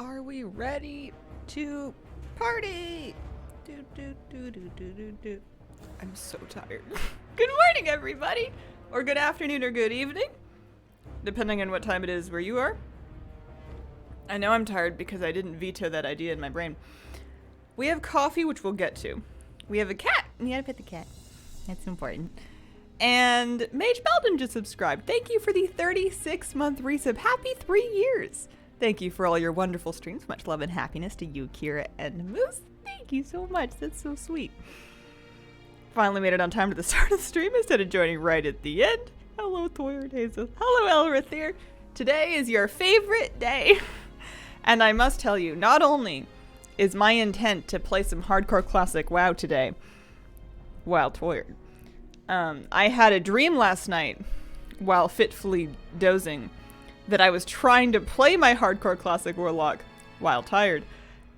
Are we ready to party? Do, do, do, do, do, do, do. I'm so tired. Good morning, everybody! Or good afternoon or good evening, depending on what time it is where you are. I know I'm tired because I didn't veto that idea in my brain. We have coffee, which we'll get to. We have a cat. We gotta pet the cat. That's important. And Mage Belden just subscribed. Thank you for the 36-month resub. Happy 3 years. Thank you for all your wonderful streams. Much love and happiness to you, Kira and Moose. Thank you so much. That's so sweet. Finally made it on time to the start of the stream instead of joining right at the end. Hello, Thoyer and Hazel. Hello, Elrathir. Today is your favorite day. And I must tell you, not only is my intent to play some hardcore classic WoW today, while Thoyer, I had a dream last night while fitfully dozing that I was trying to play my hardcore classic warlock while tired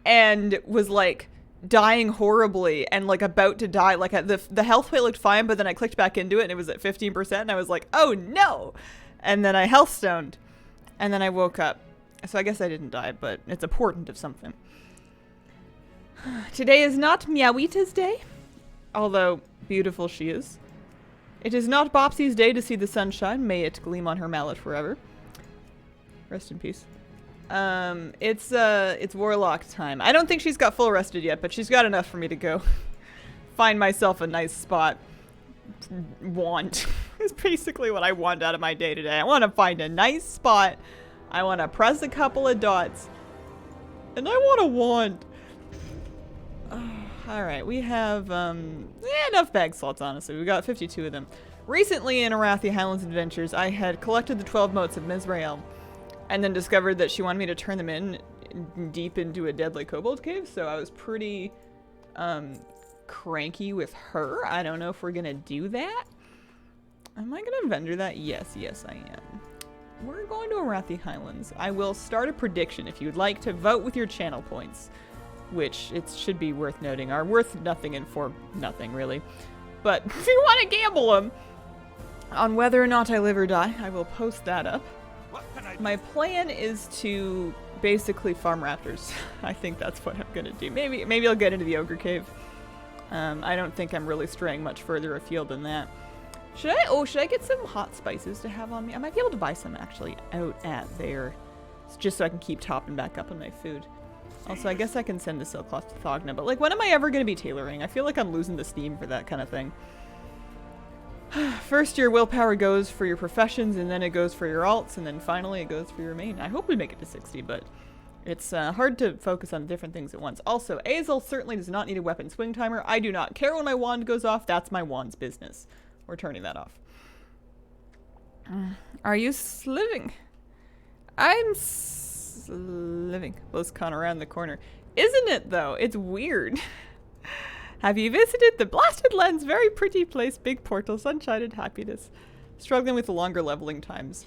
and was like dying horribly and like about to die. Like the health plate looked fine, but then I clicked back into it and it was at 15% and I was like, oh no. And then I health stoned and then I woke up. So I guess I didn't die, but it's a portent of something. Today is not Meowita's day, although beautiful she is. It is not Bopsy's day to see the sunshine. May it gleam on her mallet forever. Rest in peace. It's Warlock time. I don't think she's got full rested yet, but she's got enough for me to go find myself a nice spot. Want is basically what I want out of my day today. I want to find a nice spot. I want to press a couple of dots. And I want a wand. Alright, we have enough bag slots, honestly. We got 52 of them. Recently in Arathi Highlands Adventures, I had collected the 12 motes of Mizrael and then discovered that she wanted me to turn them in deep into a deadly kobold cave, so I was pretty cranky with her. I don't know if we're gonna do that. Am I gonna vendor that? Yes, I am. We're going to Arathi Highlands. I will start a prediction if you'd like to vote with your channel points, which it should be worth noting are worth nothing and for nothing, really. But if you want to gamble them on whether or not I live or die, I will post that up. My plan is to basically farm raptors. I think that's what I'm going to do. Maybe I'll get into the ogre cave. I don't think I'm really straying much further afield than that. Should I get some hot spices to have on me? I might be able to buy some actually out at there, just so I can keep topping back up on my food. Also, I guess I can send the silk cloth to Thogna, but like, when am I ever going to be tailoring? I feel like I'm losing the steam for that kind of thing. First, your willpower goes for your professions, and then it goes for your alts, and then finally it goes for your main. I hope we make it to 60, but it's hard to focus on different things at once. Also, Azel certainly does not need a weapon swing timer. I do not care when my wand goes off. That's my wand's business. We're turning that off. Are you sliving? I'm living. BlizzCon around the corner. Isn't it, though? It's weird. Have you visited the Blasted Lands? Very pretty place. Big portal, sunshine and happiness. Struggling with the longer leveling times.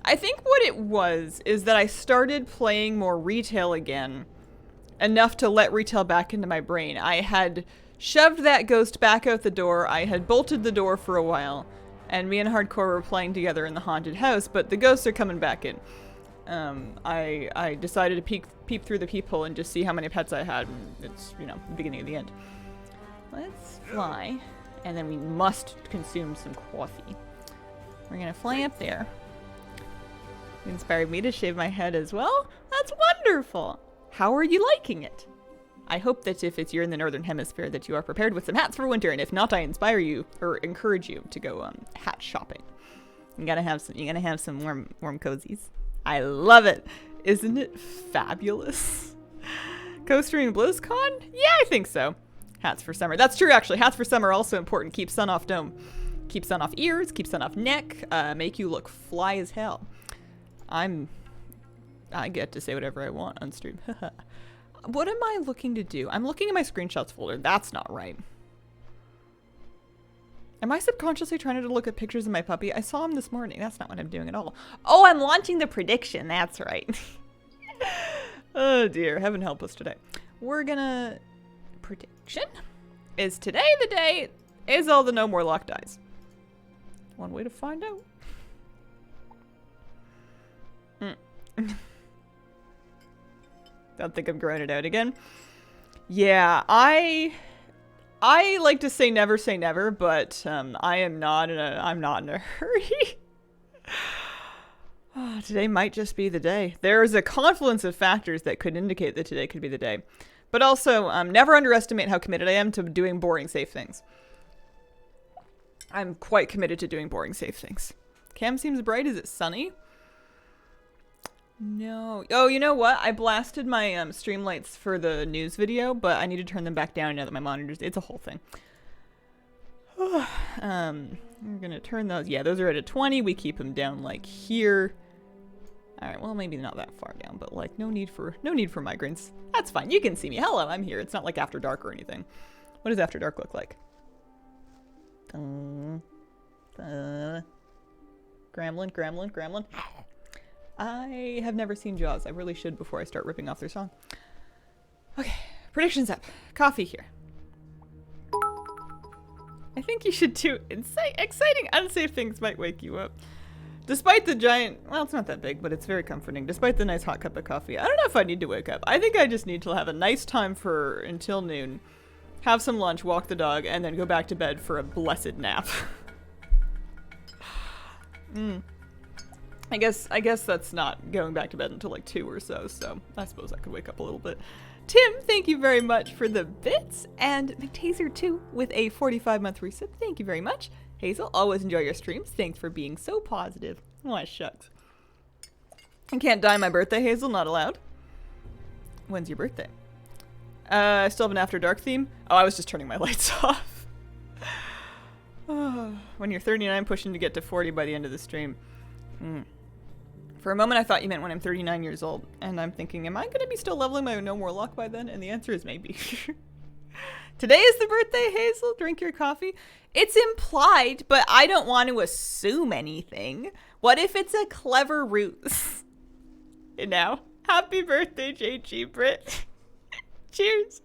I think what it was is that I started playing more retail again. Enough to let retail back into my brain. I had shoved that ghost back out the door. I had bolted the door for a while. And me and Hardcore were playing together in the haunted house, but the ghosts are coming back in. I decided to peep through the peephole and just see how many pets I had. And it's, you know, the beginning of the end. Let's fly. And then we must consume some coffee. We're gonna fly up there. You inspired me to shave my head as well. That's wonderful. How are you liking it? I hope that if you're in the Northern Hemisphere that you are prepared with some hats for winter. And if not, I inspire you or encourage you to go hat shopping. You're gonna have some warm cozies. I love it. Isn't it fabulous? Co-streaming BlizzCon? Yeah, I think so. Hats for summer. That's true, actually. Hats for summer are also important. Keep sun off dome. Keep sun off ears. Keep sun off neck. Make you look fly as hell. I get to say whatever I want on stream. What am I looking to do? I'm looking at my screenshots folder. That's not right. Am I subconsciously trying to look at pictures of my puppy? I saw him this morning. That's not what I'm doing at all. Oh, I'm launching the prediction. That's right. Oh dear. Heaven help us today. We're gonna... Prediction? Is today the day Azel the Gnome Warlock dies? One way to find out. Don't think I'm growing it out again. Yeah, I like to say never, but I'm not in a hurry. Today might just be the day. There's a confluence of factors that could indicate that today could be the day. But also, never underestimate how committed I am to doing boring, safe things. I'm quite committed to doing boring, safe things. Cam seems bright. Is it sunny? No. Oh, you know what? I blasted my stream lights for the news video, but I need to turn them back down now that my monitor's... It's a whole thing. I'm gonna turn those... Yeah, those are at a 20. We keep them down, like, here. Alright, well, maybe not that far down, but, like, no need for migraines. That's fine. You can see me. Hello, I'm here. It's not like after dark or anything. What does after dark look like? Gremlin. I have never seen Jaws. I really should before I start ripping off their song. Okay, predictions up. Coffee here. I think you should do exciting, unsafe things might wake you up. Despite the giant, well, it's not that big, but it's very comforting. Despite the nice hot cup of coffee. I don't know if I need to wake up. I think I just need to have a nice time until noon, have some lunch, walk the dog, and then go back to bed for a blessed nap. I guess that's not going back to bed until like 2 or so I suppose I could wake up a little bit. Tim, thank you very much for the bits, and McTaser2 with a 45-month resub. Thank you very much. Hazel, always enjoy your streams. Thanks for being so positive. Oh, shucks. I can't die on my birthday, Hazel. Not allowed. When's your birthday? I still have an After Dark theme. Oh, I was just turning my lights off. Oh, when you're 39, pushing to get to 40 by the end of the stream. For a moment, I thought you meant when I'm 39 years old. And I'm thinking, am I going to be still leveling my no warlock by then? And the answer is maybe. Today is the birthday, Hazel. Drink your coffee. It's implied, but I don't want to assume anything. What if it's a clever ruse? You know? Happy birthday, JG Brit. Cheers.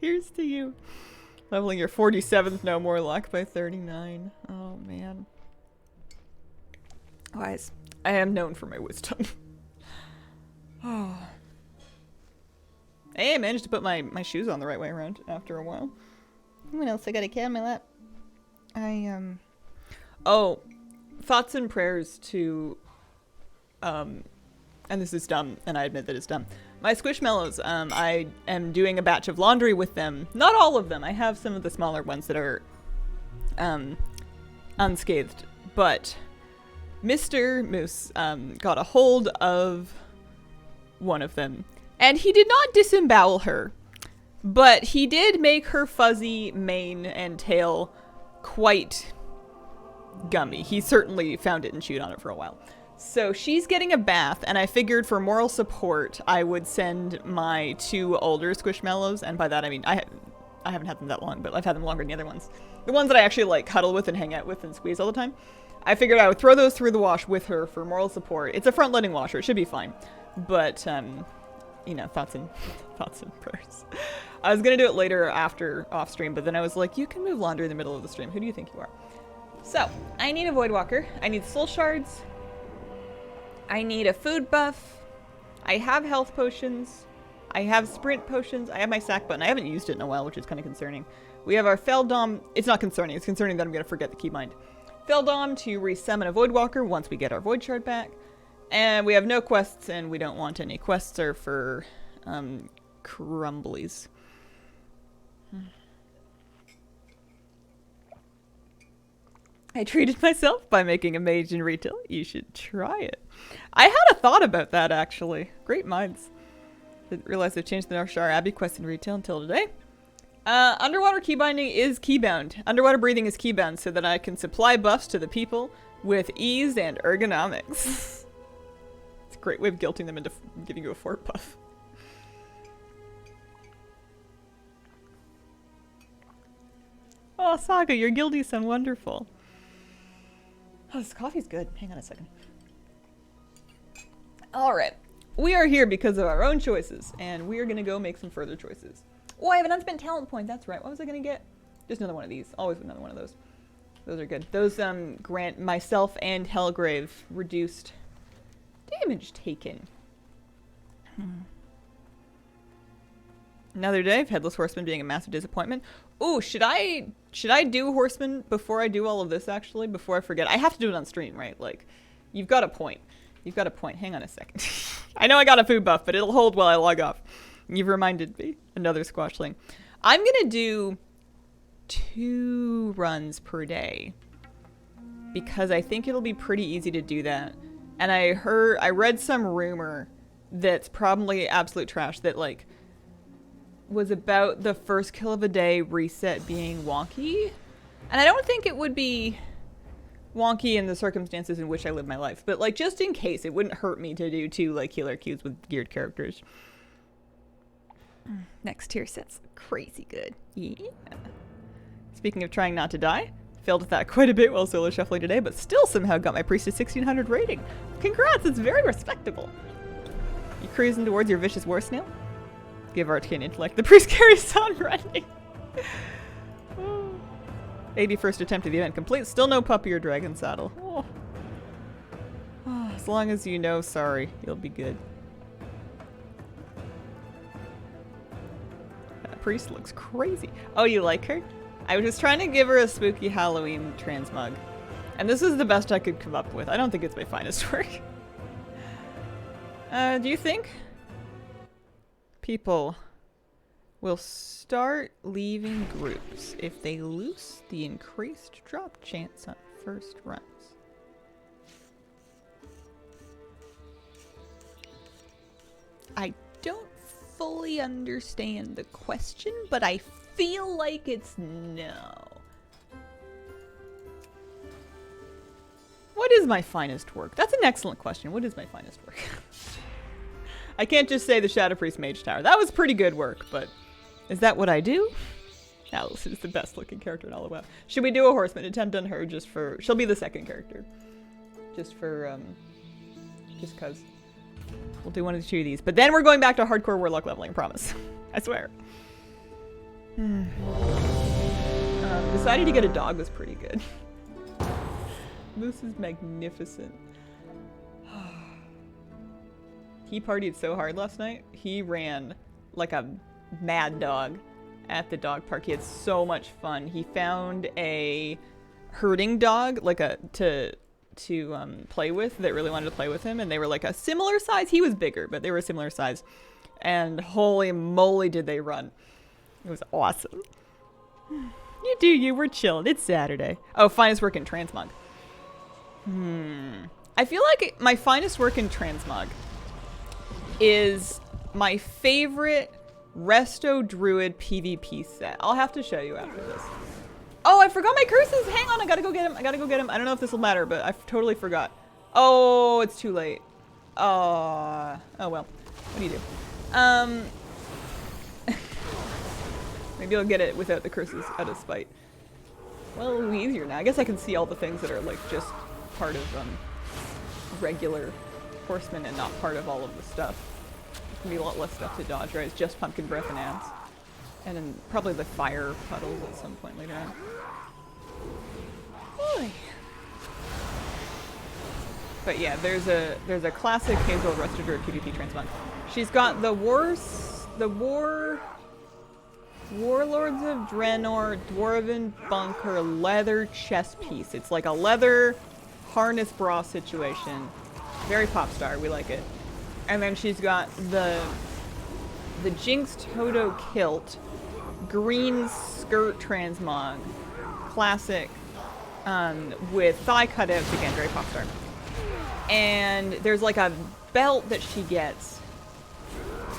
Here's to you. Leveling your 47th no more luck by 39. Oh, man. Wise. I am known for my wisdom. Oh. Hey, I managed to put my shoes on the right way around after a while. What else? I got a cat on my lap. Oh. Thoughts and prayers to... and this is dumb, and I admit that it's dumb. My Squishmallows, I am doing a batch of laundry with them. Not all of them. I have some of the smaller ones that are, unscathed. But Mr. Moose, got a hold of one of them. And he did not disembowel her. But he did make her fuzzy mane and tail quite gummy. He certainly found it and chewed on it for a while. So she's getting a bath, and I figured for moral support, I would send my 2 older Squishmallows, and by that I mean, I haven't had them that long, but I've had them longer than the other ones. The ones that I actually like cuddle with and hang out with and squeeze all the time. I figured I would throw those through the wash with her for moral support. It's a front-loading washer, it should be fine. But, you know, thoughts and prayers. I was gonna do it later after off-stream, but then I was like, you can move laundry in the middle of the stream. Who do you think you are? So, I need a Void Walker. I need soul shards. I need a food buff. I have health potions. I have sprint potions. I have my sack button. I haven't used it in a while, which is kind of concerning. We have our Feldom. It's not concerning. It's concerning that I'm going to forget the keybind. Feldom to resummon a Void Walker once we get our Void Shard back. And we have no quests, and we don't want any quests or for crumblies. I treated myself by making a mage in retail. You should try it. I had a thought about that, actually. Great minds. Didn't realize they've changed the North Star Abbey quest in retail until today. Underwater keybinding is keybound. Underwater breathing is keybound so that I can supply buffs to the people with ease and ergonomics. It's a great way of guilting them into giving you a fort buff. Oh, Saga, your guildies sound wonderful. Oh, this coffee's good. Hang on a second. Alright. We are here because of our own choices, and we are going to go make some further choices. Oh, I have an unspent talent point. That's right. What was I going to get? Just another one of these. Always another one of those. Those are good. Those grant myself and Hellgrave reduced damage taken. Another day of Headless Horseman being a massive disappointment. Ooh, should I do Horseman before I do all of this, actually? Before I forget. I have to do it on stream, right? Like, you've got a point. You've got a point. Hang on a second. I know I got a food buff, but it'll hold while I log off. You've reminded me. Another squashling. I'm going to do 2 runs per day because I think it'll be pretty easy to do that. And I read some rumor that's probably absolute trash that, like, was about the first kill of a day reset being wonky. And I don't think it would be wonky in the circumstances in which I live my life. But, like, just in case, it wouldn't hurt me to do 2, like, healer queues with geared characters. Next tier sets crazy good. Yeah. Speaking of trying not to die, failed at that quite a bit while solo shuffling today, but still somehow got my priest to 1600 rating. Congrats, it's very respectable. You cruising towards your vicious war snail? Give arcane intellect. The priest carries on running. 81st attempt of the event complete. Still no puppy or dragon saddle. Oh. Oh, as long as you know, sorry, you'll be good. That priest looks crazy. Oh, you like her? I was just trying to give her a spooky Halloween transmog. And this is the best I could come up with. I don't think it's my finest work. Do you think people will start leaving groups if they lose the increased drop chance on first runs? I don't fully understand the question, but I feel like it's no. What is my finest work? That's an excellent question. What is my finest work? I can't just say the Shadow Priest Mage Tower. That was pretty good work, but is that what I do? Alice is the best looking character in all of WoW. Should we do a Horseman attempt on her just for... She'll be the second character. Just for, just cause. We'll do one of the 2 of these. But then we're going back to hardcore Warlock leveling, I promise. I swear. Deciding to get a dog was pretty good. This is magnificent. He partied so hard last night. He ran like a mad dog at the dog park. He had so much fun. He found a herding dog, like to play with, that really wanted to play with him, and they were like a similar size. He was bigger, but they were a similar size. And holy moly did they run. It was awesome. You do, you were chilled. It's Saturday. Oh, finest work in transmog. I feel like my finest work in transmog is my favorite Resto Druid PvP set. I'll have to show you after this. Oh, I forgot my curses! Hang on, I gotta go get him. I gotta go get him. I don't know if this will matter, but I totally forgot. Oh, it's too late. Oh well. What do you do? Maybe I'll get it without the curses out of spite. Well, it'll be easier now. I guess I can see all the things that are like just part of regular horsemen and not part of all of the stuff. There's gonna be a lot less stuff to dodge, right? It's just pumpkin breath and ants. And then probably the fire puddles at some point later on. Boy. But yeah, there's a classic Hazel Restorer PvP transmog. She's got the Warlords of Draenor Dwarven Bunker leather chest piece. It's like a leather harness bra situation. Very pop star, we like it. And then she's got the Jinx Toto kilt, green skirt transmog, classic, with thigh cutouts, again, very pop star. And there's like a belt that she gets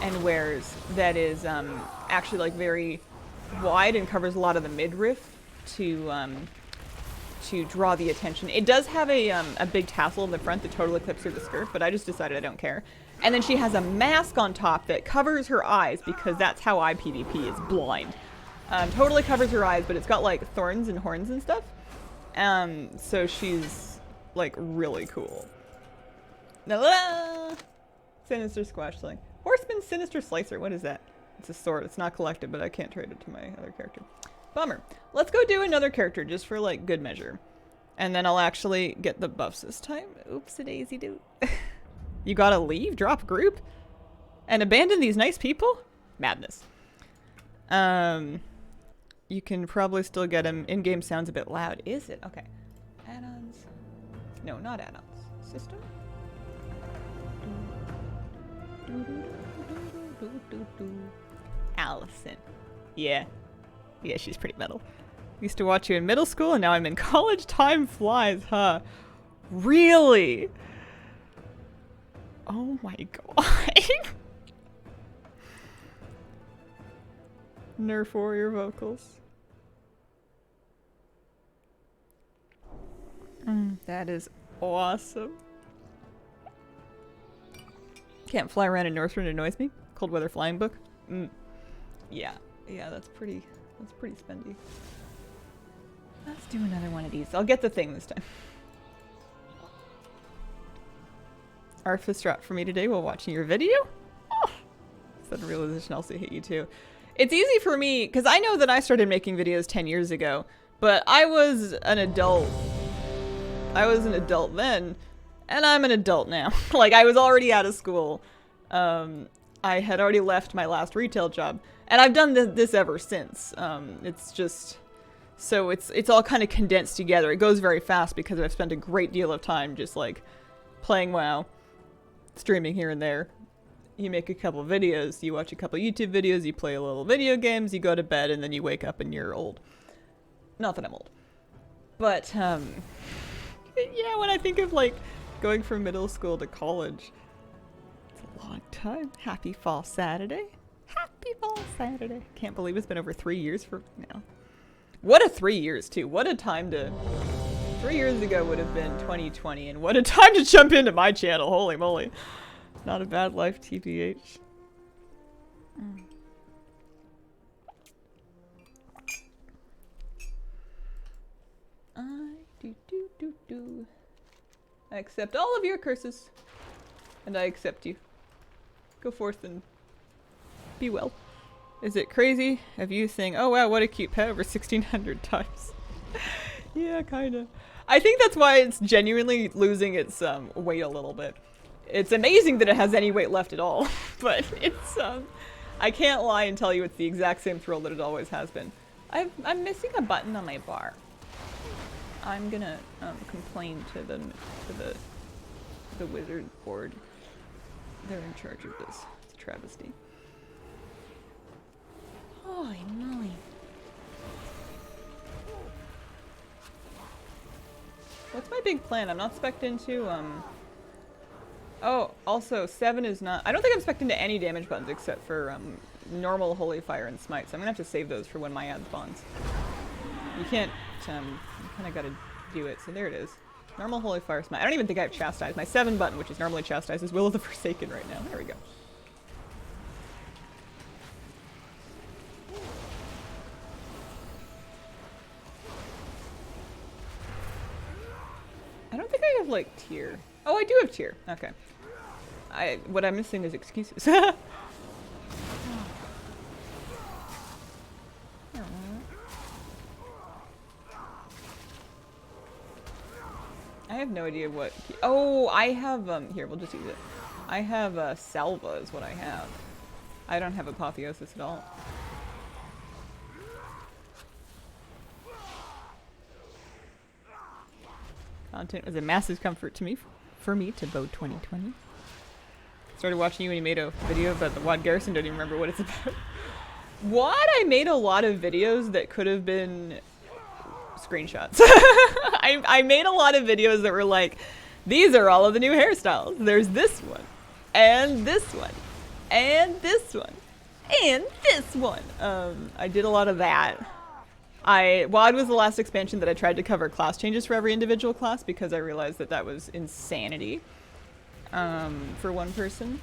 and wears that is actually like very wide and covers a lot of the midriff to draw the attention. It does have a big tassel in the front that totally clips through the skirt, but I just decided I don't care. And then she has a mask on top that covers her eyes because that's how I PvP, is blind. Totally covers her eyes, but it's got like thorns and horns and stuff. So she's like really cool. Sinister Squashling. Horseman Sinister Slicer, what is that? It's a sword, it's not collected, but I can't trade it to my other character. Bummer. Let's go do another character just for like good measure. And then I'll actually get the buffs this time. Oops-a-daisy doo. You gotta leave? Drop group? And abandon these nice people? Madness. You can probably still get them. In-game sounds a bit loud. Is it? Okay. Add-ons. No, not add-ons. System? Allison. Yeah. Yeah, she's pretty metal. Used to watch you in middle school and now I'm in college. Time flies, huh? Really? Oh my god. Nerf warrior vocals. That is awesome. Can't fly around in Northrend, annoys me. Cold weather flying book. Yeah. Yeah, that's pretty spendy. Let's do another one of these. I'll get the thing this time. Arthas dropped for me today while watching your video. Oh, sudden realization also hit you too. It's easy for me, because I know that I started making videos 10 years ago, but I was an adult. I was an adult then, and I'm an adult now. Like, I was already out of school. I had already left my last retail job, and I've done this ever since. It's just... So it's all kind of condensed together. It goes very fast because I've spent a great deal of time just, like, playing WoW, streaming here and there. You make a couple videos, you watch a couple YouTube videos, you play a little video games, you go to bed, and then you wake up and you're old. Not that I'm old. But, yeah, when I think of, like, going from middle school to college, it's a long time. Happy Fall Saturday. Happy Fall Saturday. Can't believe it's been over 3 years for now. What a 3 years, too. What a time to... 3 years ago would have been 2020, and what a time to jump into my channel. Holy moly. Not a bad life, TBH. I accept all of your curses. And I accept you. Go forth and be well. Is it crazy of you saying, oh wow, what a cute pet over 1,600 times? Yeah, kinda. I think that's why it's genuinely losing its weight a little bit. It's amazing that it has any weight left at all, but it's, I can't lie and tell you it's the exact same thrill that it always has been. I'm missing a button on my bar. I'm gonna complain to the wizard board. They're in charge of this. It's a travesty. Holy moly. What's my big plan? I'm not spec'd into, oh, also, 7 is not... I don't think I'm spec'd into any damage buttons except for, normal Holy Fire and Smite, so I'm gonna have to save those for when my ad spawns. You can't, you kinda gotta do it. So there it is. Normal Holy Fire, Smite. I don't even think I have Chastise. My 7 button, which is normally Chastise, is Will of the Forsaken right now. There we go. I don't think I have, like, tier. Oh, I do have tier. Okay. What I'm missing is excuses. I have no idea what... Oh, I have, here, we'll just use it. I have, Salva is what I have. I don't have Apotheosis at all. Content was a massive comfort to me, for me to vote 2020. Started watching you when you made a video about the WoD Garrison, don't even remember what it's about. WoD, I made a lot of videos that could have been screenshots. I made a lot of videos that were like, these are all of the new hairstyles. There's this one, and this one, and this one, and this one. I did a lot of that. WoD was the last expansion that I tried to cover class changes for every individual class because I realized that that was insanity for one person.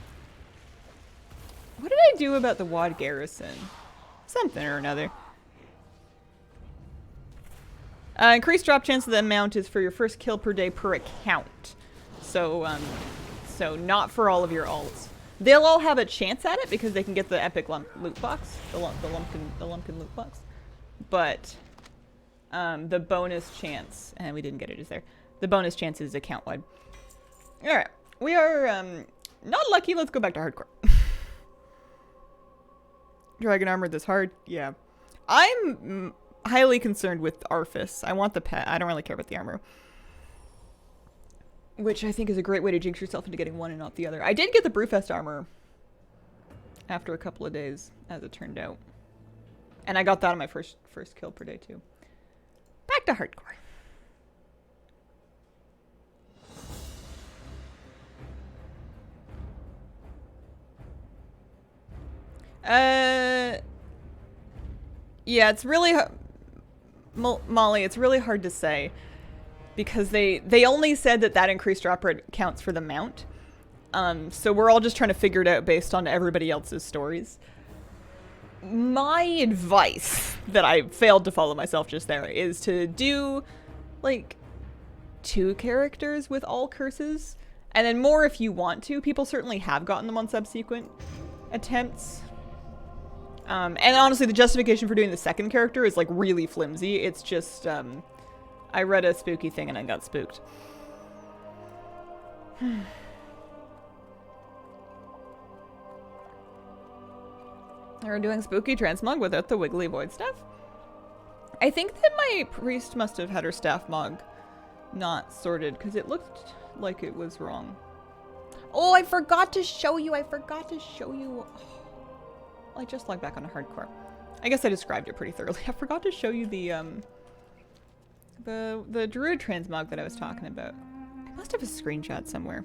What did I do about the WoD Garrison? Something or another. Increased drop chance of the amount is for your first kill per day per account. So, so not for all of your alts. They'll all have a chance at it because they can get the epic loot box, the lumpkin loot box. But the bonus chance, and we didn't get it, is there? The bonus chance is account wide. All right, we are not lucky. Let's go back to hardcore. Dragon armor this hard? Yeah. I'm highly concerned with Arthas. I want the pet. I don't really care about the armor. Which I think is a great way to jinx yourself into getting one and not the other. I did get the Brewfest armor after a couple of days, as it turned out. And I got that on my first kill per day, too. Back to hardcore. Yeah, it's really Molly, it's really hard to say because they only said that increased drop rate counts for the mount. So we're all just trying to figure it out based on everybody else's stories. My advice that I failed to follow myself just there is to do like 2 characters with all curses and then more if you want to. People certainly have gotten them on subsequent attempts. And honestly, the justification for doing the second character is like really flimsy. It's just, I read a spooky thing and I got spooked. They're doing spooky transmog without the wiggly void stuff. I think that my priest must have had her staff mog not sorted because it looked like it was wrong. Oh, I forgot to show you. I just logged back on hardcore. I guess I described it pretty thoroughly. I forgot to show you the druid transmog that I was talking about. I must have a screenshot somewhere.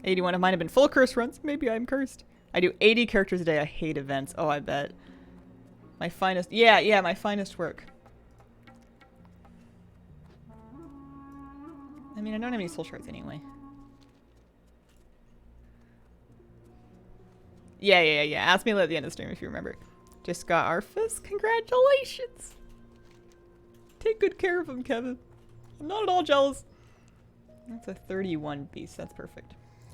81 of mine have been full curse runs. Maybe I'm cursed. I do 80 characters a day. I hate events. Oh, I bet. My finest. Yeah, my finest work. I mean, I don't have any soul shards anyway. Yeah. Ask me at the end of the stream if you remember. Just got Arthas. Congratulations. Take good care of him, Kevin. I'm not at all jealous. That's a 31 beast. That's perfect.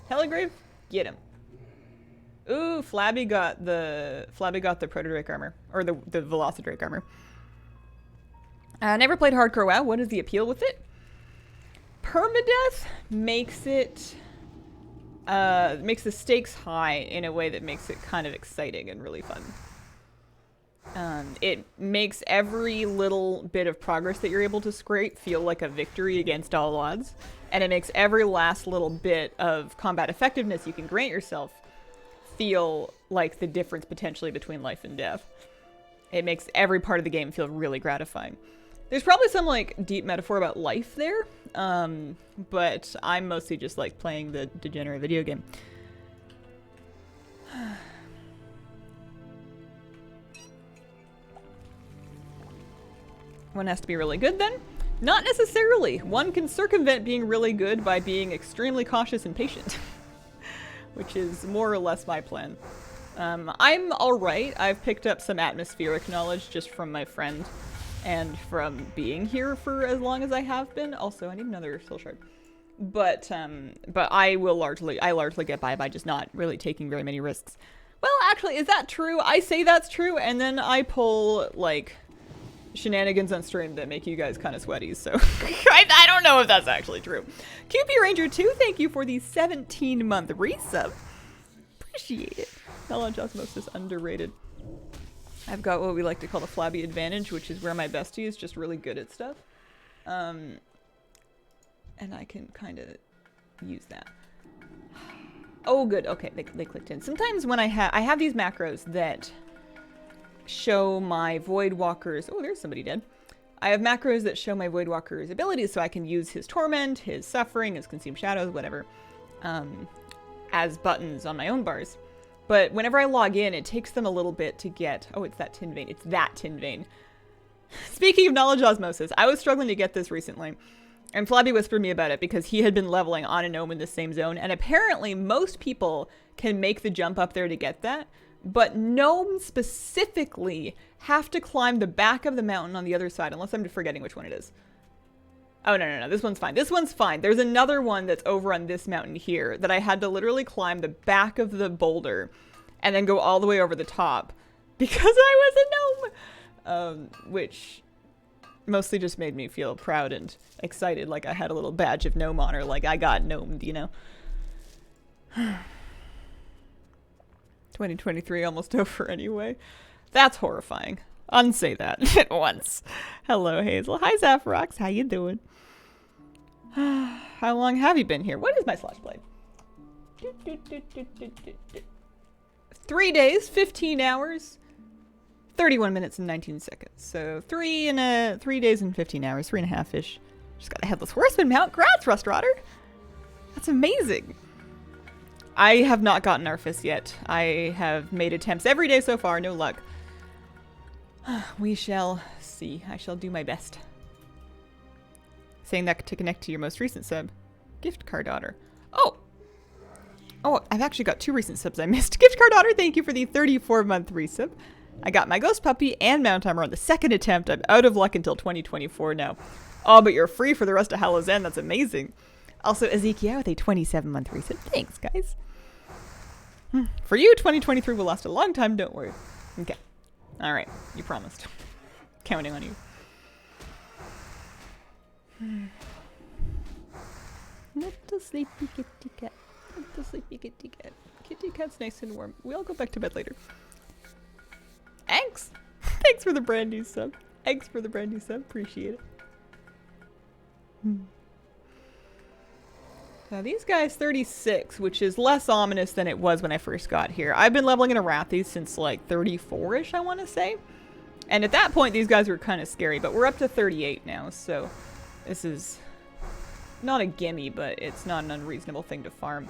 Helligrave, get him. Ooh, Flabby got the Protodrake armor. Or the Velocidrake armor. Never played hardcore WoW. What is the appeal with it? Permadeath makes it... makes the stakes high in a way that makes it kind of exciting and really fun. It makes every little bit of progress that you're able to scrape feel like a victory against all odds. And it makes every last little bit of combat effectiveness you can grant yourself feel like the difference potentially between life and death. It makes every part of the game feel really gratifying. There's probably some like deep metaphor about life there, but I'm mostly just like playing the degenerate video game. One has to be really good then? Not necessarily. One can circumvent being really good by being extremely cautious and patient, which is more or less my plan. I'm alright. I've picked up some atmospheric knowledge just from my friend. And from being here for as long as I have been. Also, I need another soul shard. But I largely get by just not really taking very many risks. Well, actually, is that true? I say that's true, and then I pull, like, shenanigans on stream that make you guys kind of sweaty, so I don't know if that's actually true. QP Ranger 2, thank you for the 17-month resub. Appreciate it. Knowledge Osmosis is underrated. I've got what we like to call the flabby advantage, which is where my bestie is just really good at stuff. And I can kind of use that. Oh, good. Okay, they clicked in. Sometimes when I have these macros that show my Void Walker's... Oh, there's somebody dead. I have macros that show my Void Walker's abilities, so I can use his Torment, his Suffering, his Consume Shadows, whatever, as buttons on my own bars. But whenever I log in, it takes them a little bit to get... Oh, it's that tin vein. It's that tin vein. Speaking of knowledge osmosis, I was struggling to get this recently. And Flabby whispered me about it because he had been leveling on a gnome in the same zone. And apparently most people can make the jump up there to get that. But gnomes specifically have to climb the back of the mountain on the other side. Unless I'm forgetting which one it is. Oh, no. This one's fine. This one's fine. There's another one that's over on this mountain here that I had to literally climb the back of the boulder and then go all the way over the top because I was a gnome. Which mostly just made me feel proud and excited, like I had a little badge of gnome honor, like I got gnomed, you know? 2023 almost over anyway. That's horrifying. Unsay that at once. Hello, Hazel. Hi, Zapharox. How you doing? How long have you been here? What is my slash blade? 3 days, 15 hours, 31 minutes and 19 seconds. So 3 days and 15 hours, 3.5-ish. Just got a Headless Horseman mount. Congrats, Rustrotter. That's amazing. I have not gotten Arfis yet. I have made attempts every day so far. No luck. We shall see. I shall do my best. Saying that to connect to your most recent sub. Gift card order. Oh, I've actually got 2 recent subs I missed. Gift card order, thank you for the 34-month resub. I got my ghost puppy and mount armor on the 2nd attempt. I'm out of luck until 2024 now. Oh, but you're free for the rest of Hallow's End. That's amazing. Also, Ezekiel with a 27-month resub. Thanks, guys. For you, 2023 will last a long time. Don't worry. Okay. All right. You promised. Counting on you. Little sleepy kitty cat. Little sleepy kitty cat. Kitty cat's nice and warm. We all go back to bed later. Thanks. Thanks for the brand new sub. Thanks for the brand new sub. Appreciate it. Now these guys 36, which is less ominous than it was when I first got here. I've been leveling in Arathi since like 34-ish, I want to say. And at that point, these guys were kind of scary, but we're up to 38 now, so this is not a gimme, but it's not an unreasonable thing to farm.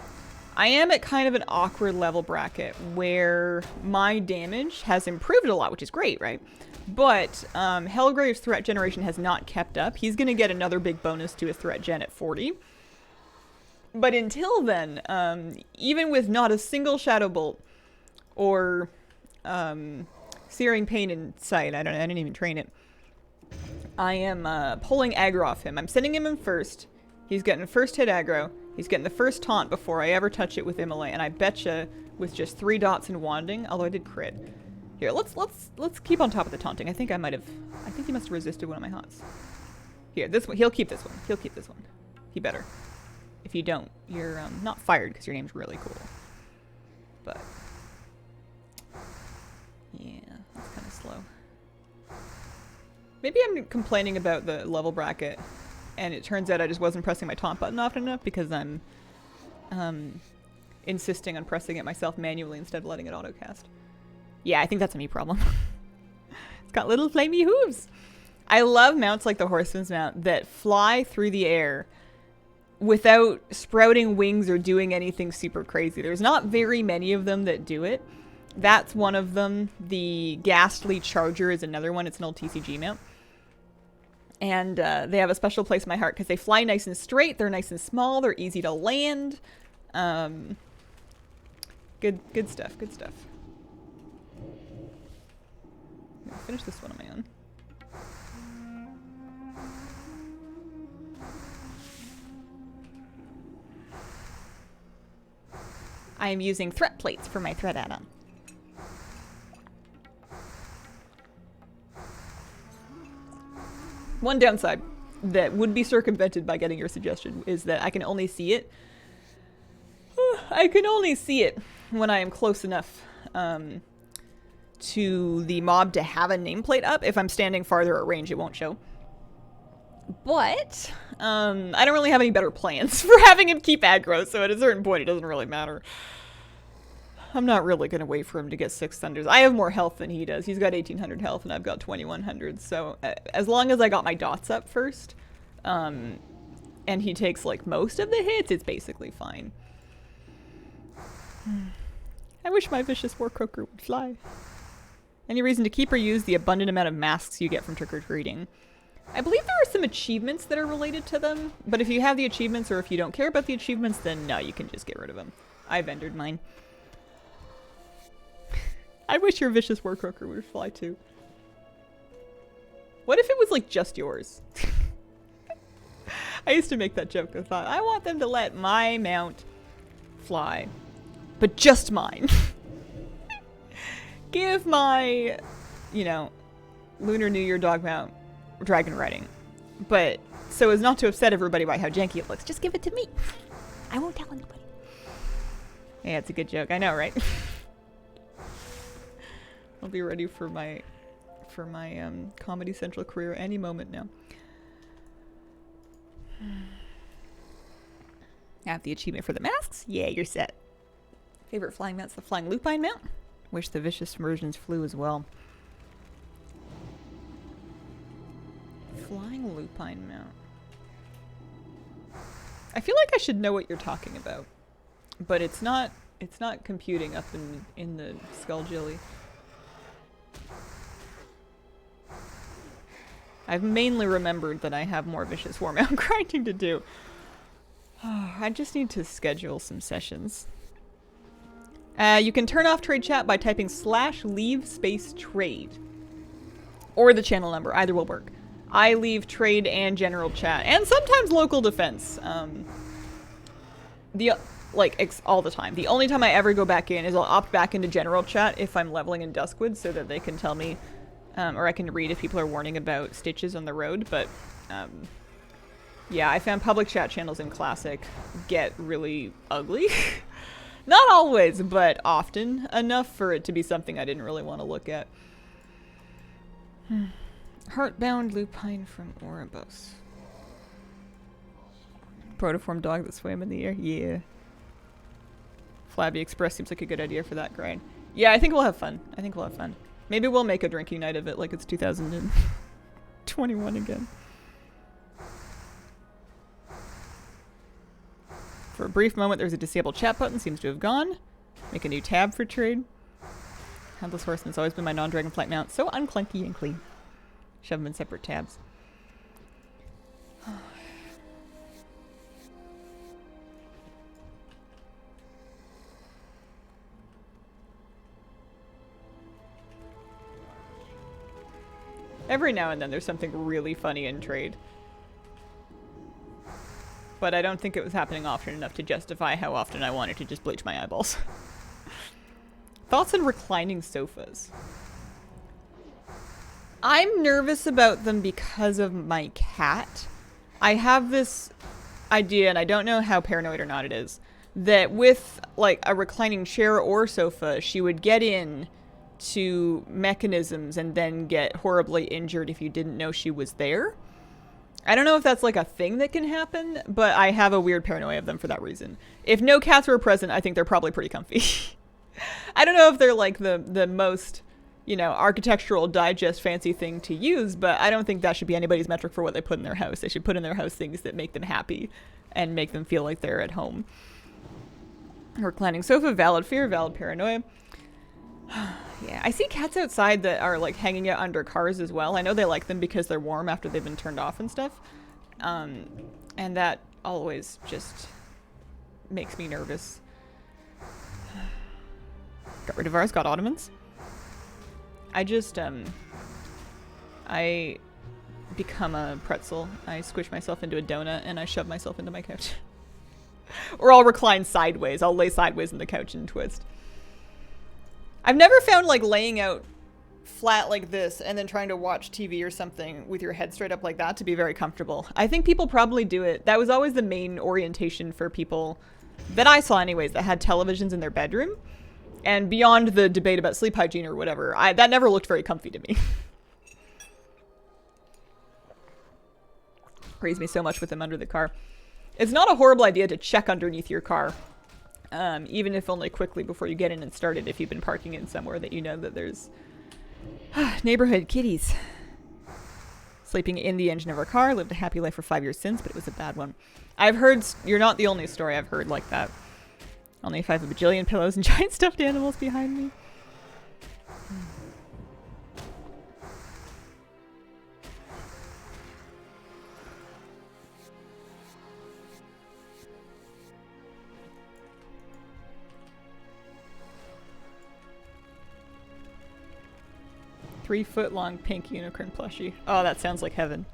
I am at kind of an awkward level bracket where my damage has improved a lot, which is great, right? But Helgrave's threat generation has not kept up. He's going to get another big bonus to his threat gen at 40. But until then, even with not a single Shadow Bolt or Searing Pain in sight, I didn't even train it, I am pulling aggro off him. I'm sending him in first. He's getting first hit aggro. He's getting the first taunt before I ever touch it with Immolate, and I betcha with just 3 dots and wanding, although I did crit. Here, let's keep on top of the taunting. I think he must have resisted one of my hots. Here, this one. He'll keep this one. He'll keep this one. He better. If you don't, you're not fired because your name's really cool. But yeah, that's kind of slow. Maybe I'm complaining about the level bracket, and it turns out I just wasn't pressing my taunt button often enough because I'm insisting on pressing it myself manually instead of letting it autocast. Yeah, I think that's a me problem. It's got little flamey hooves. I love mounts like the Horseman's mount that fly through the air without sprouting wings or doing anything super crazy. There's not very many of them that do it. That's one of them. The Ghastly Charger is another one. It's an old TCG mount. And they have a special place in my heart because they fly nice and straight. They're nice and small. They're easy to land. Good stuff. Good stuff. I'll finish this one on my own. I am using threat plates for my threat add-on. One downside that would be circumvented by getting your suggestion is that I can only see it. I can only see it when I am close enough to the mob to have a nameplate up. If I'm standing farther at range, it won't show. But I don't really have any better plans for having him keep aggro, so at a certain point it doesn't really matter. I'm not really going to wait for him to get 6 thunders. I have more health than he does. He's got 1800 health and I've got 2100, so as long as I got my dots up first, and he takes like most of the hits, it's basically fine. I wish my vicious warcroaker would fly. Any reason to keep or use the abundant amount of masks you get from trick-or-treating? I believe there are some achievements that are related to them, but if you have the achievements or if you don't care about the achievements, then no, you can just get rid of them. I vendored mine. I wish your vicious warcroaker would fly too. What if it was like just yours? I used to make that joke. I thought, I want them to let my mount fly, but just mine. Give my, you know, Lunar New Year dog mount dragon riding, but so as not to upset everybody by how janky it looks, just give it to me. I won't tell anybody. Yeah, it's a good joke. I know, right? I'll be ready for my Comedy Central career any moment now. I have the achievement for the masks. Yeah, you're set. Favorite flying mount's the flying lupine mount. Wish the vicious versions flew as well. Flying lupine mount. I feel like I should know what you're talking about, but it's not computing up in the skull jelly. I've mainly remembered that I have more vicious war mount grinding to do. I just need to schedule some sessions. You can turn off trade chat by typing /leave space trade. Or the channel number. Either will work. I leave trade and general chat. And sometimes local defense. All the time. The only time I ever go back in is I'll opt back into general chat if I'm leveling in Duskwood so that they can tell me, or I can read if people are warning about stitches on the road. But, yeah, I found public chat channels in Classic get really ugly. Not always, but often enough for it to be something I didn't really want to look at. Heartbound lupine from Oribos. Protoform dog that swam in the air? Yeah. Flabby Express seems like a good idea for that grind. Yeah, I think we'll have fun. Maybe we'll make a drinking night of it like it's 2021 again. For a brief moment, there was a disabled chat button. Seems to have gone. Make a new tab for trade. Headless Horseman's always been my non-dragonflight mount. So unclunky and clean. Shove them in separate tabs. Every now and then there's something really funny in trade. But I don't think it was happening often enough to justify how often I wanted to just bleach my eyeballs. Thoughts on reclining sofas? I'm nervous about them because of my cat. I have this idea, and I don't know how paranoid or not it is, that with like a reclining chair or sofa, she would get in to mechanisms and then get horribly injured if you didn't know she was there. I don't know if that's like a thing that can happen, but I have a weird paranoia of them for that reason. If no cats were present, I think they're probably pretty comfy. I don't know if they're like the most, you know, architectural digest fancy thing to use, but I don't think that should be anybody's metric for what they put in their house. They should put in their house things that make them happy and make them feel like they're at home. Reclining sofa, valid fear, valid paranoia. Yeah, I see cats outside that are like hanging out under cars as well. I know they like them because they're warm after they've been turned off and stuff. And that always just makes me nervous. Got rid of ours, got ottomans. I just, I become a pretzel. I squish myself into a donut and I shove myself into my couch. Or I'll recline sideways. I'll lay sideways in the couch and twist. I've never found like laying out flat like this and then trying to watch TV or something with your head straight up like that to be very comfortable. I think people probably do it. That was always the main orientation for people that I saw anyways that had televisions in their bedroom. And beyond the debate about sleep hygiene or whatever, that never looked very comfy to me. Praise me so much with them under the car. It's not a horrible idea to check underneath your car. Even if only quickly before you get in and start it if you've been parking in somewhere that you know that there's neighborhood kitties. Sleeping in the engine of our car. Lived a happy life for 5 years since, but it was a bad one. I've heard, you're not the only story I've heard like that. Only if I have a bajillion pillows and giant stuffed animals behind me. Three-foot-long pink unicorn plushie. Oh, that sounds like heaven.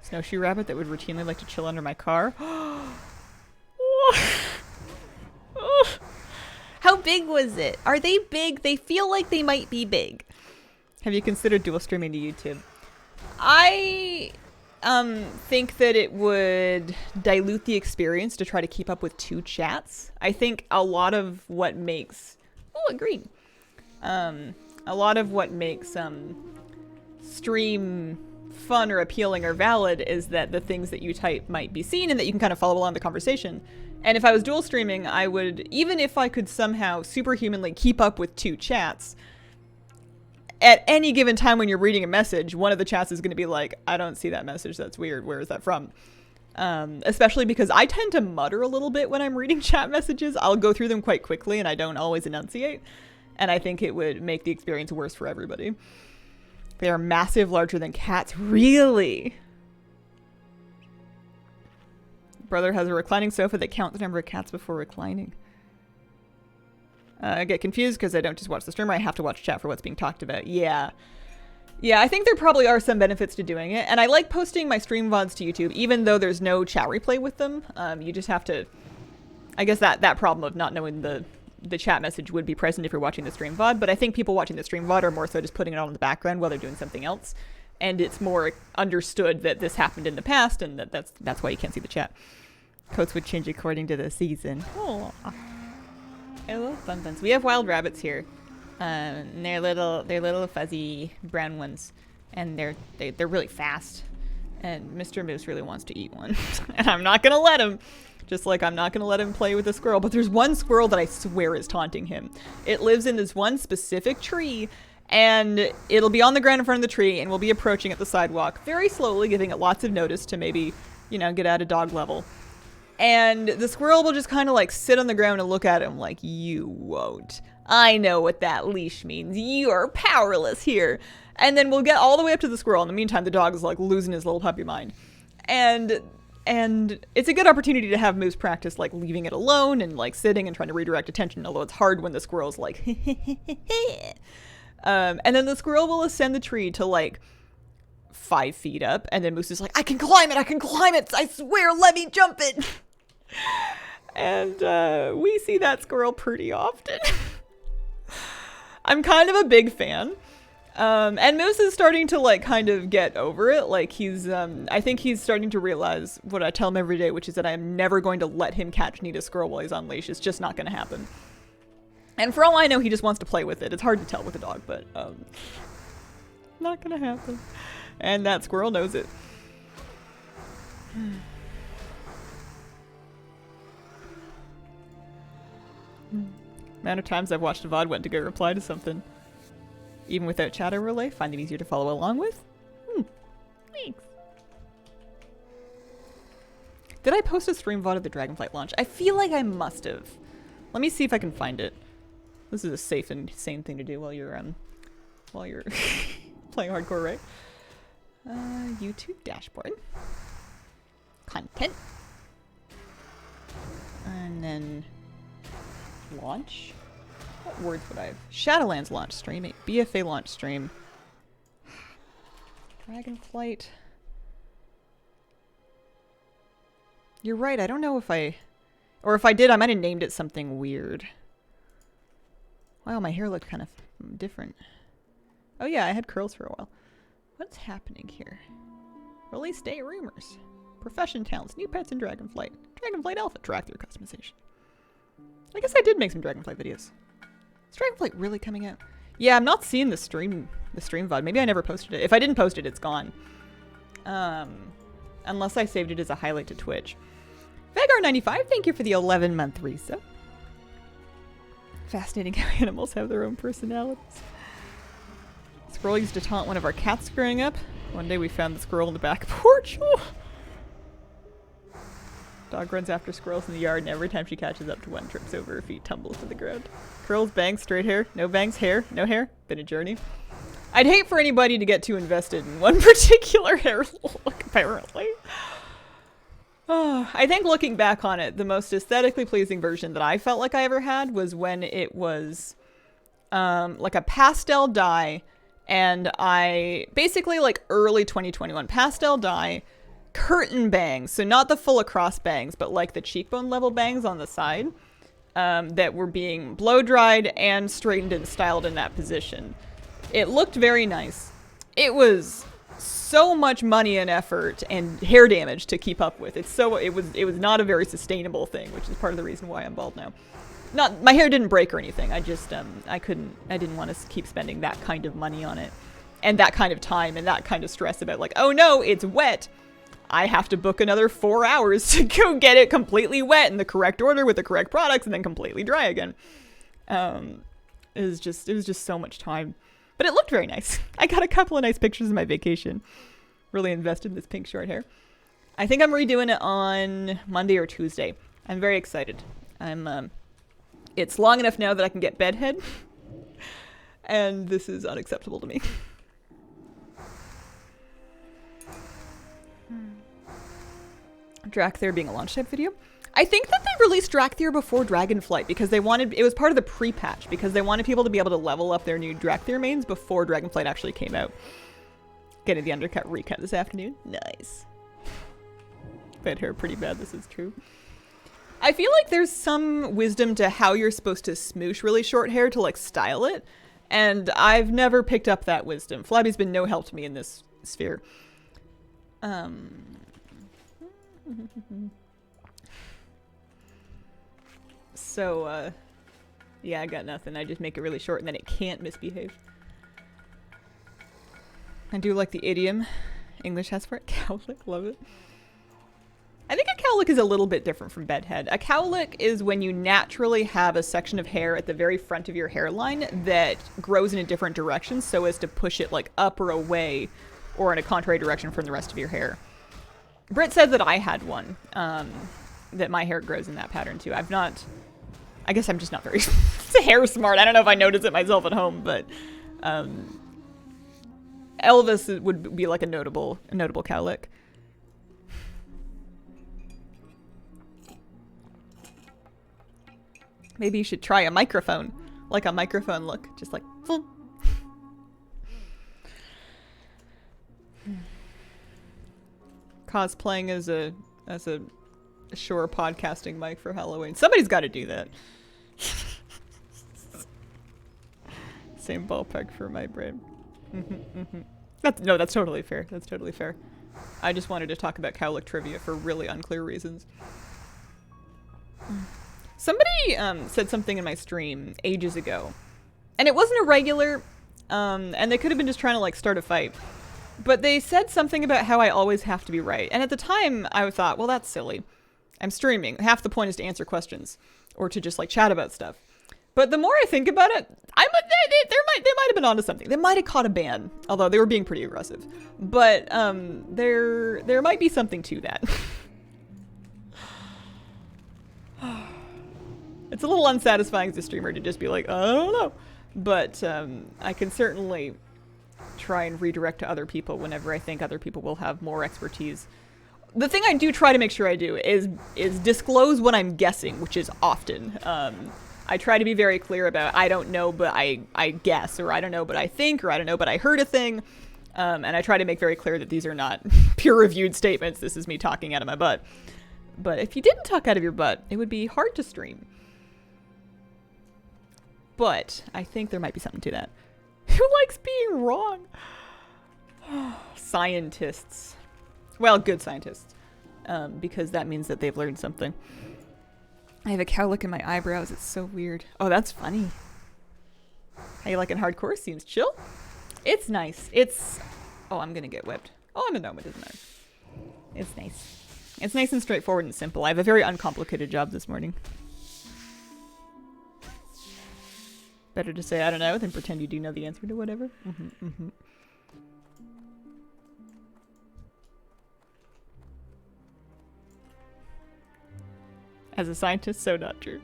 Snowshoe rabbit that would routinely like to chill under my car. How big was it? Are they big? They feel like they might be big. Have you considered dual streaming to YouTube? I think that it would dilute the experience to try to keep up with two chats. I think a lot of what makes... Oh, a green. A lot of what makes stream fun or appealing or valid is that the things that you type might be seen and that you can kind of follow along the conversation. And if I was dual streaming, I would, even if I could somehow superhumanly keep up with 2 chats, at any given time when you're reading a message, one of the chats is going to be like, I don't see that message, that's weird, where is that from? Especially because I tend to mutter a little bit when I'm reading chat messages. I'll go through them quite quickly and I don't always enunciate. And I think it would make the experience worse for everybody. They are massive, larger than cats. Really? Brother has a reclining sofa that counts the number of cats before reclining. I get confused because I don't just watch the streamer. I have to watch chat for what's being talked about. Yeah. Yeah, I think there probably are some benefits to doing it. And I like posting my stream VODs to YouTube, even though there's no chat replay with them. You just have to... I guess that problem of not knowing the chat message would be present if you're watching the stream VOD. But I think people watching the stream VOD are more so just putting it on in the background while they're doing something else. And it's more understood that this happened in the past, and that's why you can't see the chat. Coats would change according to the season. Oh, I love fun. We have wild rabbits here. And they're little fuzzy brown ones, and they're really fast. And Mr. Moose really wants to eat one, and I'm not gonna let him. Just like I'm not gonna let him play with a squirrel. But there's one squirrel that I swear is taunting him. It lives in this one specific tree. And it'll be on the ground in front of the tree, and we'll be approaching at the sidewalk very slowly, giving it lots of notice to maybe, you know, get at a dog level. And the squirrel will just kind of like sit on the ground and look at him like, you won't. I know what that leash means. You are powerless here. And then we'll get all the way up to the squirrel. In the meantime, the dog is like losing his little puppy mind. And it's a good opportunity to have Moose practice like leaving it alone and like sitting and trying to redirect attention, although it's hard when the squirrel's like, and then the squirrel will ascend the tree to like 5 feet up, and then Moose is like, I can climb it, I swear, let me jump it. And we see that squirrel pretty often. I'm kind of a big fan. And Moose is starting to like kind of get over it. Like he's, I think he's starting to realize what I tell him every day, which is that I am never going to let him catch Nita squirrel while he's on leash. It's just not going to happen. And for all I know, he just wants to play with it. It's hard to tell with a dog, but not going to happen. And that squirrel knows it. Amount of times I've watched a VOD went to go reply to something. Even without chat overlay, find it easier to follow along with. Thanks. Did I post a stream VOD of the Dragonflight launch? I feel like I must have. Let me see if I can find it. This is a safe and sane thing to do while you're playing hardcore, right? YouTube dashboard. Content. And then launch. What words would I have? Shadowlands launch stream. BFA launch stream. Dragonflight. You're right. I don't know if I... Or if I did, I might have named it something weird. Wow, my hair looked kind of different. Oh yeah, I had curls for a while. What's happening here? Release date rumors. Profession talents. New pets in Dragonflight. Dragonflight Alpha. Track through customization. I guess I did make some Dragonflight videos. Is Dragonflight really coming out? Yeah, I'm not seeing the stream VOD. Maybe I never posted it. If I didn't post it, it's gone. Unless I saved it as a highlight to Twitch. Vagar95, thank you for the 11-month resub. Fascinating how animals have their own personalities. Squirrel used to taunt one of our cats growing up. One day we found the squirrel in the back porch. Oh. Dog runs after squirrels in the yard, and every time she catches up to one, trips over her feet, tumbles to the ground. Curls, bangs, straight hair, no bangs, hair, no hair. Been a journey. I'd hate for anybody to get too invested in one particular hair look, apparently. Oh, I think looking back on it, the most aesthetically pleasing version that I felt like I ever had was when it was like a pastel dye, and I basically like early 2021 pastel dye curtain bangs, so not the full across bangs, but like the cheekbone level bangs on the side that were being blow dried and straightened and styled in that position. It looked very nice. It was so much money and effort and hair damage to keep up with. It was not a very sustainable thing, which is part of the reason why I'm bald now. Not, my hair didn't break or anything. I just, I didn't want to keep spending that kind of money on it. And that kind of time and that kind of stress about like, oh no, it's wet. I have to book another 4 hours to go get it completely wet in the correct order with the correct products and then completely dry again. It was just so much time. But it looked very nice. I got a couple of nice pictures of my vacation. Really invested in this pink short hair. I think I'm redoing it on Monday or Tuesday. I'm very excited. It's long enough now that I can get bedhead. And this is unacceptable to me. Dracthyr being a launch type video. I think that they released Dracthyr before Dragonflight because they wanted, it was part of the pre-patch because they wanted people to be able to level up their new Dracthyr mains before Dragonflight actually came out. Getting the undercut recut this afternoon. Nice. Bed hair pretty bad, this is true. I feel like there's some wisdom to how you're supposed to smoosh really short hair to like style it. And I've never picked up that wisdom. Flabby's been no help to me in this sphere. So, yeah, I got nothing. I just make it really short and then it can't misbehave. I do like the idiom English has for it. Cowlick, love it. I think a cowlick is a little bit different from bedhead. A cowlick is when you naturally have a section of hair at the very front of your hairline that grows in a different direction so as to push it like up or away or in a contrary direction from the rest of your hair. Britt said that I had one, that my hair grows in that pattern too. I guess I'm just not very hair smart. I don't know if I notice it myself at home, but Elvis would be like a notable cowlick. Maybe you should try a microphone, like a microphone look, just like. Cosplaying as a Shure podcasting mic for Halloween. Somebody's got to do that. Same ballpark for my brain. That's totally fair. That's totally fair. I just wanted to talk about cowlick trivia for really unclear reasons. Somebody said something in my stream ages ago, and it wasn't a regular, and they could have been just trying to like start a fight. But they said something about how I always have to be right. And at the time, I thought, well, that's silly. I'm streaming. Half the point is to answer questions or to just like chat about stuff. But the more I think about it, they might have been onto something. They might have caught a ban, although they were being pretty aggressive. But there might be something to that. It's a little unsatisfying as a streamer to just be like, I don't know. But I can certainly try and redirect to other people whenever I think other people will have more expertise. The thing I do try to make sure I do is disclose what I'm guessing, which is often. I try to be very clear about I don't know, but I guess, or I don't know, but I think, or I don't know, but I heard a thing. And I try to make very clear that these are not peer-reviewed statements. This is me talking out of my butt. But if you didn't talk out of your butt, it would be hard to stream. But I think there might be something to that. Who likes being wrong? Scientists. Well, good scientists. Because that means that they've learned something. I have a cowlick in my eyebrows. It's so weird. Oh, that's funny. How you liking hardcore? Seems chill. It's nice. It's... Oh, I'm gonna get whipped. Oh, no, it doesn't matter. It's nice. It's nice and straightforward and simple. I have a very uncomplicated job this morning. Better to say I don't know than pretend you do know the answer to whatever. As a scientist, so not true.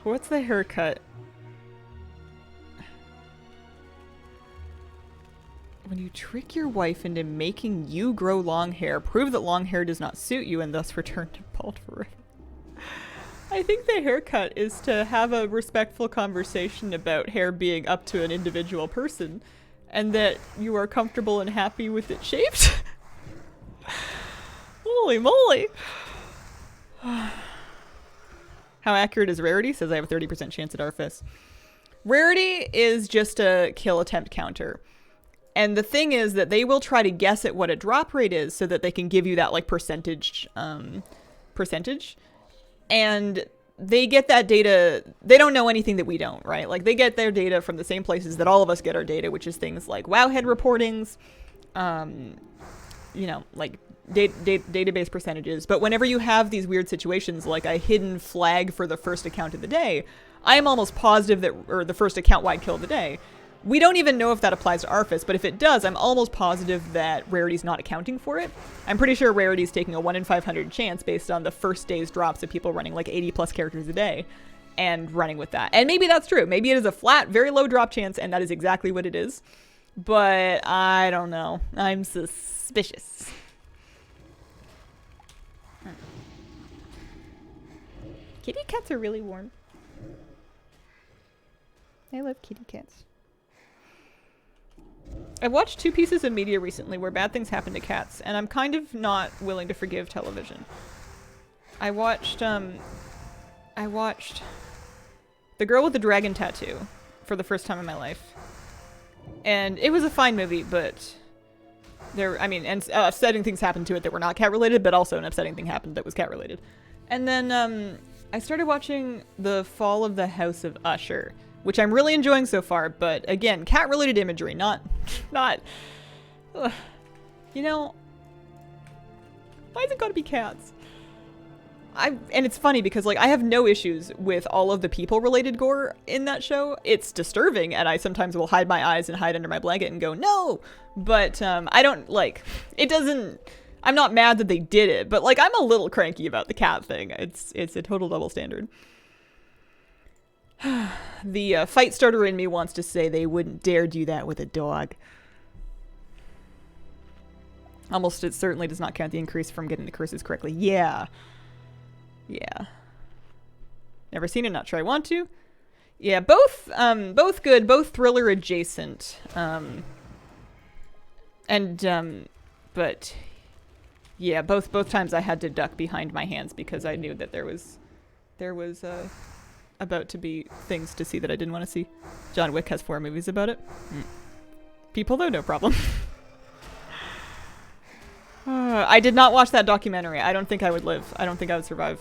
What's the haircut? When you trick your wife into making you grow long hair, prove that long hair does not suit you, and thus return to bald forever. I think the haircut is to have a respectful conversation about hair being up to an individual person, and that you are comfortable and happy with it shaped. Holy moly! How accurate is rarity? Says I have a 30% chance at Arfis. Rarity is just a kill attempt counter. And the thing is that they will try to guess at what a drop rate is so that they can give you that like percentage percentage, and they get that data. They don't know anything that we don't, right? Like, they get their data from the same places that all of us get our data, which is things like Wowhead reportings, you know, like database percentages. But whenever you have these weird situations, like a hidden flag for the first account of the day, I am almost positive that, or the first account-wide kill of the day, we don't even know if that applies to Arfis, but if it does, I'm almost positive that Rarity's not accounting for it. I'm pretty sure Rarity's taking a 1 in 500 chance based on the first day's drops of people running like 80 plus characters a day and running with that. And maybe that's true. Maybe it is a flat, very low drop chance, and that is exactly what it is. But I don't know. I'm suspicious. Kitty cats are really warm. I love kitty cats. I've watched 2 pieces of media recently where bad things happen to cats, and I'm kind of not willing to forgive television. I watched The Girl with the Dragon Tattoo for the first time in my life. And it was a fine movie, but upsetting things happened to it that were not cat related, but also an upsetting thing happened that was cat related. And then I started watching The Fall of the House of Usher, which I'm really enjoying so far, but again, cat-related imagery, not, you know, why has it gotta be cats? And it's funny because, like, I have no issues with all of the people-related gore in that show. It's disturbing, and I sometimes will hide my eyes and hide under my blanket and go, no! But, I don't, like, it doesn't, I'm not mad that they did it, but, like, I'm a little cranky about the cat thing. It's a total double standard. The fight starter in me wants to say they wouldn't dare do that with a dog. Almost, it certainly does not count the increase from getting the curses correctly. Yeah. Yeah. Never seen it, not sure I want to. Yeah, both good, both thriller adjacent. But yeah, both times I had to duck behind my hands because I knew that there was about to be things to see that I didn't want to see. John Wick has 4 movies about it. People though, no problem. I did not watch that documentary. I don't think I would live. I don't think I would survive.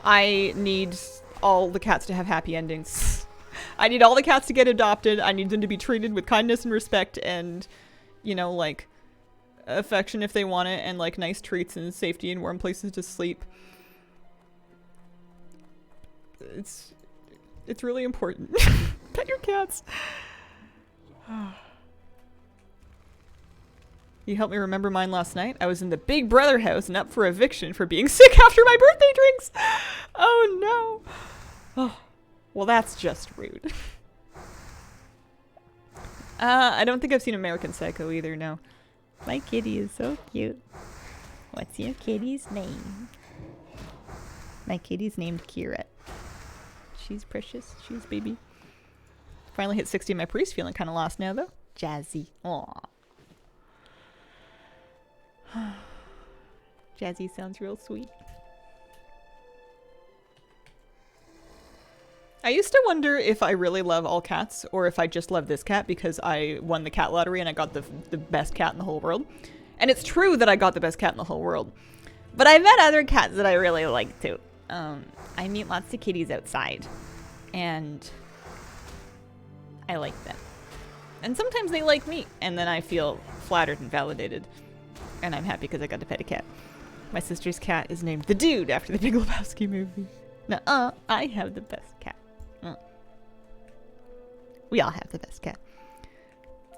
I need all the cats to have happy endings. I need all the cats to get adopted. I need them to be treated with kindness and respect and, you know, like, affection if they want it, and like nice treats and safety and warm places to sleep. It's really important. Pet your cats. You helped me remember mine last night. I was in the Big Brother house and up for eviction for being sick after my birthday drinks. Oh no. Oh, well, that's just rude. I don't think I've seen American Psycho either, no. My kitty is so cute. What's your kitty's name? My kitty's named Kira. She's precious. She's baby. Finally hit 60 in my priest. Feeling kind of lost now, though. Jazzy. Aww. Jazzy sounds real sweet. I used to wonder if I really love all cats or if I just love this cat because I won the cat lottery and I got the best cat in the whole world. And it's true that I got the best cat in the whole world. But I met other cats that I really like too. I meet lots of kitties outside. And I like them. And sometimes they like me. And then I feel flattered and validated. And I'm happy because I got to pet a cat. My sister's cat is named the Dude after the Big Lebowski movie. Nuh-uh, I have the best cat. We all have the best cat.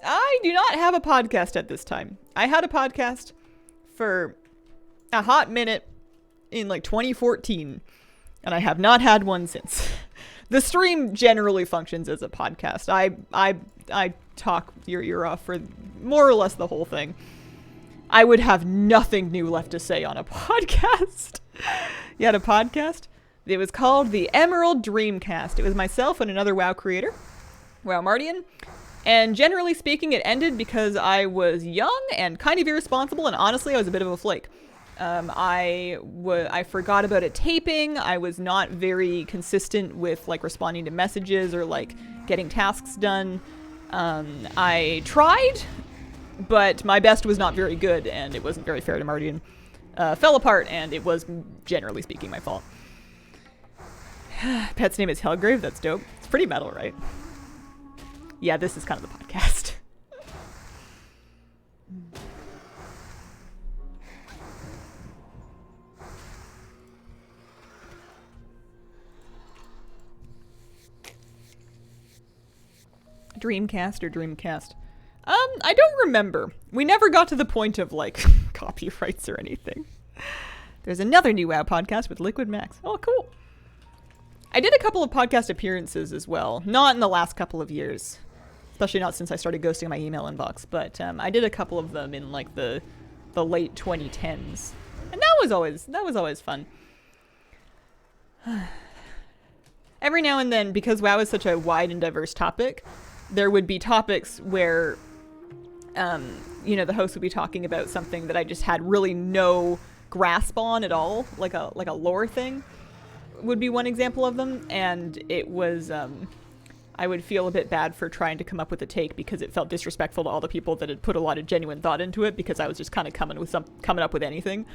I do not have a podcast at this time. I had a podcast for a hot minute in like 2014, and I have not had one since. The stream generally functions as a podcast. I talk your ear off for more or less the whole thing. I would have nothing new left to say on a podcast. You had a podcast? It was called the Emerald Dreamcast. It was myself and another WoW creator, WoW Mardian. And generally speaking, it ended because I was young and kind of irresponsible, and honestly, I was a bit of a flake. I forgot about it taping. I was not very consistent with like responding to messages or like getting tasks done. I tried, but my best was not very good, and it wasn't very fair to Mardian. fell apart, and it was, generally speaking, my fault. Pet's name is Hellgrave. That's dope. It's pretty metal, right? Yeah, this is kind of the podcast. Dreamcast or Dreamcast? I don't remember. We never got to the point of, like, copyrights or anything. There's another new WoW podcast with Liquid Max. Oh, cool. I did a couple of podcast appearances as well. Not in the last couple of years. Especially not since I started ghosting my email inbox. But I did a couple of them in, like, the late 2010s. And that was always fun. Every now and then, because WoW is such a wide and diverse topic, there would be topics where, you know, the host would be talking about something that I just had really no grasp on at all, like a lore thing would be one example of them, and it was, I would feel a bit bad for trying to come up with a take because it felt disrespectful to all the people that had put a lot of genuine thought into it, because I was just kind of coming up with anything,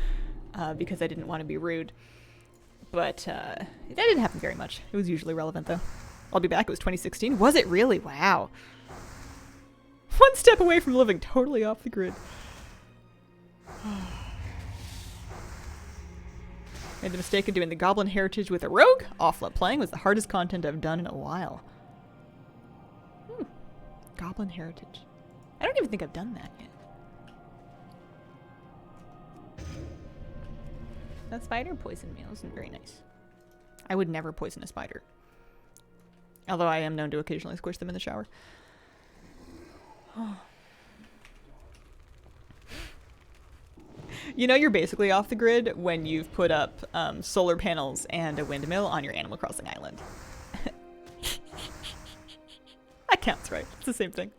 because I didn't want to be rude. But that didn't happen very much. It was usually relevant, though. I'll be back. It was 2016. Was it really? Wow. One step away from living totally off the grid. Made the mistake of doing the Goblin Heritage with a rogue. Offlet playing was the hardest content I've done in a while. Goblin Heritage. I don't even think I've done that yet. That spider poisoned me. It wasn't very nice. I would never poison a spider. Although I am known to occasionally squish them in the shower. You know you're basically off the grid when you've put up solar panels and a windmill on your Animal Crossing island. That counts, right? It's the same thing.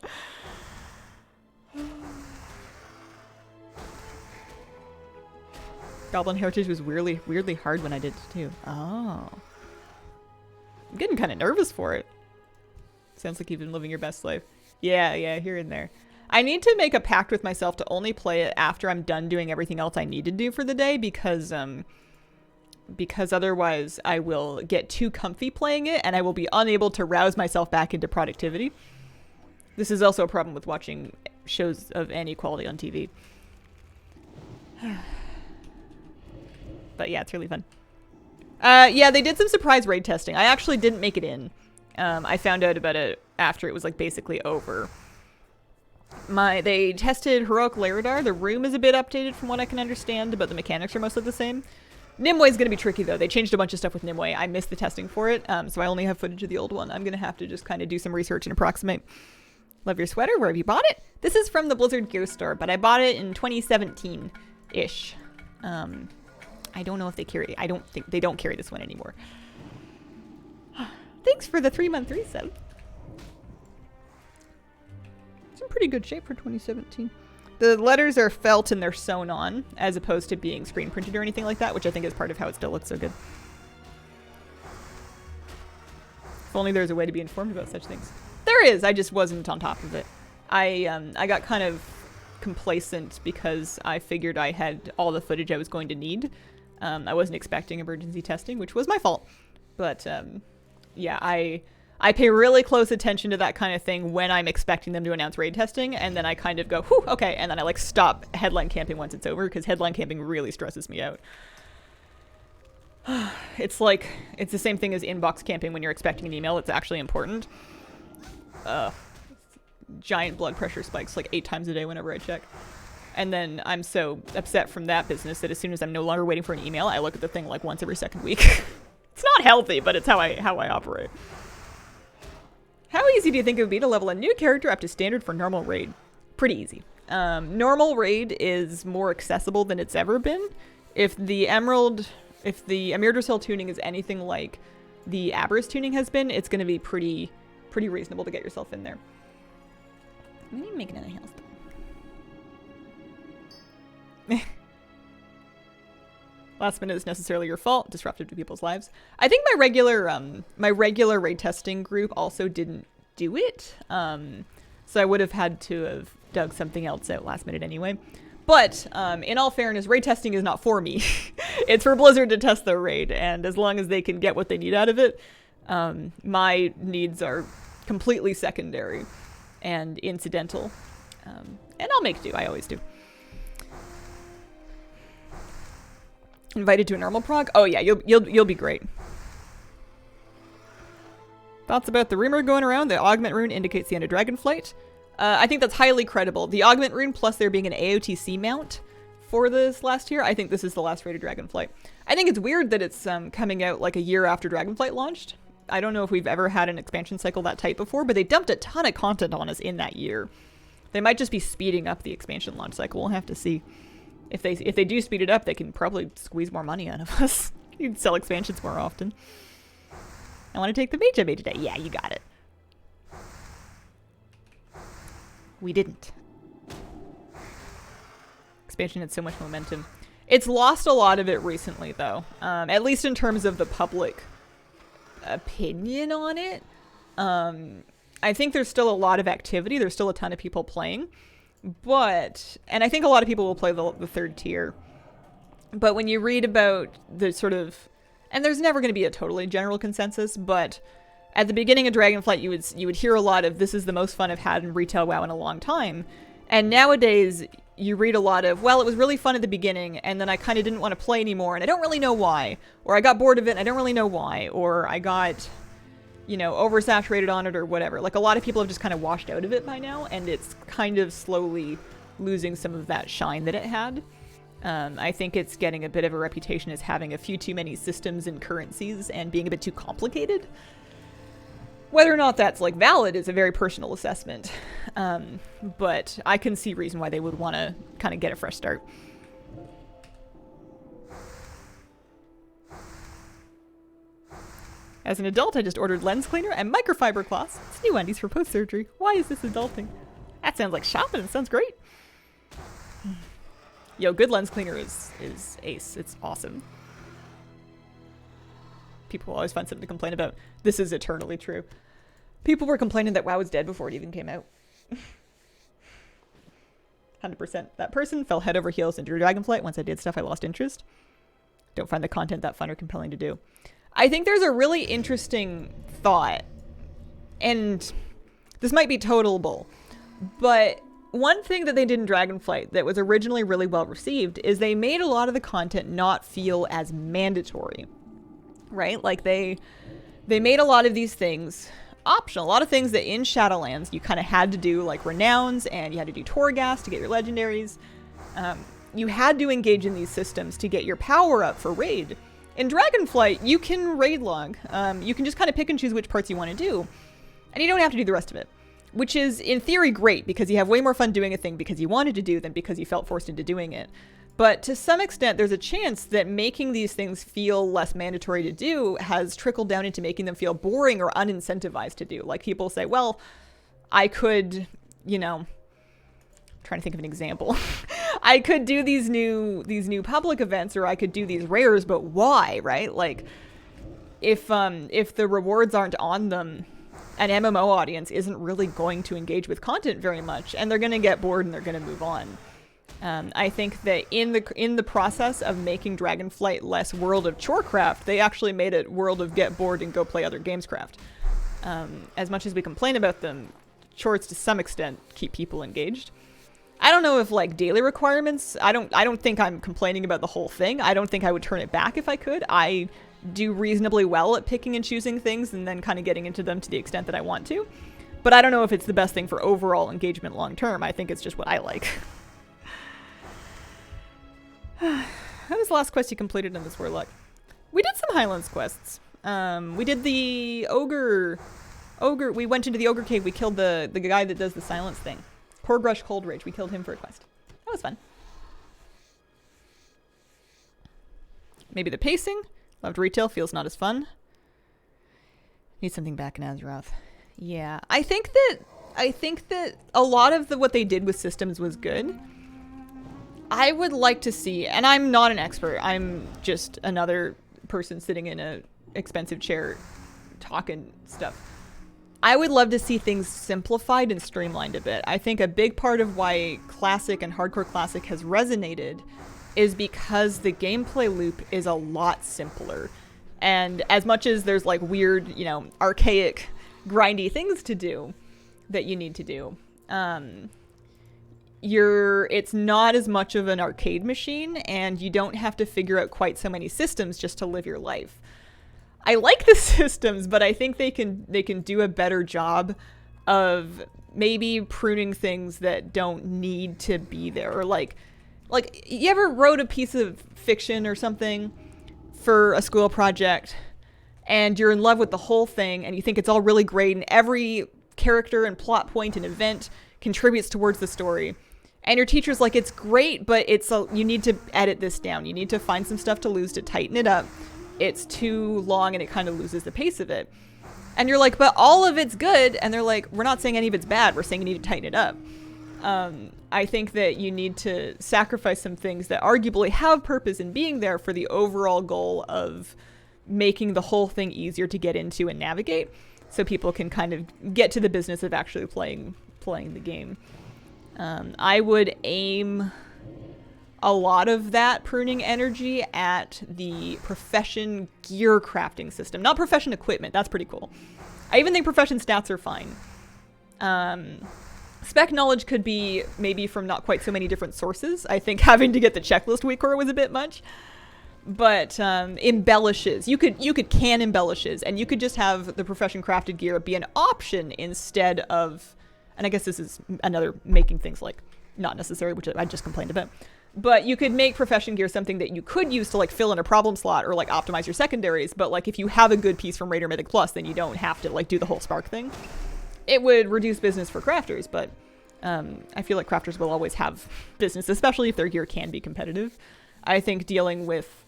Goblin Heritage was weirdly hard when I did it too. Oh. I'm getting kind of nervous for it. Sounds like you've been living your best life. Yeah, here and there. I need to make a pact with myself to only play it after I'm done doing everything else I need to do for the day, because otherwise I will get too comfy playing it and I will be unable to rouse myself back into productivity. This is also a problem with watching shows of any quality on TV. But yeah, it's really fun. Yeah, they did some surprise raid testing. I actually didn't make it in. I found out about it after it was like basically over. They tested Heroic Laredar. The room is a bit updated from what I can understand, but the mechanics are mostly the same. Nimue is going to be tricky though. They changed a bunch of stuff with Nimue. I missed the testing for it, so I only have footage of the old one. I'm going to have to just kind of do some research and approximate. Love your sweater. Where have you bought it? This is from the Blizzard Gear Store, but I bought it in 2017-ish. I don't know if they carry. I don't think they don't carry this one anymore. Thanks for the 3-month resub. It's in pretty good shape for 2017. The letters are felt and they're sewn on, as opposed to being screen printed or anything like that, which I think is part of how it still looks so good. If only there was a way to be informed about such things. There is. I just wasn't on top of it. I got kind of complacent because I figured I had all the footage I was going to need. I wasn't expecting emergency testing, which was my fault. But yeah, I pay really close attention to that kind of thing when I'm expecting them to announce raid testing, and then I kind of go, whew, okay, and then I like stop headline camping once it's over, because headline camping really stresses me out. It's like, it's the same thing as inbox camping when you're expecting an email that's actually important. Giant blood pressure spikes like 8 times a day whenever I check. And then I'm so upset from that business that as soon as I'm no longer waiting for an email, I look at the thing like once every second week. It's not healthy, but it's how I operate. How easy do you think it would be to level a new character up to standard for normal raid? Pretty easy. Normal raid is more accessible than it's ever been. If the Amir Drassil tuning is anything like the Aberrus tuning has been, it's going to be pretty reasonable to get yourself in there. We need to make another hailstorm. Last minute is necessarily your fault. Disruptive to people's lives. I think my regular raid testing group also didn't do it. So I would have had to have dug something else out last minute anyway. But in all fairness, raid testing is not for me. It's for Blizzard to test their raid, and as long as they can get what they need out of it, my needs are completely secondary and incidental. And I'll make do. I always do. Invited to a normal prog? Oh yeah, you'll be great. Thoughts about the rumor going around? The augment rune indicates the end of Dragonflight. I think that's highly credible. The augment rune plus there being an AOTC mount for this last year. I think this is the last raid of Dragonflight. I think it's weird that it's coming out like a year after Dragonflight launched. I don't know if we've ever had an expansion cycle that tight before, but they dumped a ton of content on us in that year. They might just be speeding up the expansion launch cycle. We'll have to see. If they do speed it up, they can probably squeeze more money out of us. You can sell expansions more often. I want to take the mage today. Yeah, you got it. We didn't. Expansion had so much momentum. It's lost a lot of it recently, though. At least in terms of the public opinion on it. I think there's still a lot of activity. There's still a ton of people playing. And I think a lot of people will play the third tier. But when you read about the sort of, and there's never going to be a totally general consensus, but at the beginning of Dragonflight, you would hear a lot of, this is the most fun I've had in retail WoW in a long time. And nowadays, you read a lot of, well, it was really fun at the beginning, and then I kind of didn't want to play anymore, and I don't really know why. Or I got bored of it, and I don't really know why. Or I got, oversaturated on it or whatever. Like, a lot of people have just kind of washed out of it by now, and it's kind of slowly losing some of that shine that it had. I think it's getting a bit of a reputation as having a few too many systems and currencies and being a bit too complicated. Whether or not that's, valid is a very personal assessment. But I can see reason why they would want to kind of get a fresh start. As an adult, I just ordered lens cleaner and microfiber cloths. It's new undies for post-surgery. Why is this adulting? That sounds like shopping. It sounds great. Yo, good lens cleaner is ace. It's awesome. People always find something to complain about. This is eternally true. People were complaining that WoW was dead before it even came out. 100%. That person fell head over heels into Dragonflight. Once I did stuff, I lost interest. Don't find the content that fun or compelling to do. I think there's a really interesting thought, and this might be total bull, but one thing that they did in Dragonflight that was originally really well received is they made a lot of the content not feel as mandatory, right? Like they made a lot of these things optional. A lot of things that in Shadowlands you kind of had to do, like renowns, and you had to do Torghast to get your legendaries. You had to engage in these systems to get your power up for raid. In Dragonflight, you can raid log. You can just kind of pick and choose which parts you want to do, and you don't have to do the rest of it. Which is, in theory, great, because you have way more fun doing a thing because you wanted to do than because you felt forced into doing it. But to some extent, there's a chance that making these things feel less mandatory to do has trickled down into making them feel boring or unincentivized to do. Like, people say, well, I could, trying to think of an example. I could do these new public events, or I could do these rares, but why, right? Like, if the rewards aren't on them, an MMO audience isn't really going to engage with content very much, and they're going to get bored and they're going to move on. I think that in the process of making Dragonflight less World of Chorecraft, they actually made it World of Get Bored and Go Play Other Gamescraft. As much as we complain about them, chores to some extent keep people engaged. I don't know if daily requirements, I don't think I'm complaining about the whole thing. I don't think I would turn it back if I could. I do reasonably well at picking and choosing things and then kind of getting into them to the extent that I want to. But I don't know if it's the best thing for overall engagement long term. I think it's just what I like. That was the last quest you completed in this warlock. We did some Highlands quests. We did the ogre. We went into the ogre cave. We killed the guy that does the silence thing. Porgrush Cold Rage. We killed him for a quest. That was fun. Maybe the pacing. Loved retail. Feels not as fun. Need something back in Azeroth. Yeah. I think that a lot of what they did with systems was good. I would like to see, and I'm not an expert, I'm just another person sitting in a expensive chair talking stuff. I would love to see things simplified and streamlined a bit. I think a big part of why Classic and Hardcore Classic has resonated is because the gameplay loop is a lot simpler. And as much as there's like weird, you know, archaic, grindy things to do that you need to do, it's not as much of an arcade machine, and you don't have to figure out quite so many systems just to live your life. I like the systems, but I think they can do a better job of maybe pruning things that don't need to be there. Or like you ever wrote a piece of fiction or something for a school project and you're in love with the whole thing and you think it's all really great and every character and plot point and event contributes towards the story. And your teacher's like, it's great, but you need to edit this down. You need to find some stuff to lose to tighten it up. It's too long and it kind of loses the pace of it. And you're like, but all of it's good. And they're like, we're not saying any of it's bad. We're saying you need to tighten it up. I think that you need to sacrifice some things that arguably have purpose in being there for the overall goal of making the whole thing easier to get into and navigate, so people can kind of get to the business of actually playing the game. I would aim a lot of that pruning energy at the profession gear crafting system, not profession equipment. That's pretty cool. I even think profession stats are fine. Spec knowledge could be maybe from not quite so many different sources. I think having to get the checklist weaker was a bit much. But embellishes. You could can embellishes, and you could just have the profession crafted gear be an option instead of, and I guess this is another making things like not necessary, which I just complained about. But you could make profession gear something that you could use to like fill in a problem slot or like optimize your secondaries. But like if you have a good piece from Raider Mythic Plus, then you don't have to like do the whole Spark thing. It would reduce business for crafters, but I feel like crafters will always have business, especially if their gear can be competitive. I think dealing with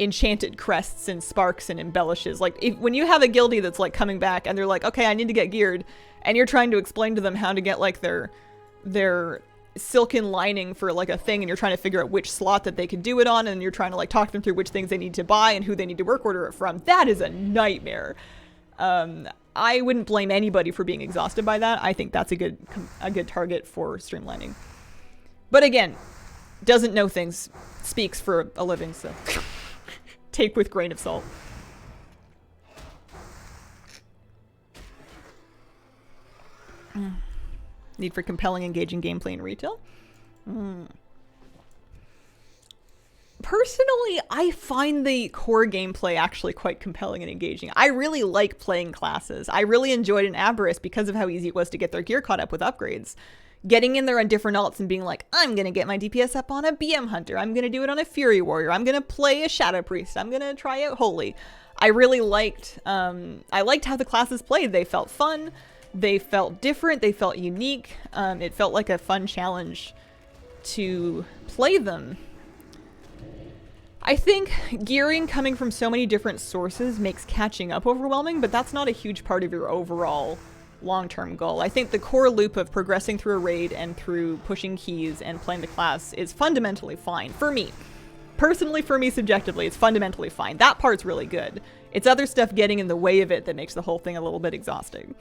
enchanted crests and sparks and embellishes, like when you have a guildie that's like coming back and they're like, okay, I need to get geared, and you're trying to explain to them how to get like their silken lining for like a thing, and you're trying to figure out which slot that they can do it on, and you're trying to like talk them through which things they need to buy and who they need to work order it from. That is a nightmare. I wouldn't blame anybody for being exhausted by that. I think that's a good target for streamlining. But again, doesn't know things, speaks for a living, so take with grain of salt. Need for compelling, engaging gameplay in retail? Personally, I find the core gameplay actually quite compelling and engaging. I really like playing classes. I really enjoyed an Aberrus because of how easy it was to get their gear caught up with upgrades. Getting in there on different alts and being like, I'm going to get my DPS up on a BM Hunter. I'm going to do it on a Fury Warrior. I'm going to play a Shadow Priest. I'm going to try out Holy. I really liked, I liked how the classes played. They felt fun. They felt different. They felt unique. It felt like a fun challenge to play them. I think gearing coming from so many different sources makes catching up overwhelming, but that's not a huge part of your overall long-term goal. I think the core loop of progressing through a raid and through pushing keys and playing the class is fundamentally fine for me. Personally, for me, subjectively, it's fundamentally fine. That part's really good. It's other stuff getting in the way of it that makes the whole thing a little bit exhausting.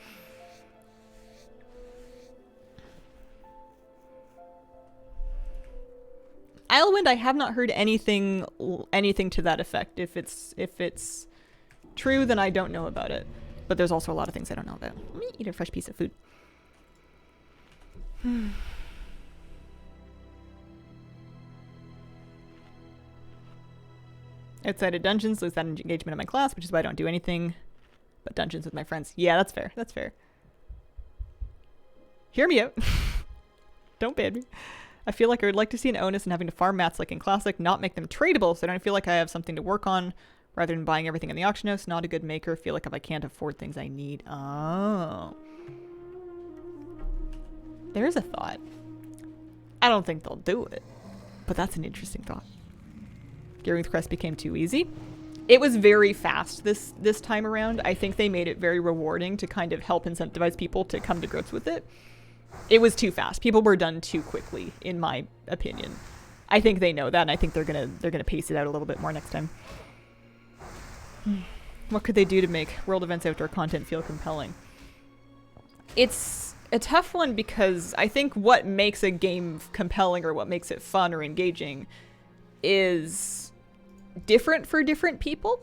Islewind, I have not heard anything to that effect. If it's true, then I don't know about it. But there's also a lot of things I don't know about. Let me eat a fresh piece of food. Outside of dungeons, lose that engagement in my class, which is why I don't do anything but dungeons with my friends. Yeah, that's fair. That's fair. Hear me out. Don't ban me. I feel like I would like to see an onus in having to farm mats like in Classic, not make them tradable, so I don't feel like I have something to work on rather than buying everything in the auction house. Not a good maker. Feel like if I can't afford things I need. Oh. There's a thought. I don't think they'll do it, but that's an interesting thought. Gearing with Crest became too easy. It was very fast this time around. I think they made it very rewarding to kind of help incentivize people to come to grips with it. It was too fast. People were done too quickly, in my opinion. I think they know that, and I think they're gonna pace it out a little bit more next time. What could they do to make World Events outdoor content feel compelling? It's a tough one because I think what makes a game compelling or what makes it fun or engaging is different for different people.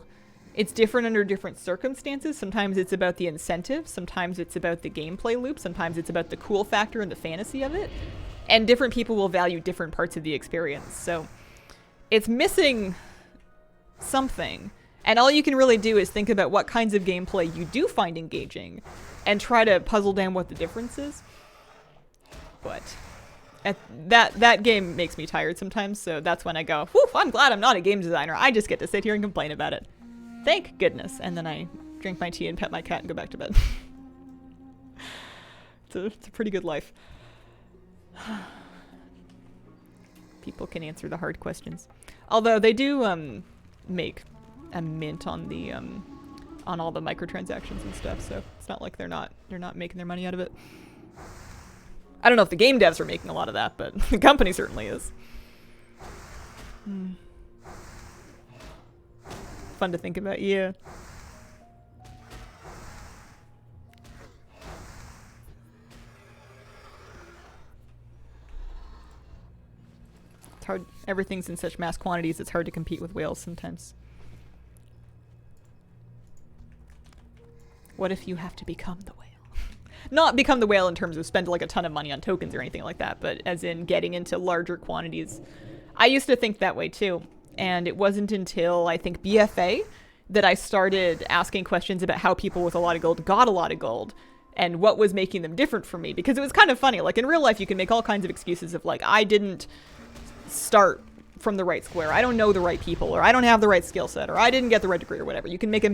It's different under different circumstances. Sometimes it's about the incentive. Sometimes it's about the gameplay loop. Sometimes it's about the cool factor and the fantasy of it. And different people will value different parts of the experience. So it's missing something. And all you can really do is think about what kinds of gameplay you do find engaging and try to puzzle down what the difference is. But that game makes me tired sometimes, so that's when I go, whew, I'm glad I'm not a game designer. I just get to sit here and complain about it. Thank goodness. And then I drink my tea and pet my cat and go back to bed. It's a pretty good life. People can answer the hard questions. Although they do make a mint on the on all the microtransactions and stuff, so it's not like they're not making their money out of it. I don't know if the game devs are making a lot of that, but the company certainly is. Fun to think about, yeah. It's hard. Everything's in such mass quantities, it's hard to compete with whales sometimes. What if you have to become the whale? Not become the whale in terms of spend like a ton of money on tokens or anything like that, but as in getting into larger quantities. I used to think that way too. And it wasn't until I think BFA that I started asking questions about how people with a lot of gold got a lot of gold and what was making them different from me. Because it was kind of funny. Like in real life, you can make all kinds of excuses of like, I didn't start from the right square. I don't know the right people, or I don't have the right skill set, or I didn't get the right degree, or whatever. You can make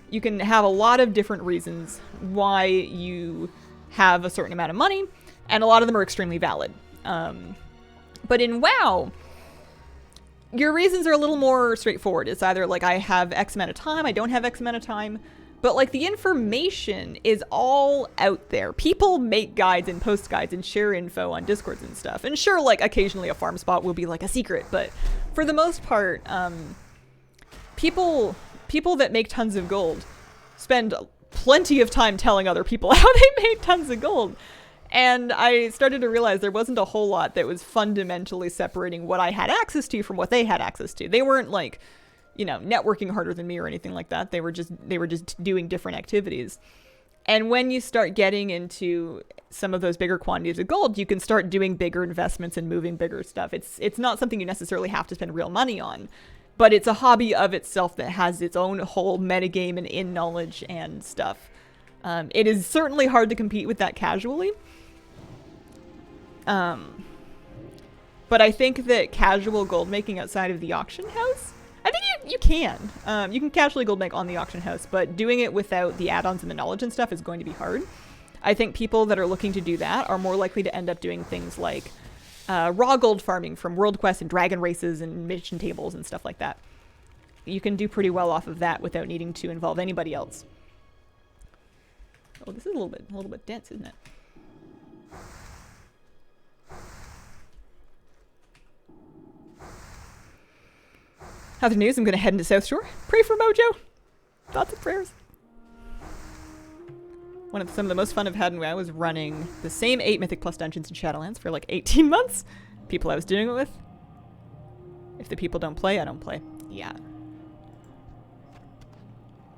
you can have a lot of different reasons why you have a certain amount of money, and a lot of them are extremely valid. But in WoW, your reasons are a little more straightforward. It's either like I have X amount of time, I don't have X amount of time, but like the information is all out there. People make guides and post guides and share info on Discords and stuff. And sure, like occasionally a farm spot will be like a secret, but for the most part, people that make tons of gold spend plenty of time telling other people how they made tons of gold. And I started to realize there wasn't a whole lot that was fundamentally separating what I had access to from what they had access to. They weren't like, you know, networking harder than me or anything like that. They were just doing different activities. And when you start getting into some of those bigger quantities of gold, you can start doing bigger investments and moving bigger stuff. It's not something you necessarily have to spend real money on, but it's a hobby of itself that has its own whole metagame and in-knowledge and stuff. It is certainly hard to compete with that casually. But I think that casual gold making outside of the auction house, I think you can. You can casually gold make on the auction house, but doing it without the add-ons and the knowledge and stuff is going to be hard. I think people that are looking to do that are more likely to end up doing things like raw gold farming from world quests and dragon races and mission tables and stuff like that. You can do pretty well off of that without needing to involve anybody else. Oh, this is a little bit dense, isn't it? Other news, I'm going to head into South Shore. Pray for Mojo. Thoughts and prayers. Some of the most fun I've had in WoW was running the same 8 Mythic Plus dungeons in Shadowlands for like 18 months. People I was doing it with. If the people don't play, I don't play. Yeah.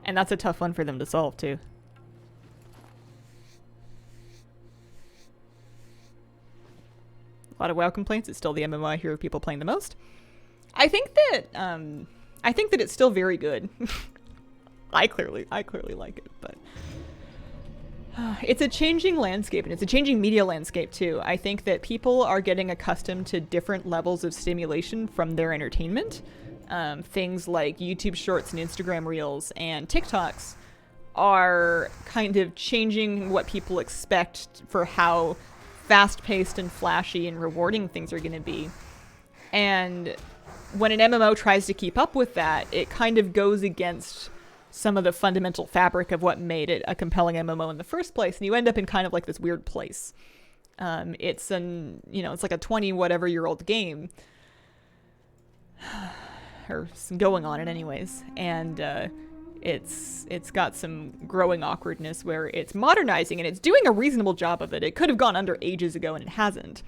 And that's a tough one for them to solve, too. A lot of WoW complaints. It's still the MMO I hear of people playing the most. I think that it's still very good. I clearly like it, but it's a changing landscape, and it's a changing media landscape too. I think that people are getting accustomed to different levels of stimulation from their entertainment. Things like YouTube Shorts and Instagram Reels and TikToks are kind of changing what people expect for how fast-paced and flashy and rewarding things are going to be. And when an MMO tries to keep up with that, it kind of goes against some of the fundamental fabric of what made it a compelling MMO in the first place, and you end up in kind of like this weird place. It's like a 20-whatever-year-old game, or going on it anyways, and It's got some growing awkwardness where it's modernizing and it's doing a reasonable job of it. It could have gone under ages ago and it hasn't.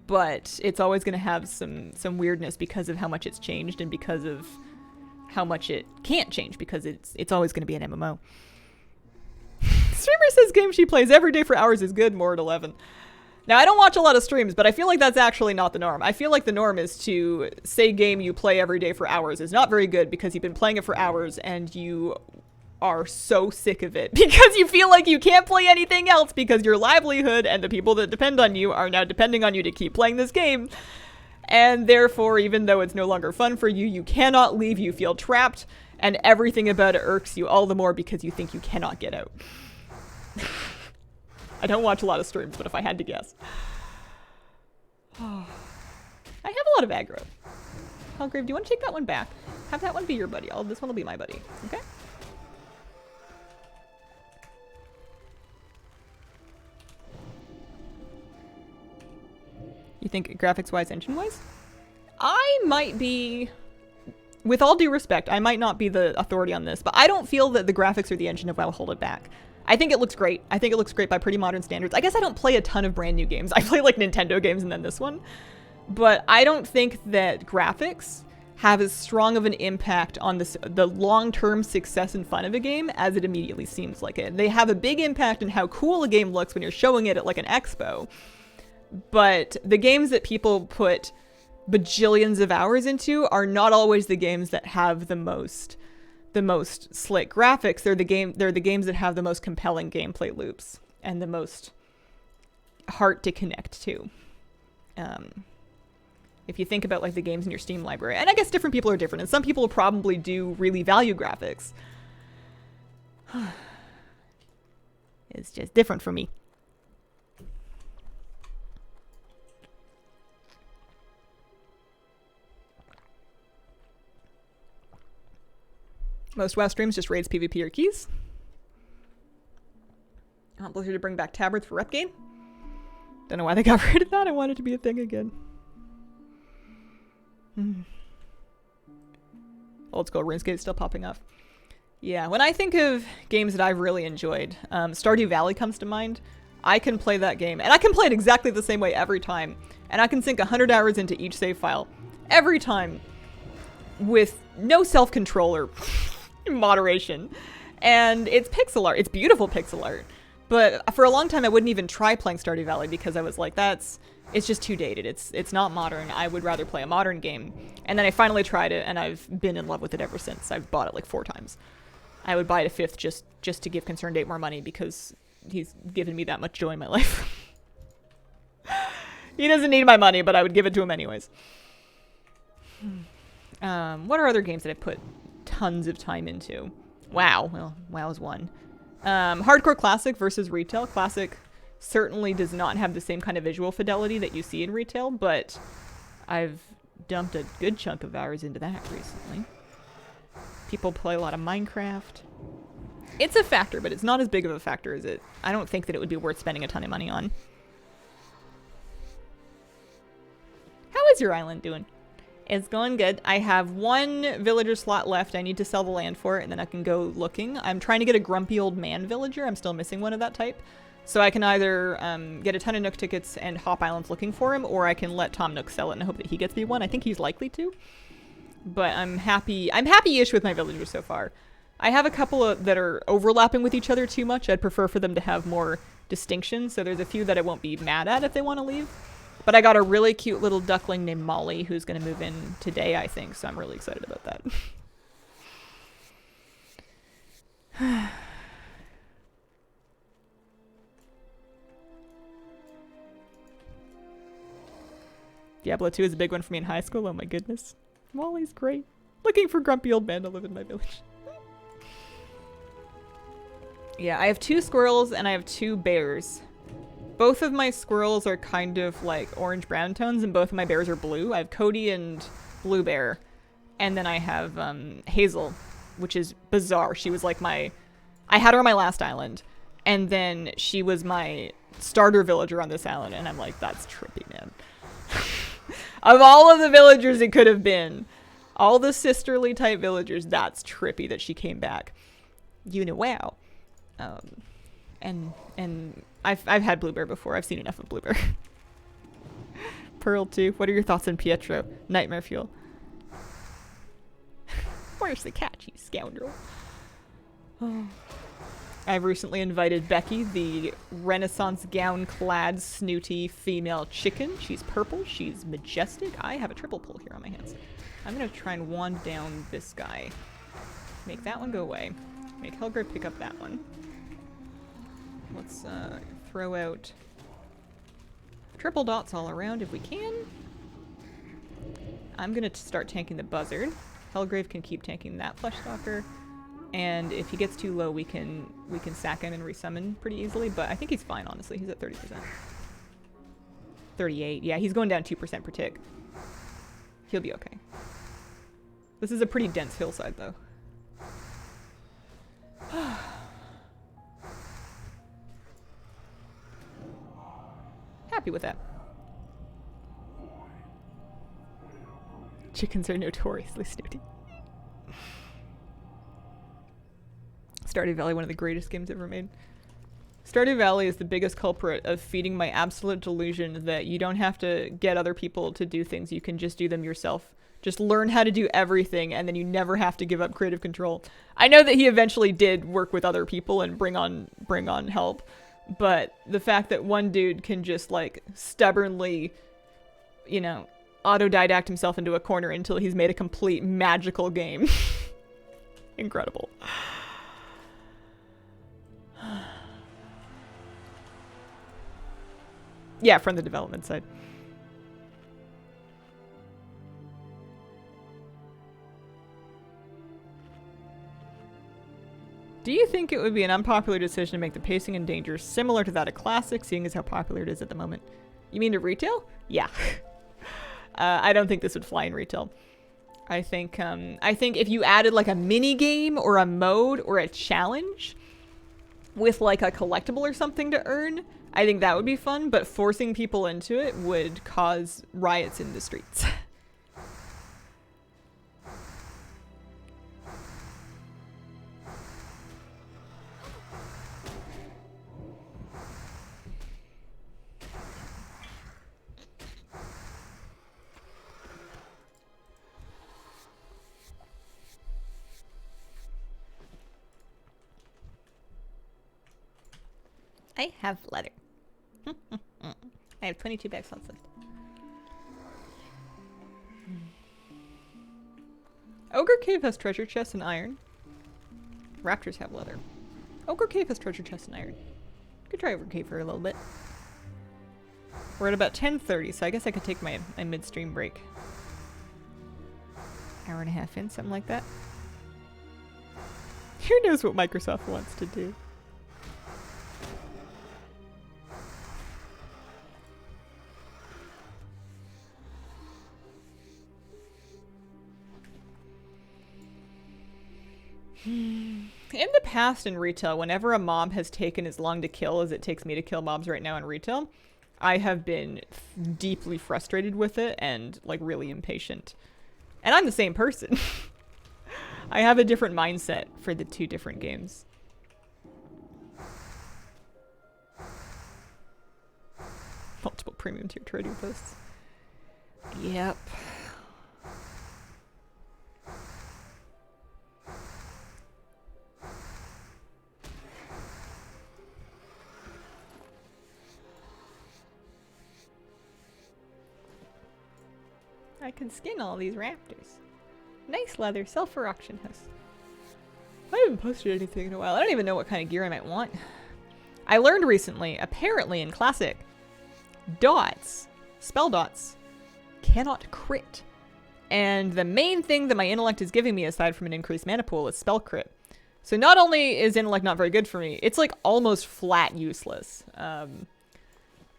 But it's always going to have some weirdness because of how much it's changed and because of how much it can't change, because it's always going to be an MMO. Streamer says game she plays every day for hours is good, more at 11. Now, I don't watch a lot of streams, but I feel like that's actually not the norm. I feel like the norm is to say game you play every day for hours is not very good because you've been playing it for hours and you are so sick of it because you feel like you can't play anything else because your livelihood and the people that depend on you are now depending on you to keep playing this game. And therefore, even though it's no longer fun for you, you cannot leave, you feel trapped, and everything about it irks you all the more because you think you cannot get out. I don't watch a lot of streams, but if I had to guess. I have a lot of aggro. Hellgrave, do you want to take that one back? Have that one be your buddy. This one will be my buddy. Okay? You think graphics-wise, engine-wise? I might be... With all due respect, I might not be the authority on this, but I don't feel that the graphics or the engine of WoW hold it back. I think it looks great. I think it looks great by pretty modern standards. I guess I don't play a ton of brand new games. I play like Nintendo games and then this one. But I don't think that graphics have as strong of an impact on the long-term success and fun of a game as it immediately seems like it. They have a big impact on how cool a game looks when you're showing it at like an expo. But the games that people put bajillions of hours into are not always the games that have the most slick graphics. They're the games that have the most compelling gameplay loops and the most heart to connect to. If you think about like the games in your Steam library, and I guess different people are different, and some people probably do really value graphics. It's just different for me. Most WoW streams just raids, PvP, or keys. I want Blizzard to bring back tabards for rep gain. Don't know why they got rid of that. I want it to be a thing again. Old school RuneScape still popping up. Yeah, when I think of games that I've really enjoyed, Stardew Valley comes to mind. I can play that game, and I can play it exactly the same way every time. And I can sink 100 hours into each save file every time with no self-control or moderation. And it's pixel art. It's beautiful pixel art. But for a long time, I wouldn't even try playing Stardew Valley because I was like, it's just too dated. It's not modern. I would rather play a modern game. And then I finally tried it, and I've been in love with it ever since. I've bought it like 4 times. I would buy it a 5th just to give ConcernedApe more money because he's given me that much joy in my life. He doesn't need my money, but I would give it to him anyways. What are other games that I put tons of time into? WoW. Well, WoW's one. Hardcore Classic versus Retail. Classic certainly does not have the same kind of visual fidelity that you see in Retail, but I've dumped a good chunk of hours into that recently. People play a lot of Minecraft. It's a factor, but it's not as big of a factor as it. I don't think that it would be worth spending a ton of money on. How is your island doing? It's going good. I have 1 villager slot left. I need to sell the land for it, and then I can go looking. I'm trying to get a grumpy old man villager. I'm still missing one of that type. So I can either get a ton of Nook tickets and hop islands looking for him, or I can let Tom Nook sell it and hope that he gets me one. I think he's likely to. But I'm happy-ish with my villagers so far. I have a couple that are overlapping with each other too much. I'd prefer for them to have more distinction. So there's a few that I won't be mad at if they want to leave. But I got a really cute little duckling named Molly who's going to move in today, I think. So I'm really excited about that. Diablo 2 is a big one for me in high school. Oh my goodness. Molly's great. Looking for grumpy old man to live in my village. Yeah, I have 2 squirrels and I have 2 bears. Both of my squirrels are kind of like orange-brown tones, and both of my bears are blue. I have Cody and Blue Bear. And then I have Hazel, which is bizarre. She was like I had her on my last island. And then she was my starter villager on this island. And I'm like, that's trippy, man. Of all of the villagers it could have been, All the sisterly type villagers, that's trippy that she came back. You know, wow. And I've had Bluebear before. I've seen enough of Bluebear. Pearl 2. What are your thoughts on Pietro? Nightmare fuel. Where's the cat, you scoundrel? Oh. I've recently invited Becky, the Renaissance gown-clad, snooty female chicken. She's purple. She's majestic. I have a triple pull here on my hands. I'm going to try and wand down this guy. Make that one go away. Make Helgrave pick up that one. Let's throw out triple dots all around if we can. I'm going to start tanking the buzzard. Helgrave can keep tanking that Fleshstalker. And if he gets too low, we can sack him and resummon pretty easily. But I think he's fine, honestly. He's at 30%. 38. Yeah, he's going down 2% per tick. He'll be okay. This is a pretty dense hillside, though. Happy with that. Chickens are notoriously snooty. Stardew Valley, one of the greatest games ever made. Stardew Valley is the biggest culprit of feeding my absolute delusion that you don't have to get other people to do things. You can just do them yourself. Just learn how to do everything, and then you never have to give up creative control. I know that he eventually did work with other people and bring on help, but the fact that one dude can just, like, stubbornly, you know, autodidact himself into a corner until he's made a complete magical game. Incredible. Yeah, from the development side. Do you think it would be an unpopular decision to make the pacing and danger similar to that of Classic, seeing as how popular it is at the moment? You mean to retail? Yeah. I don't think this would fly in retail. I think if you added like a mini game or a mode or a challenge with like a collectible or something to earn, I think that would be fun, but forcing people into it would cause riots in the streets. I have leather. I have 22 bags left. Ogre Cave has treasure chests and iron. Raptors have leather. Ogre Cave has treasure chests and iron. Could try Ogre Cave for a little bit. We're at about 10:30, so I guess I could take my midstream break. Hour and a half in, something like that. Who knows what Microsoft wants to do? In the past in retail, whenever a mob has taken as long to kill as it takes me to kill mobs right now in retail, I have been deeply frustrated with it and like really impatient. And I'm the same person. I have a different mindset for the two different games. Multiple premium tier trading posts. Yep. I can skin all these raptors. Nice leather, sell for auction house. I haven't posted anything in a while. I don't even know what kind of gear I might want. I learned recently, apparently in Classic, dots, spell dots, cannot crit. And the main thing that my intellect is giving me, aside from an increased mana pool, is spell crit. So not only is intellect not very good for me, it's like almost flat useless.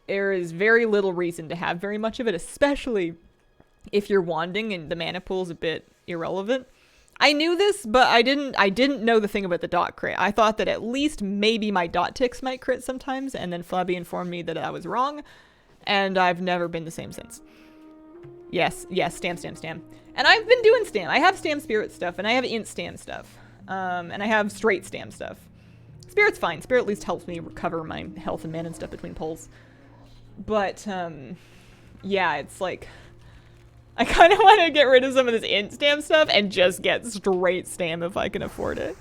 There is very little reason to have very much of it, especially if you're wanding and the mana pool is a bit irrelevant. I knew this, but I didn't know the thing about the dot crit. I thought that at least maybe my dot ticks might crit sometimes, and then Flabby informed me that I was wrong, and I've never been the same since. Yes, stam. And I've been doing stam. I have stam spirit stuff, and I have int stam stuff. And I have straight stam stuff. Spirit's fine. Spirit at least helps me recover my health and mana and stuff between pulls. But, yeah, it's like... I kind of want to get rid of some of this int stam stuff and just get straight stam if I can afford it.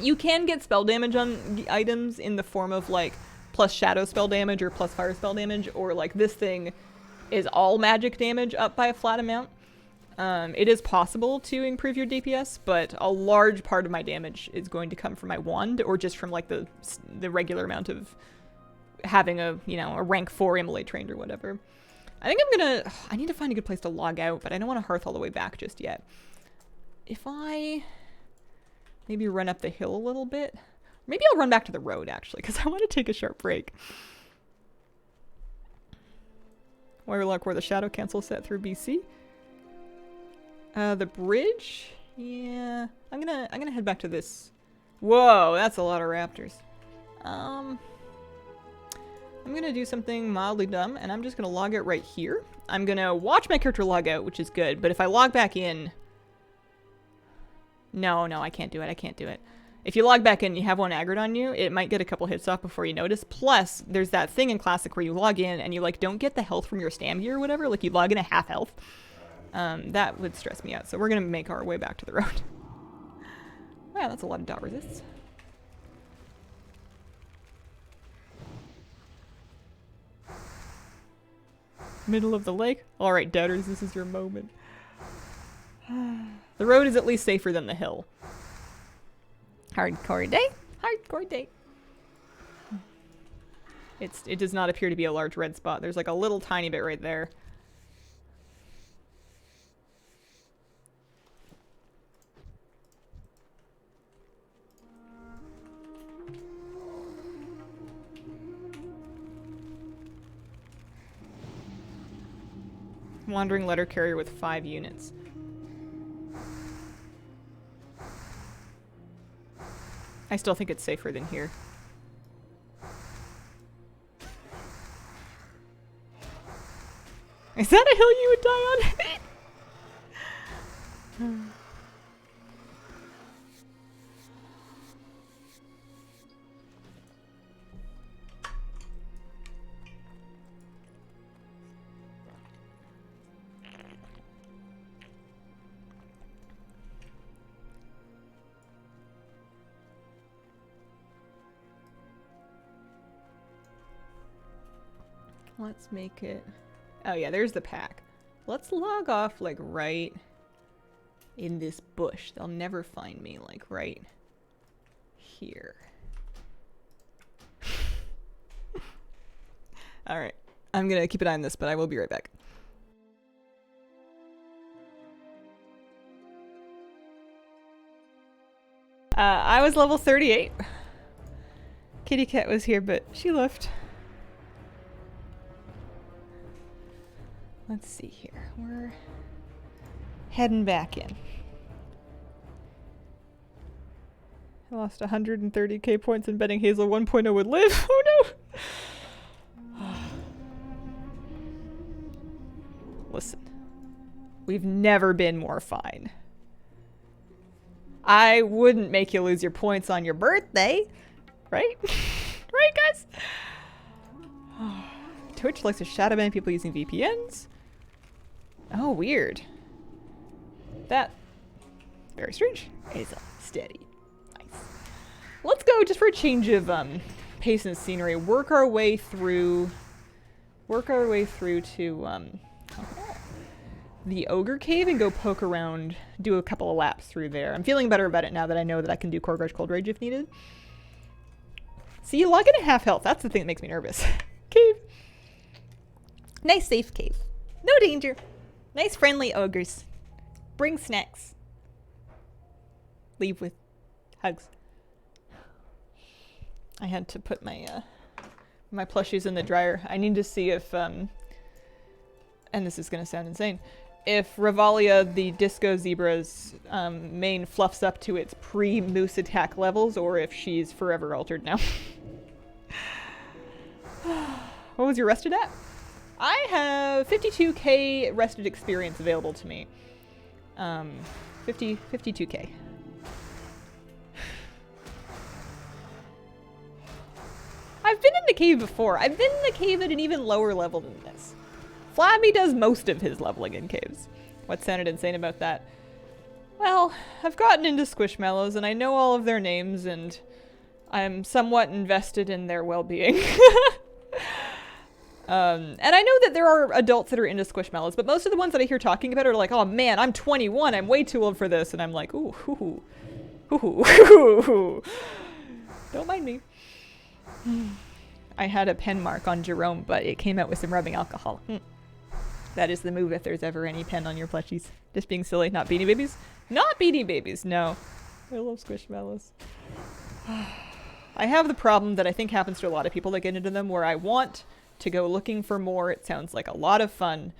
You can get spell damage on the items in the form of like plus shadow spell damage or plus fire spell damage, or like this thing is all magic damage up by a flat amount. It is possible to improve your DPS, but a large part of my damage is going to come from my wand or just from like the regular amount of having a, you know, a rank 4 immolate trained or whatever. I think I need to find a good place to log out, but I don't want to hearth all the way back just yet. If I maybe run up the hill a little bit, maybe I'll run back to the road actually, because I want to take a sharp break. Warlock where the shadow cancel set through BC. The bridge? Yeah. I'm gonna head back to this. Whoa, that's a lot of raptors. I'm gonna do something mildly dumb, and I'm just gonna log out right here. I'm gonna watch my character log out, which is good, but if I log back in... No, I can't do it. I can't do it. If you log back in and you have one aggroed on you, it might get a couple hits off before you notice. Plus, there's that thing in Classic where you log in and you like don't get the health from your stam gear or whatever. Like you log in at half health. That would stress me out. So we're gonna make our way back to the road. Wow, that's a lot of dot resists. Middle of the lake. All right, doubters, this is your moment. The road is at least safer than the hill. Hardcore day. Hardcore day. It does not appear to be a large red spot. There's like a little tiny bit right there. Wandering letter carrier with 5 units. I still think it's safer than here. Is that a hill you would die on? Let's make it... Oh yeah, there's the pack. Let's log off like right in this bush. They'll never find me like right here. Alright, I'm gonna keep an eye on this, but I will be right back. I was level 38. Kitty Cat was here, but she left. Let's see here. We're heading back in. I lost 130k points in betting Hazel 1.0 would live. Oh no! Listen. We've never been more fine. I wouldn't make you lose your points on your birthday. Right? Right, guys? Twitch likes to shadow ban people using VPNs. Oh, weird. That... very strange. It's steady. Nice. Let's go, just for a change of pace and scenery, work our way through to the Ogre Cave and go poke around, do a couple of laps through there. I'm feeling better about it now that I know that I can do Core Grudge Cold Rage if needed. See, you log in at half health. That's the thing that makes me nervous. Cave. Nice safe cave. No danger. Nice friendly ogres. Bring snacks. Leave with hugs. I had to put my my plushies in the dryer. I need to see if and this is gonna sound insane, if Revalia, the disco zebra's mane, fluffs up to its pre-moose attack levels, or if she's forever altered now. What was your rested at? I have 52k rested experience available to me. 52k. I've been in the cave before. I've been in the cave at an even lower level than this. Flabby does most of his leveling in caves. What sounded insane about that? Well, I've gotten into Squishmallows and I know all of their names and I'm somewhat invested in their well-being. And I know that there are adults that are into Squishmallows, but most of the ones that I hear talking about are like, oh man, I'm 21, I'm way too old for this. And I'm like, ooh, hoo, hoo, hoo, hoo, hoo. Don't mind me. I had a pen mark on Jerome, but it came out with some rubbing alcohol. That is the move if there's ever any pen on your plushies. Just being silly, not Beanie Babies. Not Beanie Babies, no. I love Squishmallows. I have the problem that I think happens to a lot of people that get into them, where I want to go looking for more. It sounds like a lot of fun.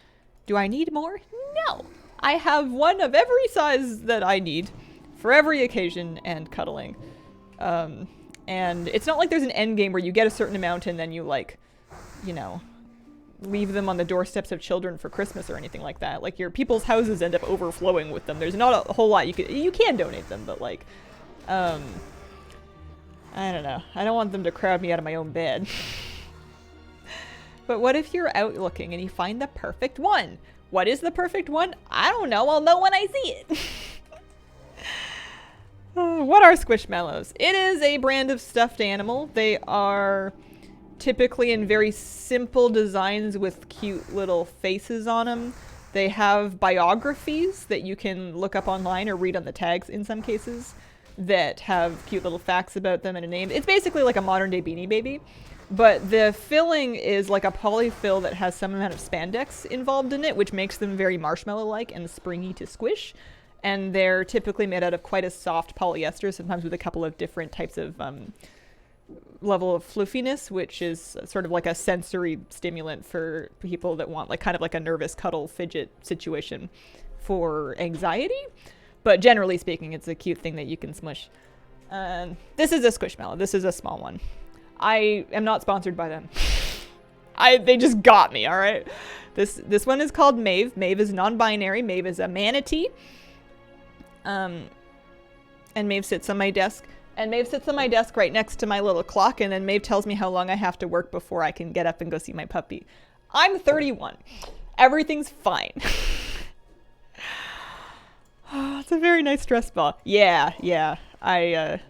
Do I need more? No. I have one of every size that I need for every occasion and cuddling. And it's not like there's an end game where you get a certain amount and then you, like, you know, leave them on the doorsteps of children for Christmas or anything like that. Like, your people's houses end up overflowing with them. There's not a whole lot you can donate them, but like, I don't know. I don't want them to crowd me out of my own bed. But what if you're out looking and you find the perfect one? What is the perfect one? I don't know. I'll know when I see it. What are Squishmallows? It is a brand of stuffed animal. They are typically in very simple designs with cute little faces on them. They have biographies that you can look up online or read on the tags in some cases that have cute little facts about them and a name. It's basically like a modern day Beanie Baby, but the filling is like a polyfill that has some amount of spandex involved in it, which makes them very marshmallow-like and springy to squish. And they're typically made out of quite a soft polyester, sometimes with a couple of different types of level of floofiness, which is sort of like a sensory stimulant for people that want like kind of like a nervous cuddle fidget situation for anxiety. But generally speaking, it's a cute thing that you can smush. This is a Squishmallow. This is a small one. I am not sponsored by them. They just got me, all right? This one is called Maeve. Maeve is non-binary. Maeve is a manatee. And Maeve sits on my desk. And Maeve sits on my desk right next to my little clock, and then Maeve tells me how long I have to work before I can get up and go see my puppy. I'm 31. Everything's fine. Oh, it's a very nice stress ball. Yeah. I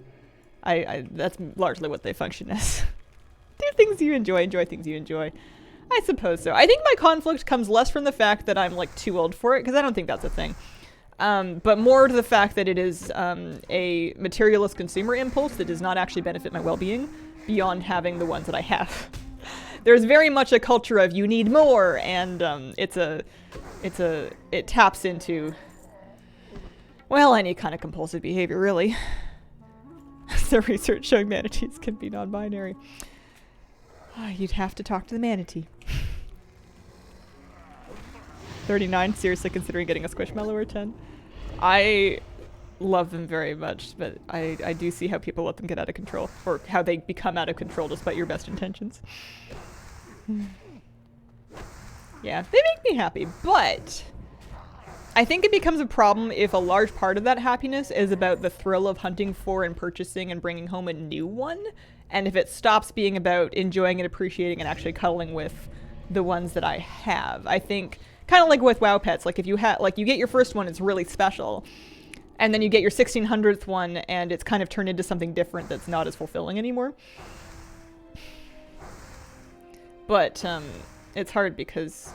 that's largely what they function as. Do things you enjoy things you enjoy. I suppose so. I think my conflict comes less from the fact that I'm like too old for it, because I don't think that's a thing. But more to the fact that it is a materialist consumer impulse that does not actually benefit my well-being beyond having the ones that I have. There's very much a culture of you need more, and it taps into, well, any kind of compulsive behavior, really. The research showing manatees can be non-binary. You'd have to talk to the manatee. 39, seriously considering getting a Squishmallow or 10. I love them very much, but I do see how people let them get out of control, or how they become out of control despite your best intentions. Yeah, they make me happy, but I think it becomes a problem if a large part of that happiness is about the thrill of hunting for and purchasing and bringing home a new one, and if it stops being about enjoying and appreciating and actually cuddling with the ones that I have. I think kind of like with WoW Pets, like if you you get your first one, it's really special, and then you get your 1600th one and it's kind of turned into something different that's not as fulfilling anymore. But it's hard because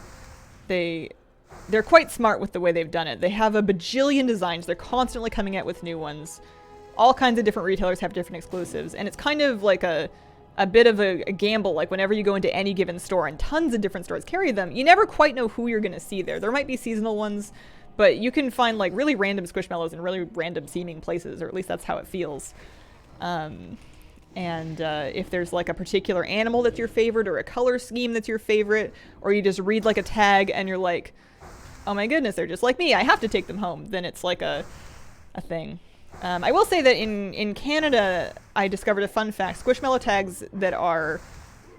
they're quite smart with the way they've done it. They have a bajillion designs. They're constantly coming out with new ones. All kinds of different retailers have different exclusives, and it's kind of like a bit of a gamble. Like whenever you go into any given store, and tons of different stores carry them, you never quite know who you're going to see there. There might be seasonal ones, but you can find like really random Squishmallows in really random seeming places, or at least that's how it feels. And if there's like a particular animal that's your favorite, or a color scheme that's your favorite, or you just read like a tag and you're like, oh my goodness, they're just like me, I have to take them home, then it's like a thing. I will say that in Canada, I discovered a fun fact. Squishmallow tags that are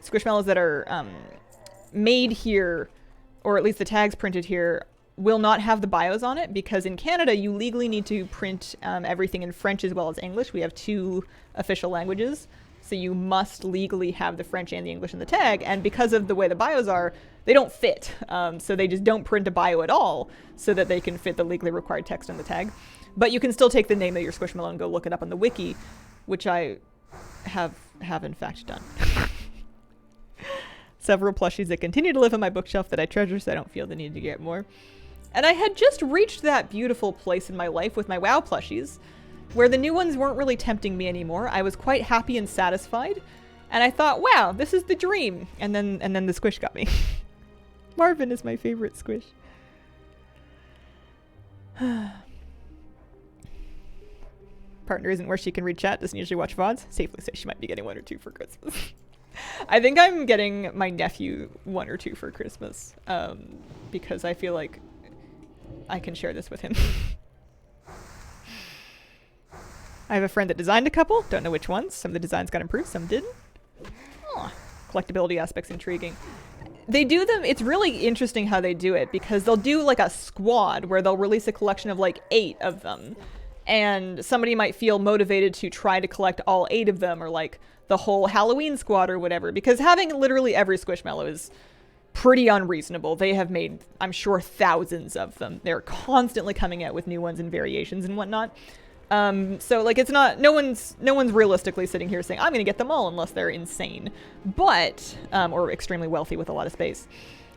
Squishmallows that are made here, or at least the tags printed here, will not have the bios on it, because in Canada you legally need to print everything in French as well as English. We have 2 official languages, so you must legally have the French and the English in the tag, and because of the way the bios are, they don't fit. So they just don't print a bio at all so that they can fit the legally required text on the tag. But you can still take the name of your Squishmallow and go look it up on the wiki, which I have in fact done. Several plushies that continue to live on my bookshelf that I treasure, so I don't feel the need to get more. And I had just reached that beautiful place in my life with my WoW plushies, where the new ones weren't really tempting me anymore. I was quite happy and satisfied, and I thought, wow, this is the dream. And then the squish got me. Marvin is my favorite squish. Partner isn't where she can read chat, doesn't usually watch VODs. Safely say she might be getting 1 or 2 for Christmas. I think I'm getting my nephew 1 or 2 for Christmas, because I feel like I can share this with him. I have a friend that designed a couple, don't know which ones. Some of the designs got improved, some didn't. Oh, collectability aspect's intriguing. They do them, it's really interesting how they do it, because they'll do like a squad where they'll release a collection of like 8 of them. And somebody might feel motivated to try to collect all 8 of them, or like the whole Halloween squad or whatever, because having literally every Squishmallow is pretty unreasonable. They have made, I'm sure, thousands of them. They're constantly coming out with new ones and variations and whatnot. So like it's not, no one's realistically sitting here saying, I'm going to get them all, unless they're insane, but, or extremely wealthy with a lot of space.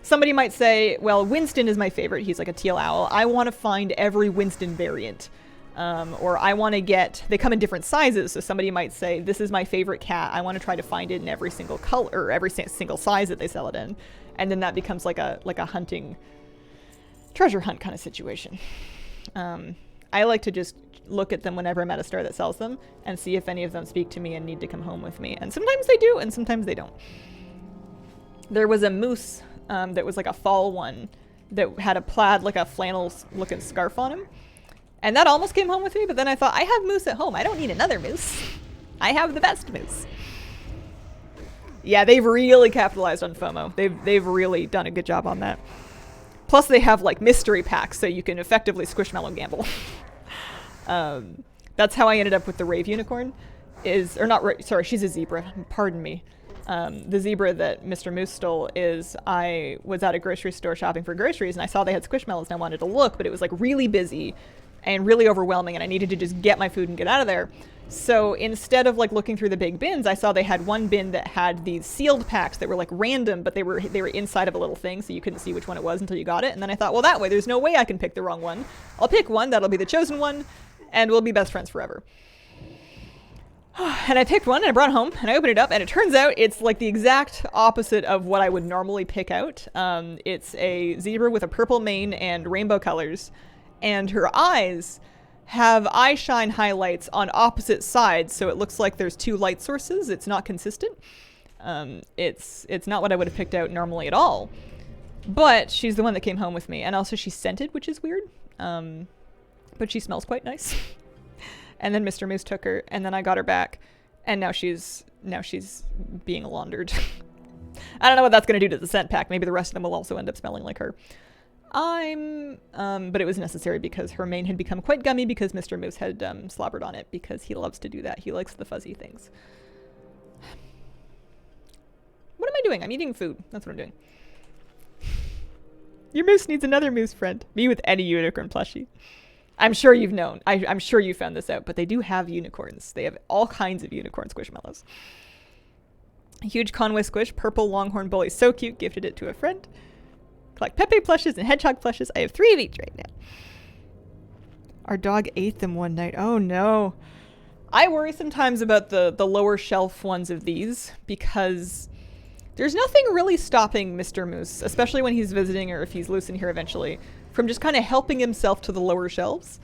Somebody might say, well, Winston is my favorite. He's like a teal owl. I want to find every Winston variant. Or I want to get, they come in different sizes. So somebody might say, this is my favorite cat. I want to try to find it in every single color, or every single size that they sell it in. And then that becomes like a hunting, treasure hunt kind of situation. I like to just look at them whenever I'm at a store that sells them and see if any of them speak to me and need to come home with me. And sometimes they do, and sometimes they don't. There was a moose that was like a fall one that had a plaid, like a flannel looking scarf on him. And that almost came home with me, but then I thought, I have moose at home. I don't need another moose. I have the best moose. Yeah, they've really capitalized on FOMO. They've really done a good job on that. Plus they have like mystery packs, so you can effectively Squishmallow gamble. That's how I ended up with the Rave Unicorn. Sorry, she's a zebra. Pardon me. The zebra that Mr. Moose stole is, I was at a grocery store shopping for groceries, and I saw they had Squishmallows, and I wanted to look, but it was like really busy and really overwhelming, and I needed to just get my food and get out of there. So instead of like looking through the big bins, I saw they had one bin that had these sealed packs that were like random, but they were inside of a little thing, so you couldn't see which one it was until you got it. And then I thought, well, that way there's no way I can pick the wrong one. I'll pick one, that'll be the chosen one, and we'll be best friends forever. And I picked one and I brought it home and I opened it up, and it turns out it's like the exact opposite of what I would normally pick out. It's a zebra with a purple mane and rainbow colors, and her eyes have eye shine highlights on opposite sides, so it looks like there's 2 light sources. It's not consistent. It's not what I would have picked out normally at all. But she's the one that came home with me, and also she's scented, which is weird. But she smells quite nice. And then Mr. Moose took her, and then I got her back, and now she's being laundered. I don't know what that's going to do to the scent pack. Maybe the rest of them will also end up smelling like her. But it was necessary because her mane had become quite gummy because Mr. Moose had slobbered on it, because he loves to do that. He likes the fuzzy things. What am I doing? I'm eating food. That's what I'm doing. Your moose needs another moose friend. Me with any unicorn plushie. I'm sure you've known. I'm sure you found this out, but they do have unicorns. They have all kinds of unicorn Squishmallows. A huge Conway squish, purple longhorn bully. So cute. Gifted it to a friend. Collect Pepe plushes and hedgehog plushes. I have 3 of each right now. Our dog ate them one night. Oh no. I worry sometimes about the lower shelf ones of these, because there's nothing really stopping Mr. Moose, especially when he's visiting or if he's loose in here eventually, from just kind of helping himself to the lower shelves.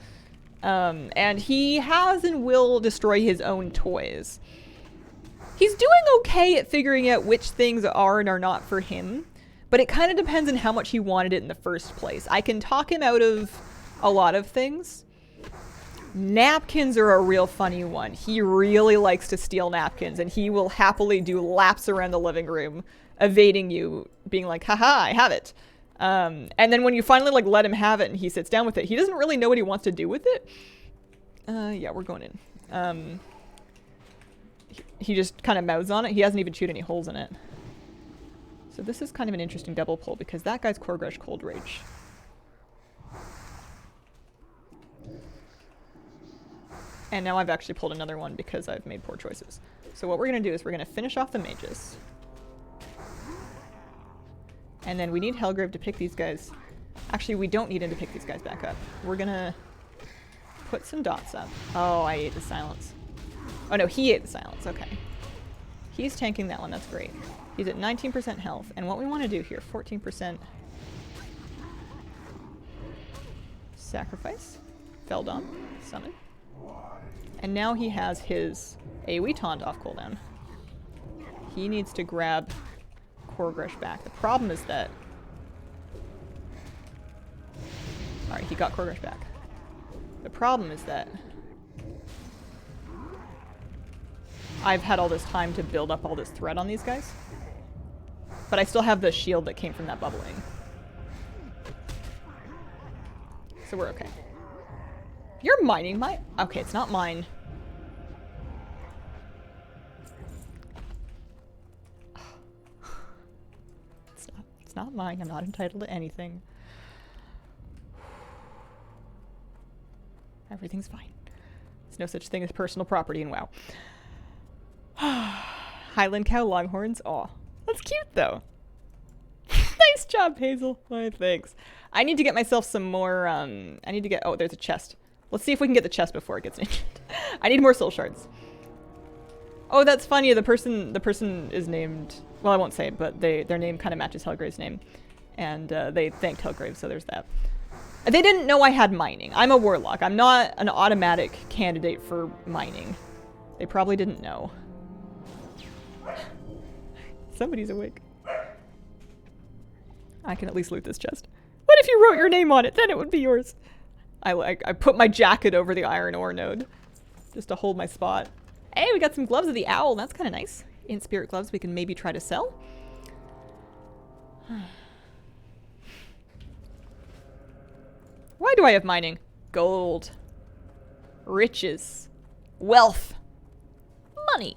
And he has and will destroy his own toys. He's doing okay at figuring out which things are and are not for him, But it kind of depends on how much he wanted it in the first place. I can talk him out of a lot of things. Napkins are a real funny one. He really likes to steal napkins, and he will happily do laps around the living room, evading you, being like, haha, I have it. And then when you finally like let him have it and he sits down with it, he doesn't really know what he wants to do with it. Yeah, we're going in. He just kind of mouths on it. He hasn't even chewed any holes in it. So this is kind of an interesting double pull because that guy's Korgresh Cold Rage. And now I've actually pulled another one because I've made poor choices. So what we're going to do is we're going to finish off the mages. And then we need Helgrave to pick these guys. Actually, we don't need him to pick these guys back up. We're going to put some dots up. Oh, I ate the silence. Oh no, he ate the silence. Okay. He's tanking that one. That's great. He's at 19% health. And what we want to do here, 14% sacrifice. Feldon. Summon. And now he has his AoE taunt off cooldown. He needs to grab Korgresh back. The problem is that... Alright, he got Korgresh back. The problem is that I've had all this time to build up all this threat on these guys. But I still have the shield that came from that bubbling. So we're okay. You're mining my... Okay, it's not mine. It's not mine. I'm not entitled to anything. Everything's fine. There's no such thing as personal property in WoW. Highland cow longhorns. Aw. That's cute, though. Nice job, Hazel. Oh, thanks. I need to get myself some more, I need to get... Oh, there's a chest. Let's see if we can get the chest before it gets injured. I need more soul shards. Oh, that's funny. The person is named... Well, I won't say it, but their name kind of matches Helgrave's name. And they thanked Helgrave, so there's that. They didn't know I had mining. I'm a warlock. I'm not an automatic candidate for mining. They probably didn't know. Somebody's awake. I can at least loot this chest. What if you wrote your name on it? Then it would be yours. I put my jacket over the iron ore node just to hold my spot. Hey, we got some gloves of the owl. That's kind of nice. In spirit gloves we can maybe try to sell. Why do I have mining? Gold. Riches. Wealth. Money.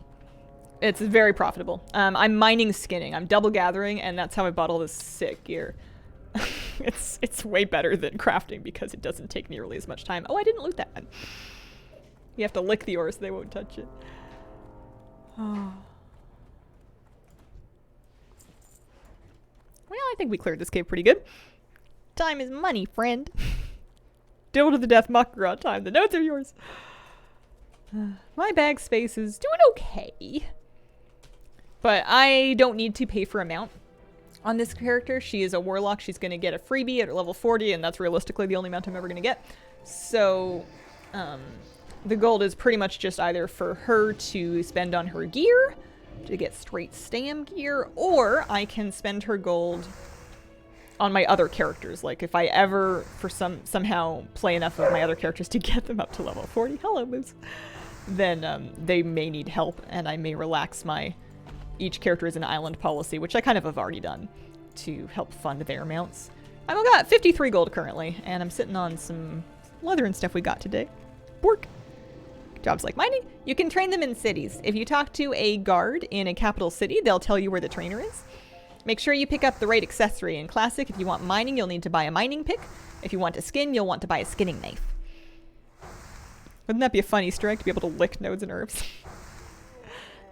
It's very profitable. I'm mining skinning. I'm double gathering, and that's how I bought all this sick gear. It's way better than crafting because it doesn't take nearly as much time. Oh, I didn't loot that one. You have to lick the ore so they won't touch it. Oh. Well, I think we cleared this cave pretty good. Time is money, friend. Duel to the death, Makarot time. The notes are yours. My bag space is doing okay. But I don't need to pay for a mount on this character. She is a warlock. She's going to get a freebie at level 40, and that's realistically the only mount I'm ever going to get. So the gold is pretty much just either for her to spend on her gear, to get straight stam gear, or I can spend her gold on my other characters. Like if I ever, for somehow play enough of my other characters to get them up to level 40, hello moves, then they may need help, and I may relax my each character is an island policy, which I kind of have already done to help fund their mounts. I've got 53 gold currently, and I'm sitting on some leather and stuff we got today. Bork. Jobs like mining. You can train them in cities. If you talk to a guard in a capital city, they'll tell you where the trainer is. Make sure you pick up the right accessory. In Classic, if you want mining, you'll need to buy a mining pick. If you want to skin, you'll want to buy a skinning knife. Wouldn't that be a fun Easter egg to be able to lick nodes and herbs?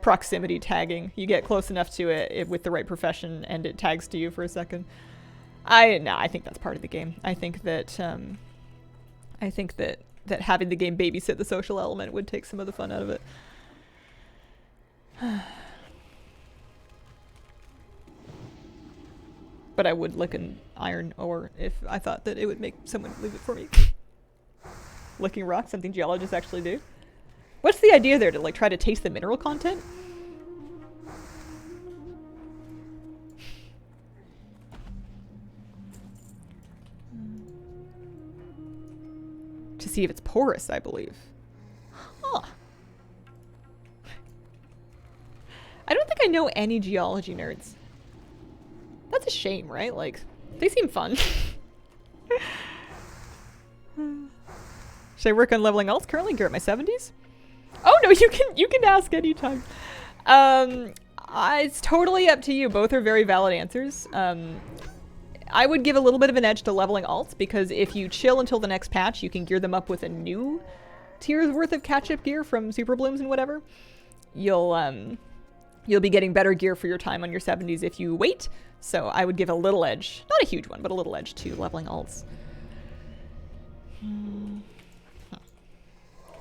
Proximity tagging. You get close enough to it with the right profession and it tags to you for a second. I think that's part of the game. I think that having the game babysit the social element would take some of the fun out of it. But I would lick an iron ore if I thought that it would make someone leave it for me. Licking rock, something geologists actually do. What's the idea there? To like try to taste the mineral content? see if it's porous, I believe. Huh. I don't think I know any geology nerds. That's a shame, right? Like, they seem fun. Should I work on leveling alts currently? You're at my 70s? Oh no, you can ask anytime. It's totally up to you. Both are very valid answers. I would give a little bit of an edge to leveling alts because if you chill until the next patch, you can gear them up with a new tier's worth of catch-up gear from Super Blooms and whatever. You'll be getting better gear for your time on your 70s if you wait. So I would give a little edge, not a huge one, but a little edge to leveling alts.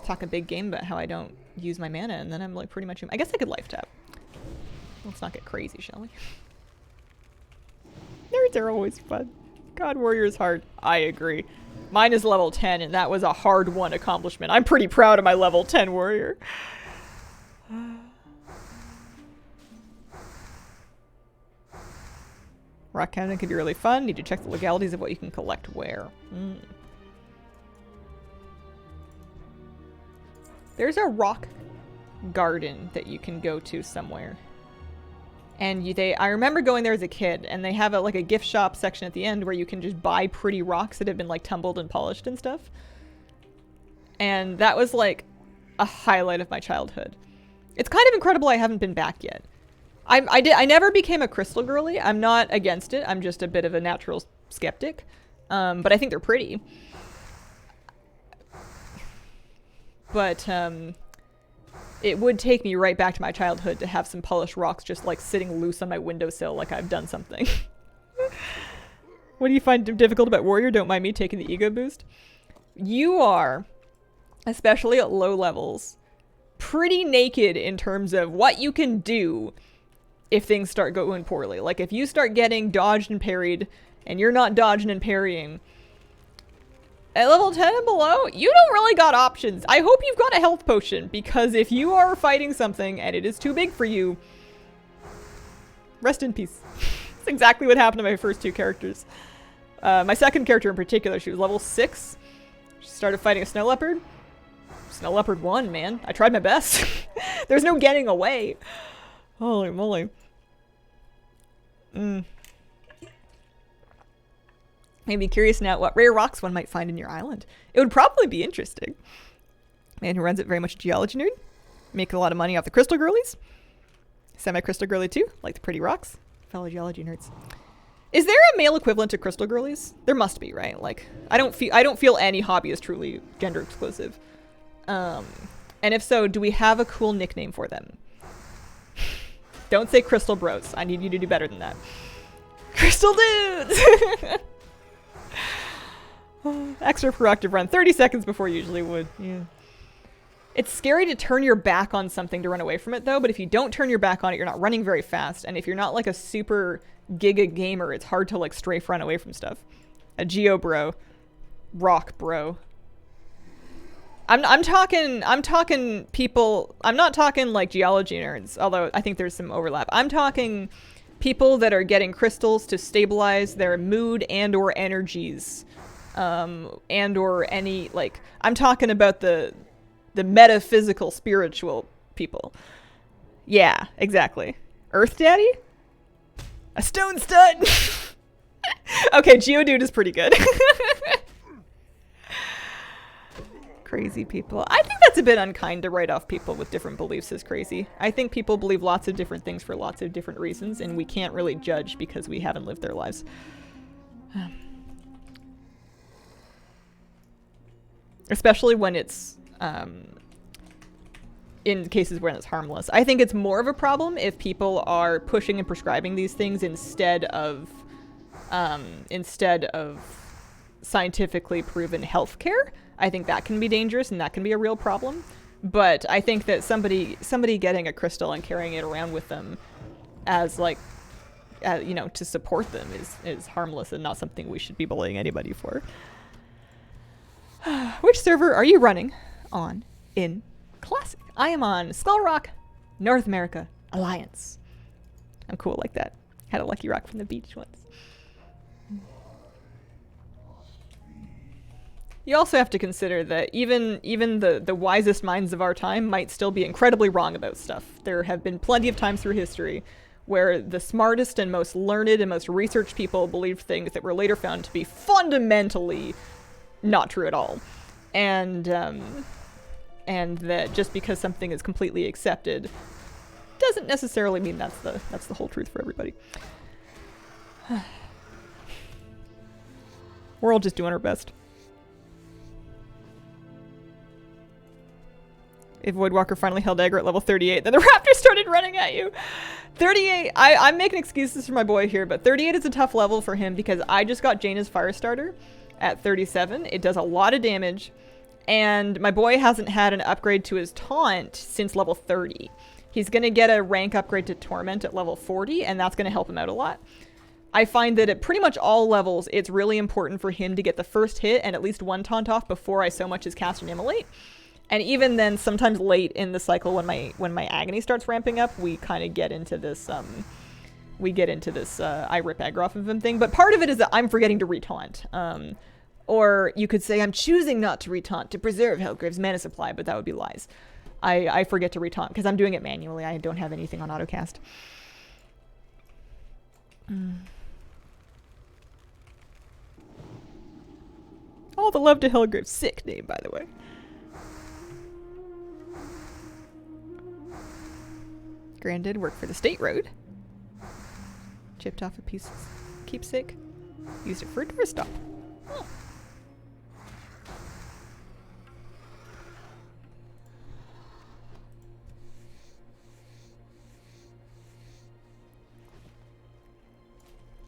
Talk a big game about how I don't use my mana, and then I'm like pretty much... I guess I could life tap. Let's not get crazy, shall we? Nerds are always fun. God Warrior is hard. I agree. Mine is level 10, and that was a hard-won accomplishment. I'm pretty proud of my level 10 warrior. Rock counting can be really fun. Need to check the legalities of what you can collect where. There's a rock garden that you can go to somewhere. And I remember going there as a kid, and they have like a gift shop section at the end where you can just buy pretty rocks that have been like tumbled and polished and stuff. And that was like a highlight of my childhood. It's kind of incredible I haven't been back yet. I never became a crystal girly. I'm not against it. I'm just a bit of a natural skeptic. But I think they're pretty. But it would take me right back to my childhood to have some polished rocks just like sitting loose on my windowsill like I've done something. What do you find difficult about Warrior? Don't mind me taking the ego boost. You are, especially at low levels, pretty naked in terms of what you can do if things start going poorly. Like if you start getting dodged and parried and you're not dodging and parrying, at level 10 and below, you don't really got options. I hope you've got a health potion, because if you are fighting something and it is too big for you, rest in peace. That's exactly what happened to my first two characters. My second character in particular, she was level 6. She started fighting a snow leopard. Snow leopard won, man. I tried my best. There's no getting away. Holy moly. Maybe curious now what rare rocks one might find in your island. It would probably be interesting. Man who runs it, very much a geology nerd. Make a lot of money off the crystal girlies. Semi-crystal girly too, like the pretty rocks. Fellow geology nerds. Is there a male equivalent to crystal girlies? There must be, right? Like, I don't feel any hobby is truly gender exclusive. And if so, do we have a cool nickname for them? Don't say crystal bros. I need you to do better than that. Crystal dudes! Extra proactive run. 30 seconds before you usually would. Yeah. It's scary to turn your back on something to run away from it, though. But if you don't turn your back on it, you're not running very fast. And if you're not like a super giga gamer, it's hard to like strafe run away from stuff. A geo bro. Rock bro. I'm talking people. I'm not talking like geology nerds, although I think there's some overlap. I'm talking people that are getting crystals to stabilize their mood and or energies. And or any, like, I'm talking about the metaphysical spiritual people. Yeah, exactly. Earth Daddy? A stone stud? Okay, Geodude is pretty good. Crazy people. I think that's a bit unkind to write off people with different beliefs as crazy. I think people believe lots of different things for lots of different reasons, and we can't really judge because we haven't lived their lives. Especially when it's, in cases where it's harmless. I think it's more of a problem if people are pushing and prescribing these things instead of scientifically proven healthcare. I think that can be dangerous and that can be a real problem. But I think that somebody getting a crystal and carrying it around with them as like, you know, to support them is harmless and not something we should be bullying anybody for. Which server are you running on in Classic? I am on Skull Rock, North America Alliance. I'm cool like that. Had a lucky rock from the beach once. You also have to consider that even the wisest minds of our time might still be incredibly wrong about stuff. There have been plenty of times through history where the smartest and most learned and most researched people believed things that were later found to be fundamentally not true at all. And that just because something is completely accepted doesn't necessarily mean that's the whole truth for everybody. We're all just doing our best. If Voidwalker finally held aggro at level 38, then the raptors started running at you. 38, I'm making excuses for my boy here, but 38 is a tough level for him because I just got Jaina's Firestarter at 37. It does a lot of damage, and my boy hasn't had an upgrade to his taunt since level 30. He's going to get a rank upgrade to Torment at level 40, and that's going to help him out a lot. I find that at pretty much all levels, it's really important for him to get the first hit and at least one taunt off before I so much as cast an Immolate. And even then, sometimes late in the cycle when my agony starts ramping up, we kind of get into this I rip aggro off of him thing. But part of it is that I'm forgetting to retaunt. Or you could say I'm choosing not to retaunt to preserve Hellgrave's mana supply, but that would be lies. I forget to retaunt because I'm doing it manually. I don't have anything on autocast. All the love to Hellgrave. Sick name, by the way. Granted, worked for the state road. Chipped off a piece of keepsake. Used it for a doorstop. Oh.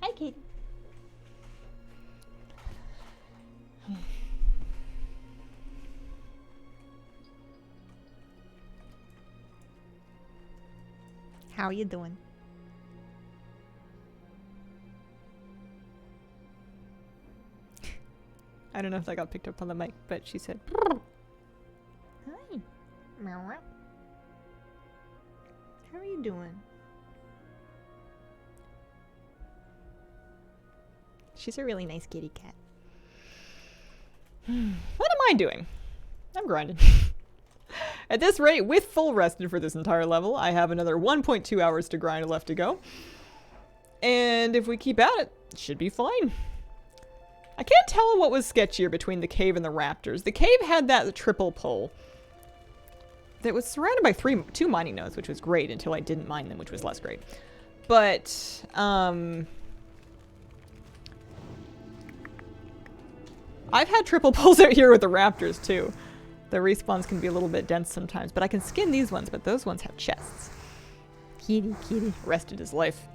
Hi, Katie. How are you doing? I don't know if that got picked up on the mic, but she said, "Hi. Meow. How are you doing?" She's a really nice kitty cat. What am I doing? I'm grinding. At this rate, with full rested for this entire level, I have another 1.2 hours to grind left to go. And if we keep at it, it should be fine. I can't tell what was sketchier between the cave and the raptors. The cave had that triple pull that was surrounded by two mining nodes, which was great until I didn't mine them, which was less great. But, I've had triple pulls out here with the raptors, too. The respawns can be a little bit dense sometimes, but I can skin these ones, but those ones have chests. Kitty. Rested his life.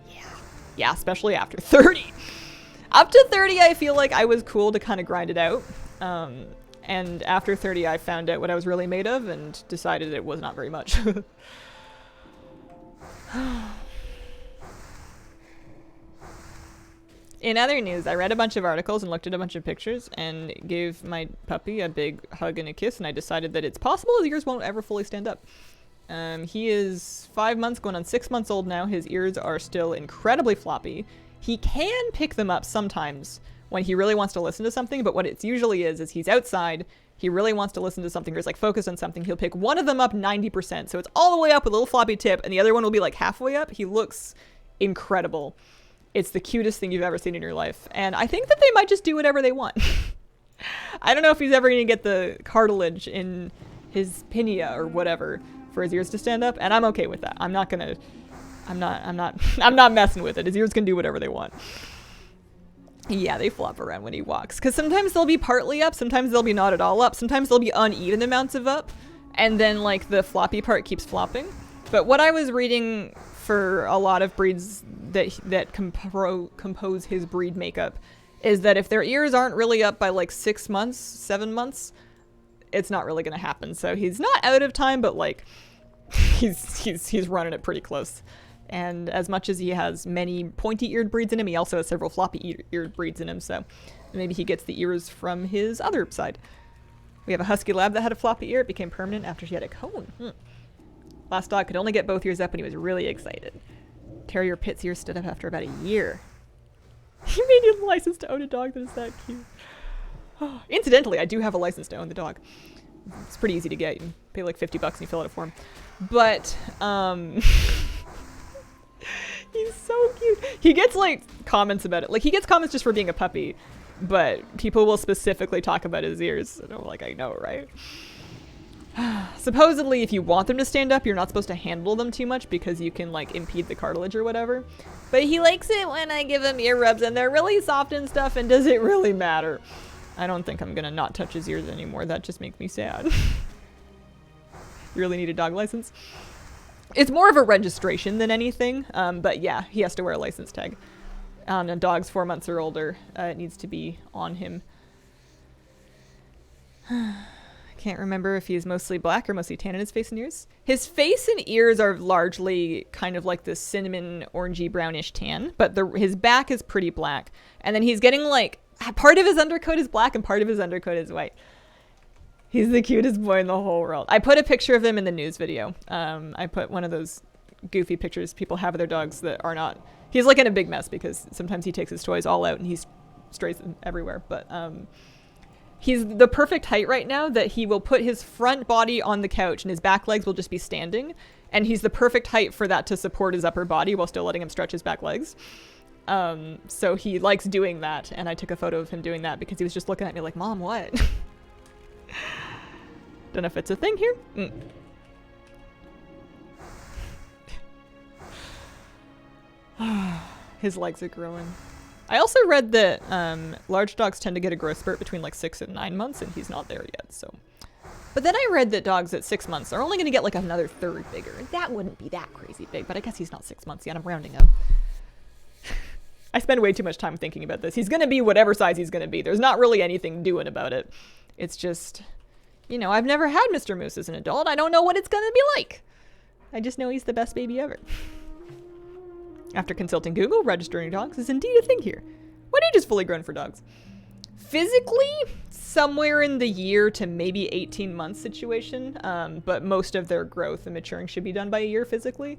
Yeah, especially after 30. Up to 30, I feel like I was cool to kind of grind it out. And after 30, I found out what I was really made of and decided it was not very much. In other news, I read a bunch of articles and looked at a bunch of pictures and gave my puppy a big hug and a kiss, and I decided that it's possible his ears won't ever fully stand up. He is 5 months, going on 6 months old now. His ears are still incredibly floppy. He can pick them up sometimes when he really wants to listen to something, but what it usually is he's outside, he really wants to listen to something, or is like focused on something, he'll pick one of them up 90%, so it's all the way up with a little floppy tip, and the other one will be like halfway up. He looks incredible. It's the cutest thing you've ever seen in your life. And I think that they might just do whatever they want. I don't know if he's ever going to get the cartilage in his pinea or whatever for his ears to stand up. And I'm okay with that. I'm not messing with it. His ears can do whatever they want. Yeah, they flop around when he walks. Because sometimes they'll be partly up. Sometimes they'll be not at all up. Sometimes they'll be uneven amounts of up. And then like the floppy part keeps flopping. But what I was reading for a lot of breeds that compose his breed makeup is that if their ears aren't really up by like 6 months, 7 months, it's not really going to happen. So he's not out of time, but like he's running it pretty close. And as much as he has many pointy-eared breeds in him, he also has several floppy-eared breeds in him. So maybe he gets the ears from his other side. We have a husky lab that had a floppy ear. It became permanent after she had a cone. Last dog could only get both ears up and he was really excited. Terrier Pit's ears stood up after about a year. You made your license to own a dog that is that cute. Incidentally, I do have a license to own the dog. It's pretty easy to get. You pay like $50 and you fill out a form. But, he's so cute. He gets like comments about it. Like he gets comments just for being a puppy, but people will specifically talk about his ears. And I'm like, I know, right? Supposedly, if you want them to stand up, you're not supposed to handle them too much because you can like impede the cartilage or whatever. But he likes it when I give him ear rubs and they're really soft and stuff, and does it really matter? I don't think I'm gonna not touch his ears anymore. That just makes me sad. You really need a dog license? It's more of a registration than anything, but yeah, he has to wear a license tag. On a dog's 4 months or older, it needs to be on him. Can't remember if he's mostly black or mostly tan in his face and ears. His face and ears are largely kind of like this cinnamon orangey brownish tan, but his back is pretty black. And then he's getting like, part of his undercoat is black and part of his undercoat is white. He's the cutest boy in the whole world. I put a picture of him in the news video. I put one of those goofy pictures people have of their dogs that are not... He's like in a big mess because sometimes he takes his toys all out and he strays them everywhere. But he's the perfect height right now that he will put his front body on the couch and his back legs will just be standing. And he's the perfect height for that to support his upper body while still letting him stretch his back legs. So he likes doing that. And I took a photo of him doing that because he was just looking at me like, Mom, what? Don't know if it's a thing here. His legs are growing. I also read that large dogs tend to get a growth spurt between like 6 and 9 months, and he's not there yet. So, but then I read that dogs at 6 months are only going to get like another third bigger. That wouldn't be that crazy big, but I guess he's not 6 months yet. I'm rounding up. I spend way too much time thinking about this. He's going to be whatever size he's going to be. There's not really anything doing about it. It's just, you know, I've never had Mr. Moose as an adult. I don't know what it's going to be like. I just know he's the best baby ever. After consulting Google, registering dogs is indeed a thing here. What age is fully grown for dogs? Physically, somewhere in the year to maybe 18 months situation, but most of their growth and maturing should be done by a year physically.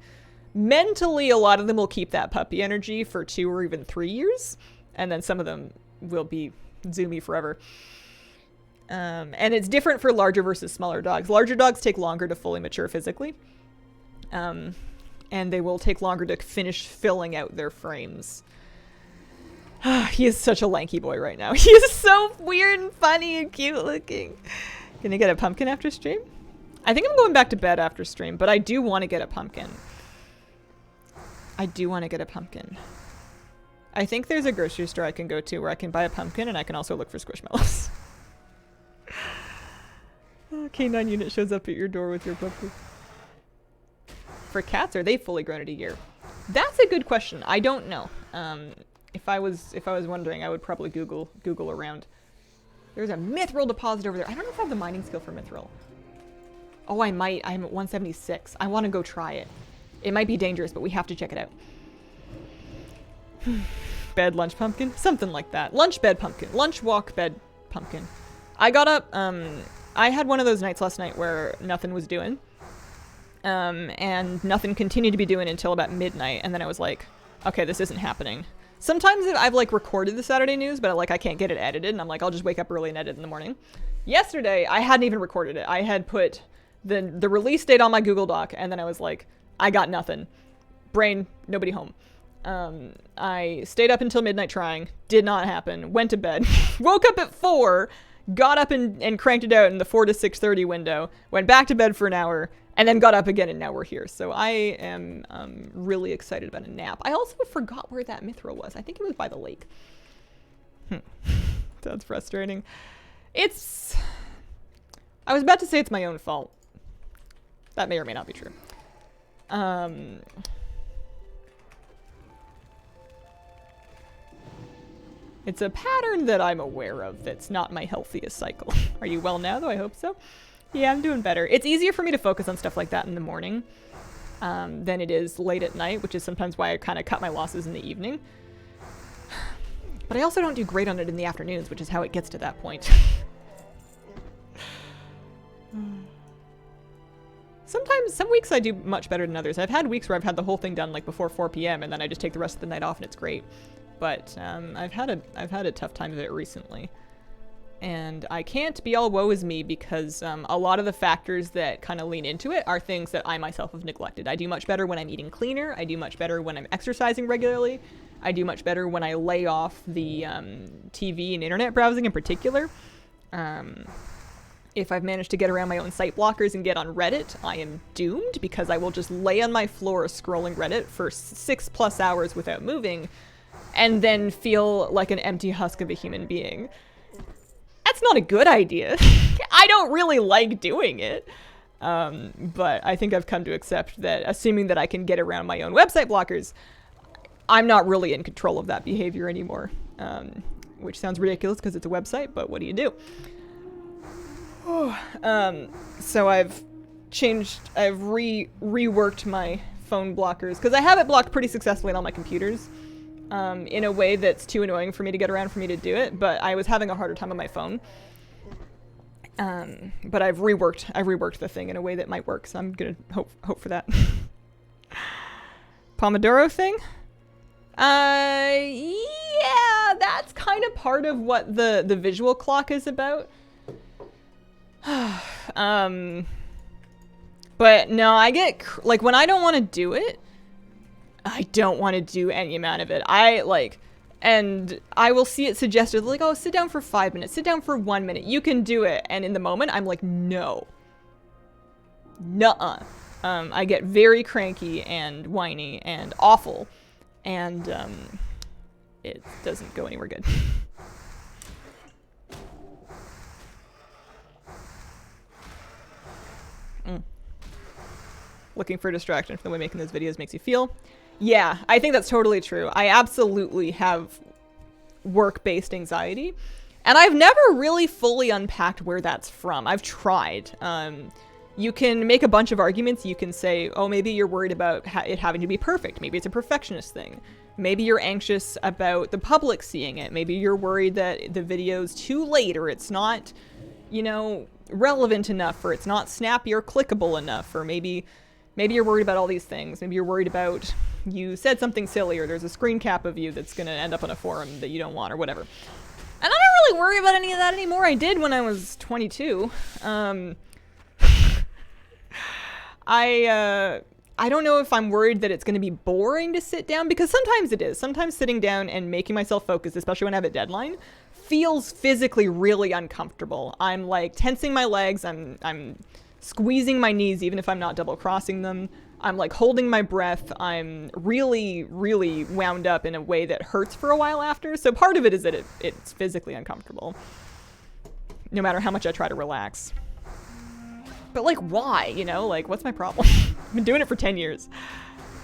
Mentally, a lot of them will keep that puppy energy for 2 or even 3 years, and then some of them will be zoomy forever. And it's different for larger versus smaller dogs. Larger dogs take longer to fully mature physically. And they will take longer to finish filling out their frames. He is such a lanky boy right now. He is so weird and funny and cute looking. Gonna get a pumpkin after stream? I think I'm going back to bed after stream, but I do want to get a pumpkin. I think there's a grocery store I can go to where I can buy a pumpkin and I can also look for Squishmallows. K9 unit shows up at your door with your puppy. For cats, are they fully grown at a year? That's a good question. I don't know. If I was wondering, I would probably Google around. There's a mithril deposit over there. I don't know if I have the mining skill for mithril. Oh, I might. I'm at 176. I want to go try it. It might be dangerous, but we have to check it out. Bed, lunch, pumpkin? Something like that. Lunch, bed, pumpkin. Lunch, walk, bed, pumpkin. I got up, I had one of those nights last night where nothing was doing. And nothing continued to be doing until about midnight, and then I was like, okay, this isn't happening. Sometimes I've like recorded the Saturday news, but I can't get it edited, and I'm like, I'll just wake up early and edit in the morning. Yesterday, I hadn't even recorded it. I had put the release date on my Google Doc, and then I was like, I got nothing. Brain, nobody home. I stayed up until midnight trying, did not happen, went to bed, woke up at 4, got up and cranked it out in the 4 to 6:30 window, went back to bed for an hour, and then got up again, and now we're here. So I am really excited about a nap. I also forgot where that mithril was. I think it was by the lake. That's frustrating. I was about to say it's my own fault. That may or may not be true. It's a pattern that I'm aware of that's not my healthiest cycle. Are you well now, though? I hope so. Yeah, I'm doing better. It's easier for me to focus on stuff like that in the morning than it is late at night, which is sometimes why I kind of cut my losses in the evening. But I also don't do great on it in the afternoons, which is how it gets to that point. Sometimes, some weeks I do much better than others. I've had weeks where I've had the whole thing done like before 4 p.m. and then I just take the rest of the night off and it's great. But I've had a tough time of it recently. And I can't be all woe is me because a lot of the factors that kind of lean into it are things that I myself have neglected. I do much better when I'm eating cleaner. I do much better when I'm exercising regularly. I do much better when I lay off the TV and internet browsing in particular. If I've managed to get around my own site blockers and get on Reddit, I am doomed because I will just lay on my floor scrolling Reddit for 6+ hours without moving and then feel like an empty husk of a human being. That's not a good idea. I don't really like doing it. But I think I've come to accept that assuming that I can get around my own website blockers, I'm not really in control of that behavior anymore. Which sounds ridiculous because it's a website, but what do you do? So I've reworked my phone blockers because I have it blocked pretty successfully on all my computers. In a way that's too annoying for me to get around for me to do it, but I was having a harder time on my phone. But I've reworked the thing in a way that might work, so I'm gonna hope for that. Pomodoro thing? Yeah, that's kind of part of what the visual clock is about. But no, I get, like, when I don't want to do it, I don't want to do any amount of it. And I will see it suggested, like, oh, sit down for 5 minutes, sit down for 1 minute, you can do it. And in the moment, I'm like, no. Nuh-uh. I get very cranky and whiny and awful. And it doesn't go anywhere good. Looking for a distraction from the way making those videos makes you feel. Yeah, I think that's totally true. I absolutely have work-based anxiety, and I've never really fully unpacked where that's from. I've tried. You can make a bunch of arguments. You can say, oh, maybe you're worried about it having to be perfect. Maybe it's a perfectionist thing. Maybe you're anxious about the public seeing it. Maybe you're worried that the video's too late, or it's not, you know, relevant enough, or it's not snappy or clickable enough, or maybe you're worried about all these things. Maybe you're worried about you said something silly, or there's a screen cap of you that's going to end up on a forum that you don't want, or whatever. And I don't really worry about any of that anymore. I did when I was 22. I don't know if I'm worried that it's going to be boring to sit down, because sometimes it is. Sometimes sitting down and making myself focus, especially when I have a deadline, feels physically really uncomfortable. I'm like tensing my legs. I'm squeezing my knees even if I'm not double crossing them. I'm like holding my breath. I'm really, really wound up in a way that hurts for a while after. So part of it is that it's physically uncomfortable, no matter how much I try to relax. But like, why? You know, like, what's my problem? I've been doing it for 10 years.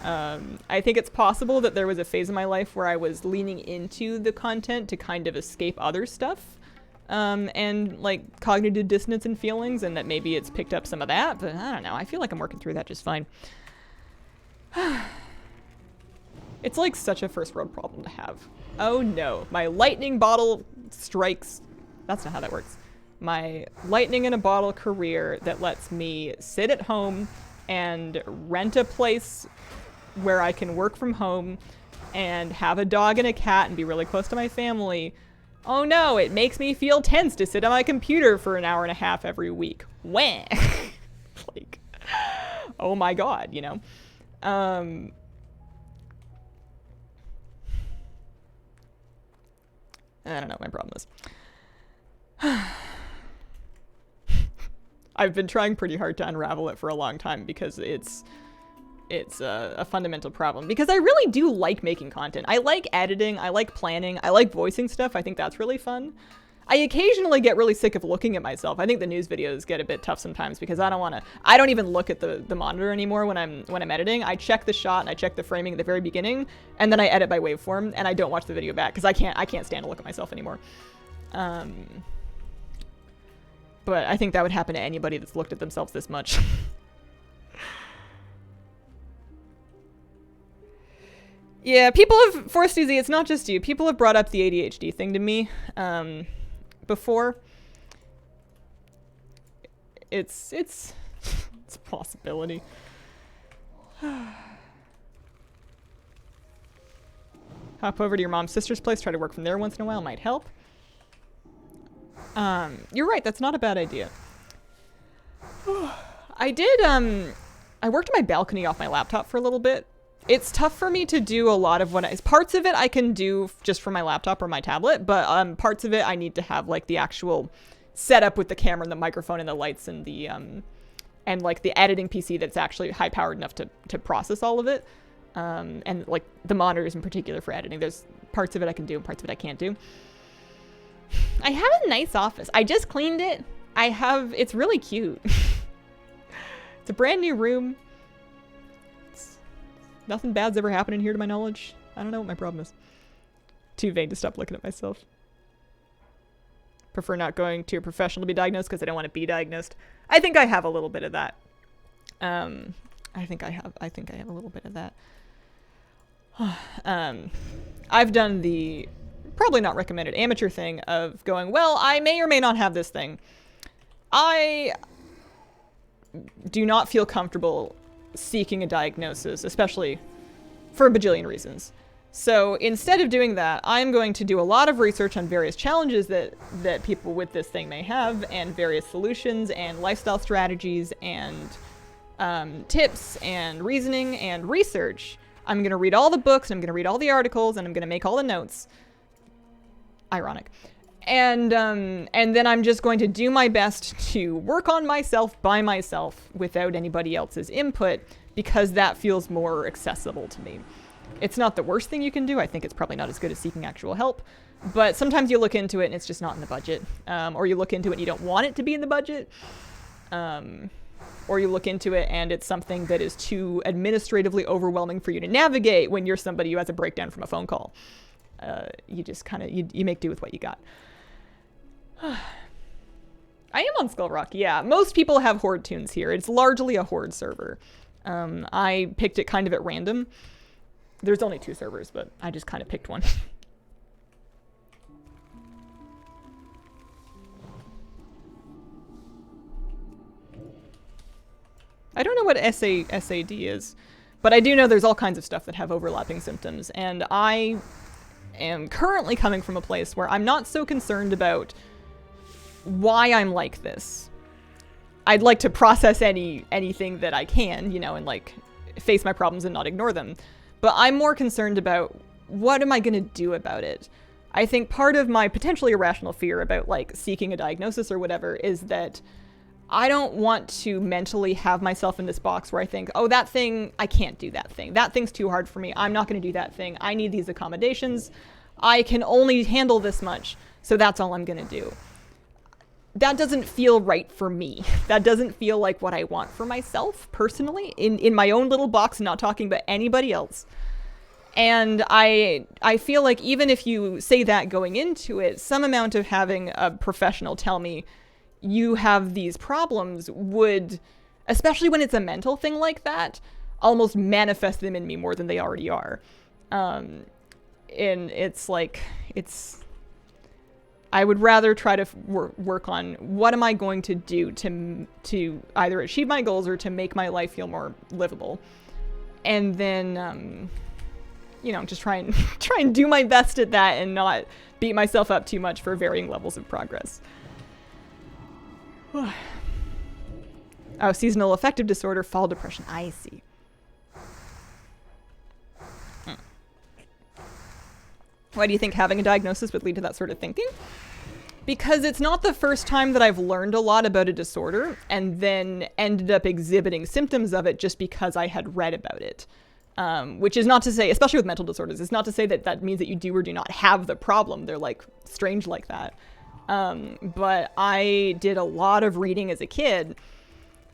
I think it's possible that there was a phase in my life where I was leaning into the content to kind of escape other stuff. And like cognitive dissonance and feelings, and that maybe it's picked up some of that, but I don't know. I feel like I'm working through that just fine. It's like such a first world problem to have. Oh no, my lightning bottle strikes. That's not how that works. My lightning in a bottle career that lets me sit at home and rent a place where I can work from home and have a dog and a cat and be really close to my family. Oh no, it makes me feel tense to sit on my computer for an hour and a half every week. Wah! Like, oh my god, you know? I don't know what my problem is. I've been trying pretty hard to unravel it for a long time because it's a fundamental problem. Because I really do like making content. I like editing, I like planning, I like voicing stuff. I think that's really fun. I occasionally get really sick of looking at myself. I think the news videos get a bit tough sometimes because I don't even look at the monitor anymore when I'm editing. I check the shot and I check the framing at the very beginning, and then I edit by waveform, and I don't watch the video back because I can't stand to look at myself anymore. But I think that would happen to anybody that's looked at themselves this much. Yeah, people have, Forstuzy, it's not just you. People have brought up the ADHD thing to me before. It's a possibility. Hop over to your mom's sister's place, try to work from there once in a while, might help. You're right, that's not a bad idea. I did, I worked on my balcony off my laptop for a little bit. It's tough for me to do a lot of parts of it I can do just from my laptop or my tablet, but parts of it I need to have like the actual setup with the camera and the microphone and the lights and the and like the editing PC that's actually high powered enough to process all of it. And like the monitors in particular for editing. There's parts of it I can do and parts of it I can't do. I have a nice office. I just cleaned it. It's really cute. It's a brand new room. Nothing bad's ever happened in here to my knowledge. I don't know what my problem is. Too vain to stop looking at myself. Prefer not going to a professional to be diagnosed because I don't want to be diagnosed. I think I have a little bit of that. I think I have a little bit of that. I've done the probably not recommended amateur thing of going, well, I may or may not have this thing. I do not feel comfortable seeking a diagnosis, especially for a bajillion reasons. So instead of doing that, I'm going to do a lot of research on various challenges that people with this thing may have, and various solutions and lifestyle strategies and tips and reasoning and research. I'm going to read all the books, and I'm going to read all the articles, and I'm going to make all the notes. Ironic. And then I'm just going to do my best to work on myself by myself without anybody else's input, because that feels more accessible to me. It's not the worst thing you can do. I think it's probably not as good as seeking actual help. But sometimes you look into it and it's just not in the budget. Or you look into it and you don't want it to be in the budget. Or you look into it and it's something that is too administratively overwhelming for you to navigate when you're somebody who has a breakdown from a phone call. You just kind of, you make do with what you got. I am on Skull Rock, yeah. Most people have Horde tunes here. It's largely a Horde server. I picked it kind of at random. There's only 2 servers, but I just kind of picked one. I don't know what SAD is, but I do know there's all kinds of stuff that have overlapping symptoms, and I am currently coming from a place where I'm not so concerned about why I'm like this. I'd like to process anything that I can, you know, and like face my problems and not ignore them. But I'm more concerned about what am I going to do about it? I think part of my potentially irrational fear about like seeking a diagnosis or whatever is that I don't want to mentally have myself in this box where I think, oh, that thing, I can't do that thing. That thing's too hard for me. I'm not going to do that thing. I need these accommodations. I can only handle this much. So that's all I'm going to do. That doesn't feel right for me. That doesn't feel like what I want for myself personally in my own little box, not talking about anybody else. And I feel like even if you say that going into it, some amount of having a professional tell me you have these problems would, especially when it's a mental thing like that, almost manifest them in me more than they already are. And it's like, I would rather try to work on what am I going to do to either achieve my goals or to make my life feel more livable. And then, you know, just try and do my best at that and not beat myself up too much for varying levels of progress. Oh, seasonal affective disorder, fall depression. I see. Why do you think having a diagnosis would lead to that sort of thinking? Because it's not the first time that I've learned a lot about a disorder and then ended up exhibiting symptoms of it just because I had read about it. Which is not to say, especially with mental disorders, it's not to say that that means that you do or do not have the problem. They're like strange like that. But I did a lot of reading as a kid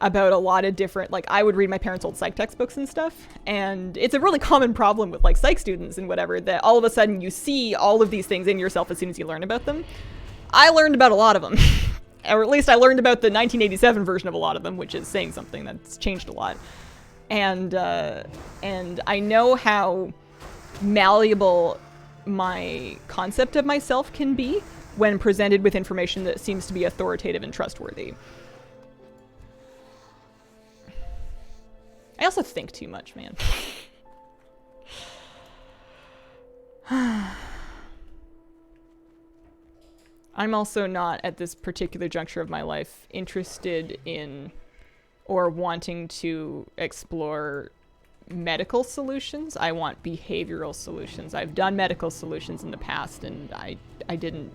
about a lot of different, like I would read my parents' old psych textbooks and stuff. And it's a really common problem with like psych students and whatever, that all of a sudden you see all of these things in yourself as soon as you learn about them. I learned about a lot of them, or at least I learned about the 1987 version of a lot of them, which is saying something that's changed a lot. And I know how malleable my concept of myself can be when presented with information that seems to be authoritative and trustworthy. I also think too much, man. I'm also not, at this particular juncture of my life, interested in or wanting to explore medical solutions. I want behavioral solutions. I've done medical solutions in the past, and I didn't...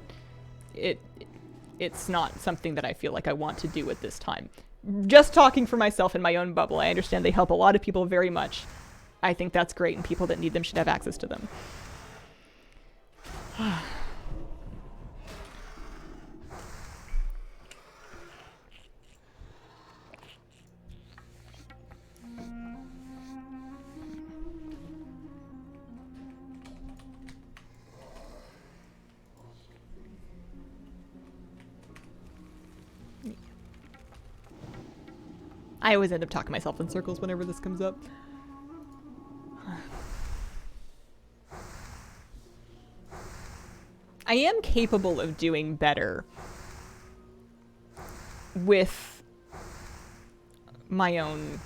It's not something that I feel like I want to do at this time. Just talking for myself in my own bubble, I understand they help a lot of people very much. I think that's great, and people that need them should have access to them. I always end up talking myself in circles whenever this comes up. I am capable of doing better with my own,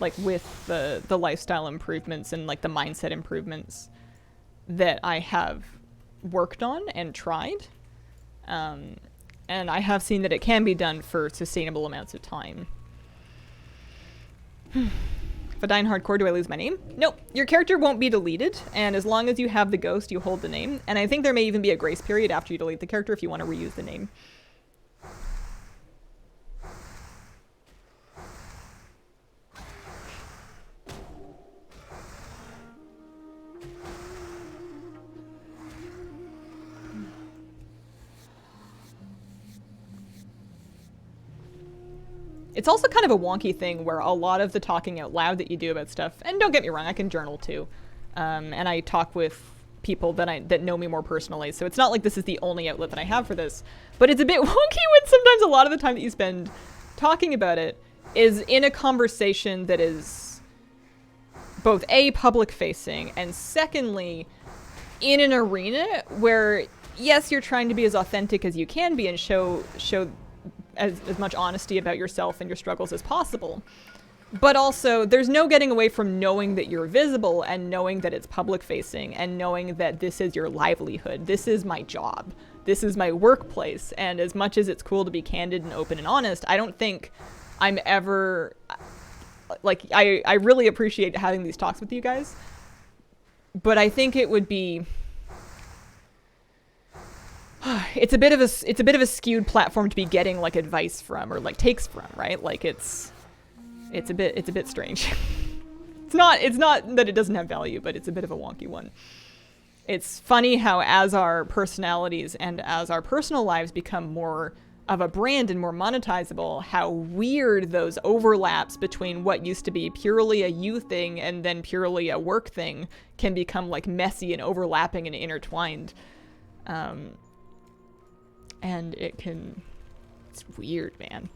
like with the lifestyle improvements and like the mindset improvements that I have worked on and tried. And I have seen that it can be done for sustainable amounts of time. If I die in hardcore, do I lose my name? Nope. Your character won't be deleted, and as long as you have the ghost, you hold the name. And I think there may even be a grace period after you delete the character if you want to reuse the name. It's also kind of a wonky thing where a lot of the talking out loud that you do about stuff, and don't get me wrong, I can journal too, and I talk with people that know me more personally, so it's not like this is the only outlet that I have for this, but it's a bit wonky when sometimes a lot of the time that you spend talking about it is in a conversation that is both A, public facing, and secondly, in an arena where, yes, you're trying to be as authentic as you can be and show as much honesty about yourself and your struggles as possible. But also, there's no getting away from knowing that you're visible and knowing that it's public facing and knowing that this is your livelihood. This is my job. This is my workplace. And as much as it's cool to be candid and open and honest, I don't think I'm ever... Like, I really appreciate having these talks with you guys. But I think it would be... It's a bit of a skewed platform to be getting like advice from or like takes from, right? Like it's a bit strange. It's not that it doesn't have value, but it's a bit of a wonky one. It's funny how as our personalities and as our personal lives become more of a brand and more monetizable, how weird those overlaps between what used to be purely a you thing and then purely a work thing can become like messy and overlapping and intertwined. And it's weird, man.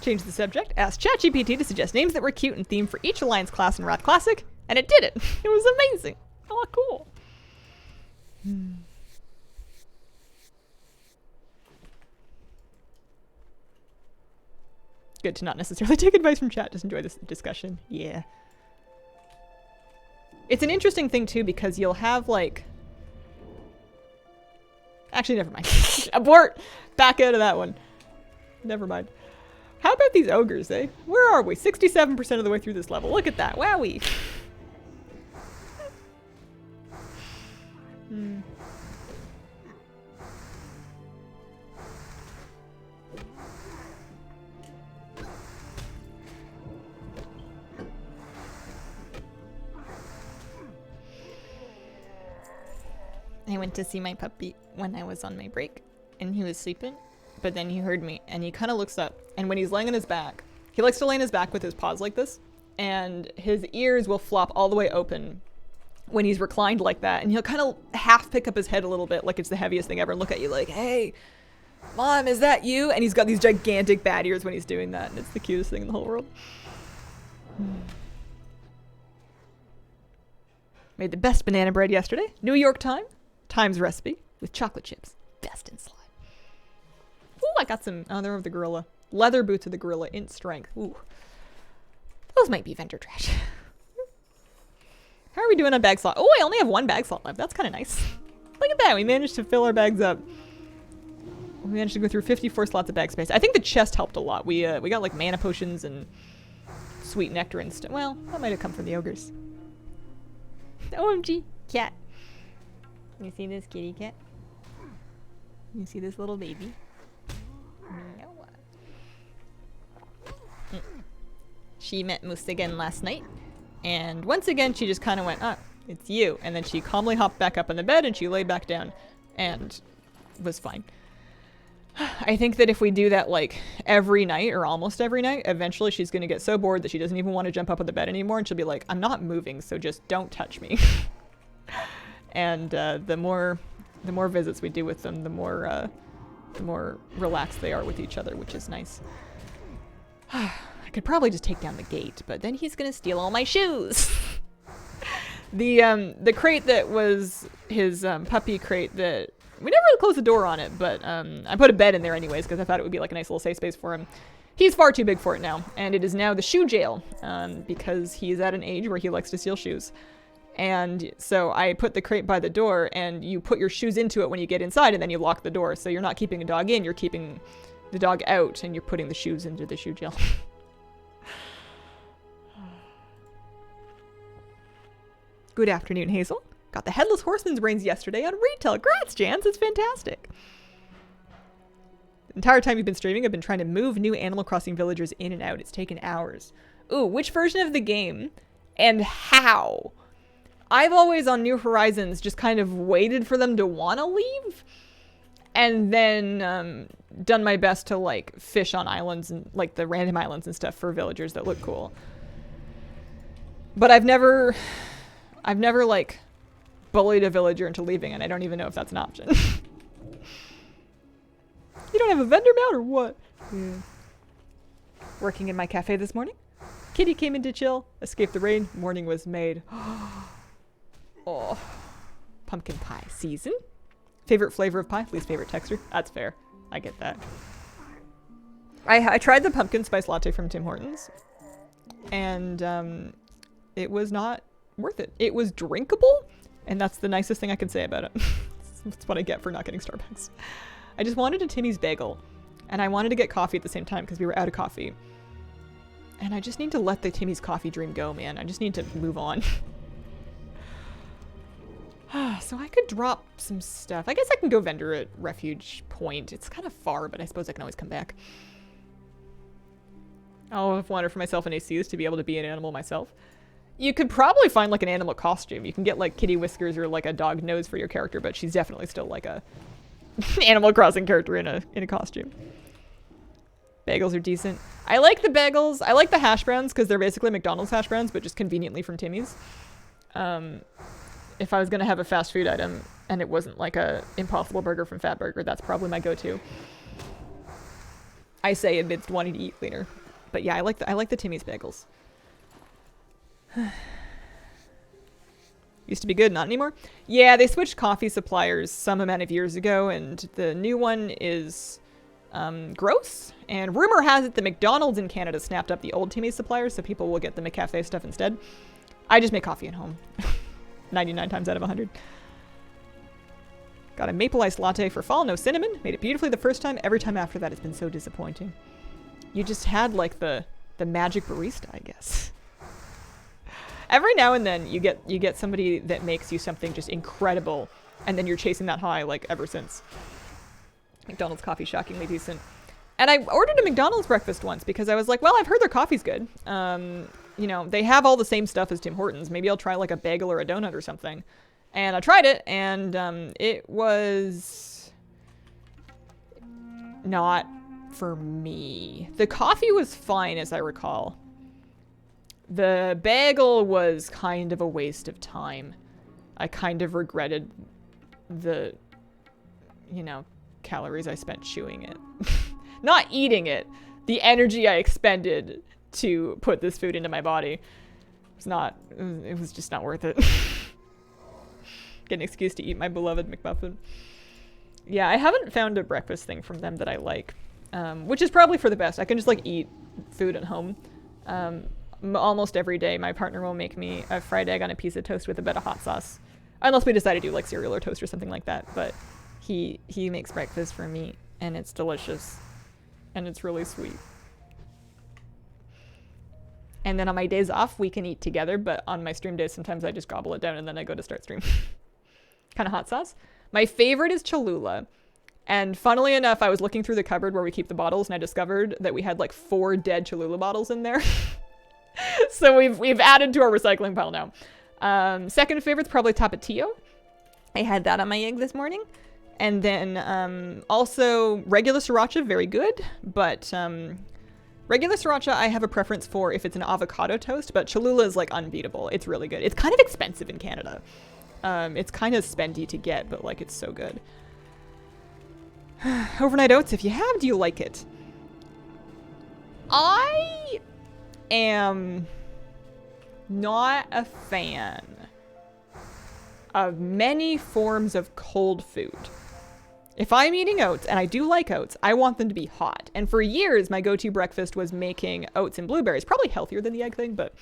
Change the subject. Ask ChatGPT to suggest names that were cute and themed for each Alliance class in Wrath Classic, and it did it. It was amazing. Oh, cool. Good to not necessarily take advice from chat, just enjoy this discussion. Yeah. It's an interesting thing too because you'll have like... Actually, never mind. Abort! Back out of that one. Never mind. How about these ogres, eh? Where are we? 67% of the way through this level. Look at that. Wowee. I went to see my puppy when I was on my break, and he was sleeping, but then he heard me, and he kind of looks up, and when he's laying on his back, he likes to lay on his back with his paws like this, and his ears will flop all the way open when he's reclined like that, and he'll kind of half pick up his head a little bit like it's the heaviest thing ever and look at you like, hey, Mom, is that you? And he's got these gigantic bat ears when he's doing that, and it's the cutest thing in the whole world. Made the best banana bread yesterday. New York time. Times recipe. with chocolate chips. Best in slime. Ooh, I got some, they're of the gorilla. Leather boots of the gorilla, int strength. Ooh. Those might be vendor trash. How are we doing on bag slot? Oh, I only have 1 bag slot left. That's kind of nice. Look at that. We managed to fill our bags up. We managed to go through 54 slots of bag space. I think the chest helped a lot. We got like mana potions and sweet nectar and stuff. Well, that might have come from the ogres. OMG, cat. You see this kitty cat? You see this little baby? No. She met Moose again last night. And once again, she just kind of went, it's you. And then she calmly hopped back up on the bed and she lay back down and was fine. I think that if we do that like every night or almost every night, eventually she's going to get so bored that she doesn't even want to jump up on the bed anymore. And she'll be like, I'm not moving, so just don't touch me. And the more visits we do with them, the more relaxed they are with each other, which is nice. I could probably just take down the gate, but then he's gonna steal all my shoes. The crate that was his puppy crate that we never really closed the door on it, but I put a bed in there anyways because I thought it would be like a nice little safe space for him. He's far too big for it now, and it is now the shoe jail because he's at an age where he likes to steal shoes. And so I put the crate by the door, and you put your shoes into it when you get inside, and then you lock the door. So you're not keeping a dog in, you're keeping the dog out, and you're putting the shoes into the shoe jail. Good afternoon, Hazel. Got the Headless Horseman's brains yesterday on retail. Congrats, Jans. It's fantastic. The entire time you've been streaming, I've been trying to move new Animal Crossing villagers in and out. It's taken hours. Ooh, which version of the game and how? I've always on New Horizons just kind of waited for them to want to leave and then done my best to like fish on islands and like the random islands and stuff for villagers that look cool. But I've never like bullied a villager into leaving, and I don't even know if that's an option. You don't have a vendor mount or what? Yeah. Working in my cafe this morning. Kitty came in to chill, escaped the rain, morning was made. Oh, pumpkin pie season. Favorite flavor of pie, least favorite texture. That's fair. I get that. I tried the pumpkin spice latte from Tim Hortons, and it was not worth it. It was drinkable, and that's the nicest thing I can say about it. That's what I get for not getting Starbucks. I just wanted a Timmy's bagel, and I wanted to get coffee at the same time because we were out of coffee. And I just need to let the Timmy's coffee dream go, man. I just need to move on. So I could drop some stuff. I guess I can go vendor at Refuge Point. It's kind of far, but I suppose I can always come back. I've wanted for myself an ACs to be able to be an animal myself. You could probably find like an animal costume. You can get like kitty whiskers or like a dog nose for your character, but she's definitely still like a Animal Crossing character in a costume. Bagels are decent. I like the bagels. I like the hash browns because they're basically McDonald's hash browns, but just conveniently from Timmy's. If I was going to have a fast food item and it wasn't like a Impossible Burger from Fat Burger, that's probably my go-to. I say amidst wanting to eat cleaner. But yeah, I like the Timmy's bagels. Used to be good, not anymore. Yeah, they switched coffee suppliers some amount of years ago, and the new one is gross. And rumor has it that McDonald's in Canada snapped up the old Timmy's suppliers, so people will get the McCafe stuff instead. I just make coffee at home. 99 times out of 100. Got a maple iced latte for fall, no cinnamon. Made it beautifully the first time. Every time after that, it's been so disappointing. You just had like the magic barista, I guess. Every now and then you get somebody that makes you something just incredible, and then you're chasing that high like ever since. McDonald's coffee, shockingly decent. And I ordered a McDonald's breakfast once because I was like, well, I've heard their coffee's good. You know, they have all the same stuff as Tim Hortons. Maybe I'll try like a bagel or a donut or something. And I tried it, and it was not for me. The coffee was fine, as I recall. The bagel was kind of a waste of time. I kind of regretted the, calories I spent chewing it. Not eating it. The energy I expended to put this food into my body. It was just not worth it. Get an excuse to eat my beloved McMuffin. Yeah, I haven't found a breakfast thing from them that I like, which is probably for the best. I can just like eat food at home. Almost every day, my partner will make me a fried egg on a piece of toast with a bit of hot sauce, unless we decide to do like cereal or toast or something like that. But he makes breakfast for me, and it's delicious, and it's really sweet. And then on my days off, we can eat together. But on my stream days, sometimes I just gobble it down and then I go to start stream. Kind of hot sauce. My favorite is Cholula. And funnily enough, I was looking through the cupboard where we keep the bottles, and I discovered that we had like 4 dead Cholula bottles in there. So we've added to our recycling pile now. Second favorite's probably Tapatio. I had that on my egg this morning. And then also regular sriracha, very good. But regular sriracha I have a preference for if it's an avocado toast, but Cholula is like unbeatable. It's really good. It's kind of expensive in Canada. It's kind of spendy to get, but like it's so good. Overnight oats, if you have, do you like it? I am not a fan of many forms of cold food. If I'm eating oats, and I do like oats, I want them to be hot. And for years, my go-to breakfast was making oats and blueberries. Probably healthier than the egg thing, but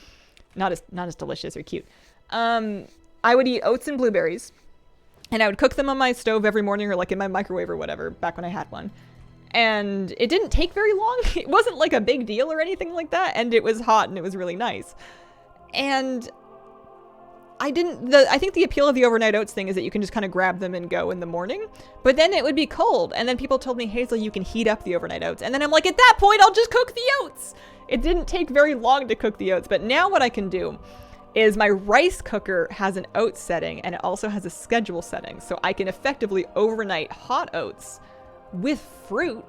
not as delicious or cute. I would eat oats and blueberries, and I would cook them on my stove every morning or like in my microwave or whatever, back when I had one. And it didn't take very long. It wasn't like a big deal or anything like that, and it was hot and it was really nice. And I think the appeal of the overnight oats thing is that you can just kind of grab them and go in the morning, but then it would be cold. And then people told me, Hazel, you can heat up the overnight oats. And then I'm like, at that point, I'll just cook the oats. It didn't take very long to cook the oats, but now what I can do is my rice cooker has an oat setting, and it also has a schedule setting. So I can effectively overnight hot oats with fruit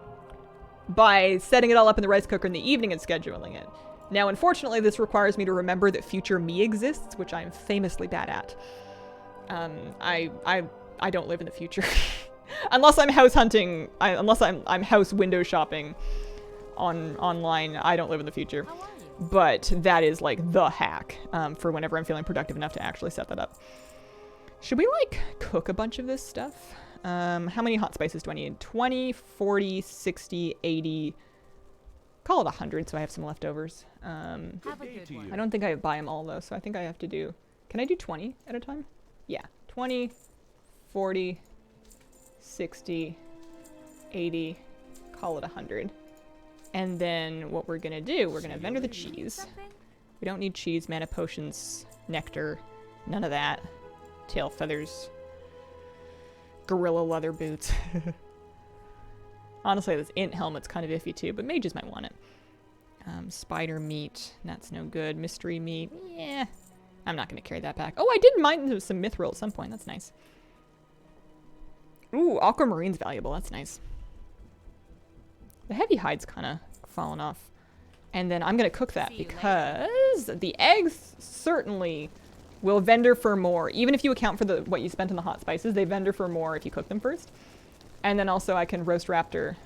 by setting it all up in the rice cooker in the evening and scheduling it. Now, unfortunately, this requires me to remember that future me exists, which I'm famously bad at. I don't live in the future. Unless I'm house hunting, unless I'm house window shopping online, I don't live in the future. But that is like the hack for whenever I'm feeling productive enough to actually set that up. Should we like cook a bunch of this stuff? How many hot spices do I need? 20, 40, 60, 80. Call it 100 so I have some leftovers. I don't think I buy them all though, so I think I have to do... Can I do 20 at a time? Yeah. 20, 40, 60, 80. Call it 100. And then what we're gonna do, we're gonna vendor the cheese. We don't need cheese, mana potions, nectar, none of that. Tail feathers. Gorilla leather boots. Honestly, this int helmet's kind of iffy too, but mages might want it. Spider meat, that's no good. Mystery meat, yeah. I'm not gonna carry that back. Oh, I did mine some mithril at some point, that's nice. Ooh, aquamarine's valuable, that's nice. The heavy hide's kind of fallen off. And then I'm going to cook that because the eggs certainly will vendor for more. Even if you account for what you spent on the hot spices, they vendor for more if you cook them first. And then also I can roast raptor.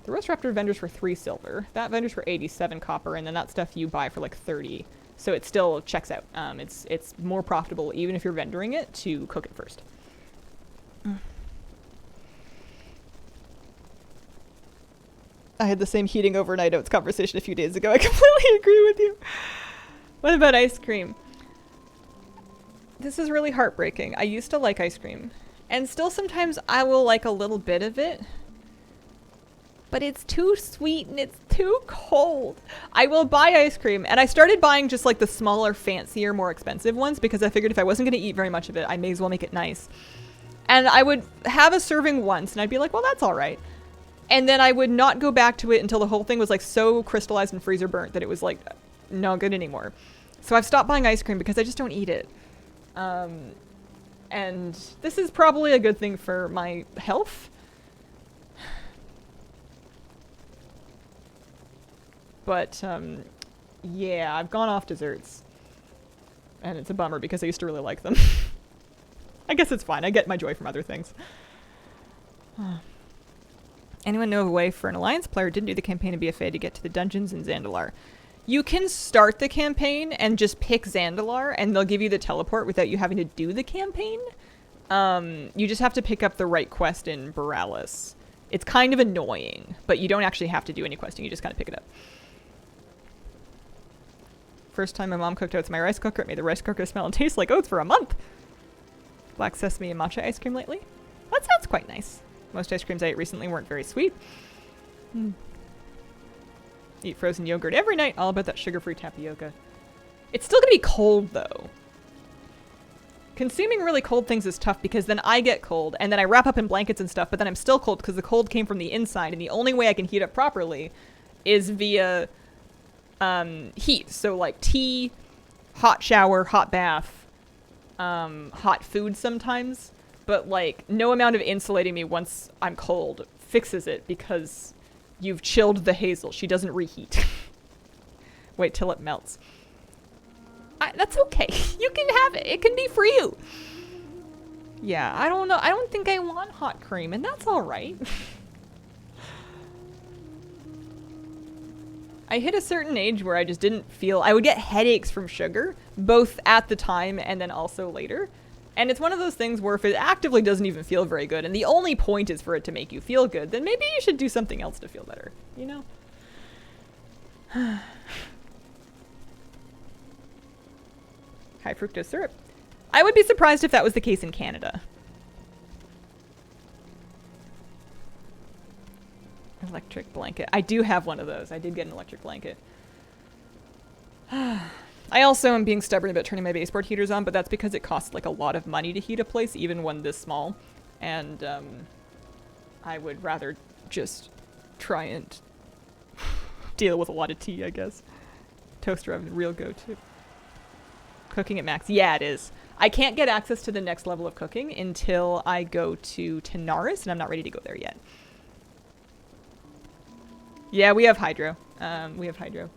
The roast raptor vendors for 3 silver. That vendors for 87 copper, and then that stuff you buy for like 30. So it still checks out. It's more profitable even if you're vendoring it to cook it first. I had the same heating overnight oats conversation a few days ago. I completely agree with you. What about ice cream? This is really heartbreaking. I used to like ice cream. And still sometimes I will like a little bit of it. But it's too sweet and it's too cold. I will buy ice cream. And I started buying just like the smaller, fancier, more expensive ones because I figured if I wasn't going to eat very much of it, I may as well make it nice. And I would have a serving once and I'd be like, well, that's all right. And then I would not go back to it until the whole thing was like so crystallized and freezer burnt that it was like not good anymore. So I've stopped buying ice cream because I just don't eat it. And this is probably a good thing for my health. But yeah, I've gone off desserts. And it's a bummer because I used to really like them. I guess it's fine. I get my joy from other things. Anyone know of a way for an Alliance player who didn't do the campaign in BFA to get to the dungeons in Zandalar? You can start the campaign and just pick Zandalar and they'll give you the teleport without you having to do the campaign. You just have to pick up the right quest in Borealis. It's kind of annoying, but you don't actually have to do any questing. You just kind of pick it up. First time my mom cooked oats in my rice cooker, it made the rice cooker smell and taste like oats for a month. Black sesame and matcha ice cream lately. That sounds quite nice. Most ice creams I ate recently weren't very sweet. Eat frozen yogurt every night. All about that sugar-free tapioca. It's still gonna be cold, though. Consuming really cold things is tough because then I get cold, and then I wrap up in blankets and stuff, but then I'm still cold because the cold came from the inside, and the only way I can heat up properly is via heat. So, like, tea, hot shower, hot bath, hot food sometimes. But, like, no amount of insulating me once I'm cold fixes it because you've chilled the hazel. She doesn't reheat. Wait till it melts. That's okay. You can have it. It can be for you. Yeah, I don't know. I don't think I want hot cream, and that's all right. I hit a certain age where I just didn't feel... I would get headaches from sugar, both at the time and then also later. And it's one of those things where if it actively doesn't even feel very good, and the only point is for it to make you feel good, then maybe you should do something else to feel better, you know? High fructose syrup. I would be surprised if that was the case in Canada. Electric blanket. I do have one of those. I did get an electric blanket. I also am being stubborn about turning my baseboard heaters on, but that's because it costs like a lot of money to heat a place, even one this small. And I would rather just try and deal with a lot of tea, I guess. Toaster oven, real go-to. Cooking at max. Yeah, it is. I can't get access to the next level of cooking until I go to Tanaris, and I'm not ready to go there yet. Yeah, we have hydro. We have hydro.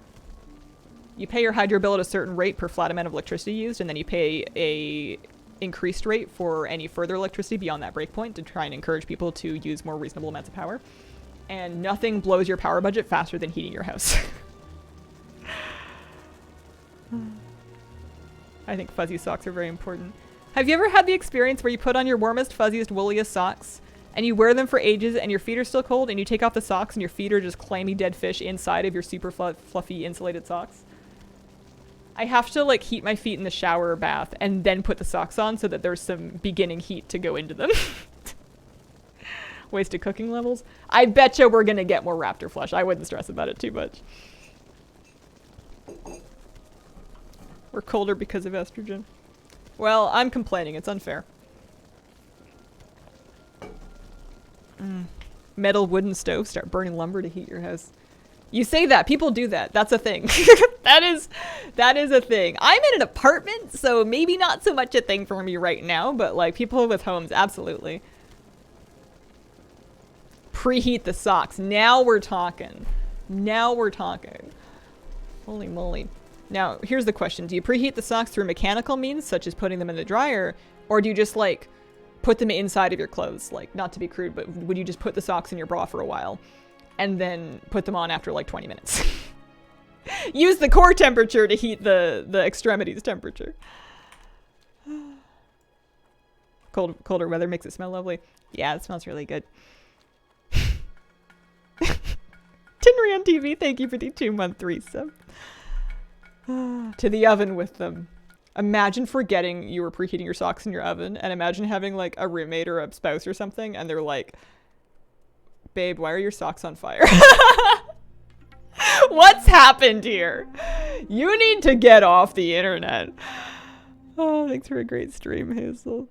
You pay your hydro bill at a certain rate per flat amount of electricity used, and then you pay a increased rate for any further electricity beyond that breakpoint to try and encourage people to use more reasonable amounts of power. And nothing blows your power budget faster than heating your house. I think fuzzy socks are very important. Have you ever had the experience where you put on your warmest, fuzziest, woolliest socks, and you wear them for ages, and your feet are still cold, and you take off the socks, and your feet are just clammy dead fish inside of your super fluffy insulated socks? I have to, like, heat my feet in the shower or bath, and then put the socks on so that there's some beginning heat to go into them. Wasted cooking levels. I betcha we're gonna get more raptor flesh. I wouldn't stress about it too much. We're colder because of estrogen. Well, I'm complaining. It's unfair. Metal wooden stove. Start burning lumber to heat your house. You say that. People do that. That's a thing. That is a thing. I'm in an apartment, so maybe not so much a thing for me right now, but like people with homes, absolutely. Preheat the socks. Now we're talking. Now we're talking. Holy moly. Now, here's the question. Do you preheat the socks through mechanical means, such as putting them in the dryer, or do you just, like, put them inside of your clothes? Like, not to be crude, but would you just put the socks in your bra for a while, and then put them on after, like, 20 minutes? Use the core temperature to heat the extremities temperature. Colder weather makes it smell lovely. Yeah, it smells really good. Tinry on TV, thank you for the 2-month resub. To the oven with them. Imagine forgetting you were preheating your socks in your oven, and imagine having like a roommate or a spouse or something, and they're like, babe, why are your socks on fire? What's happened here? You need to get off the internet. Oh, thanks for a great stream, Hazel.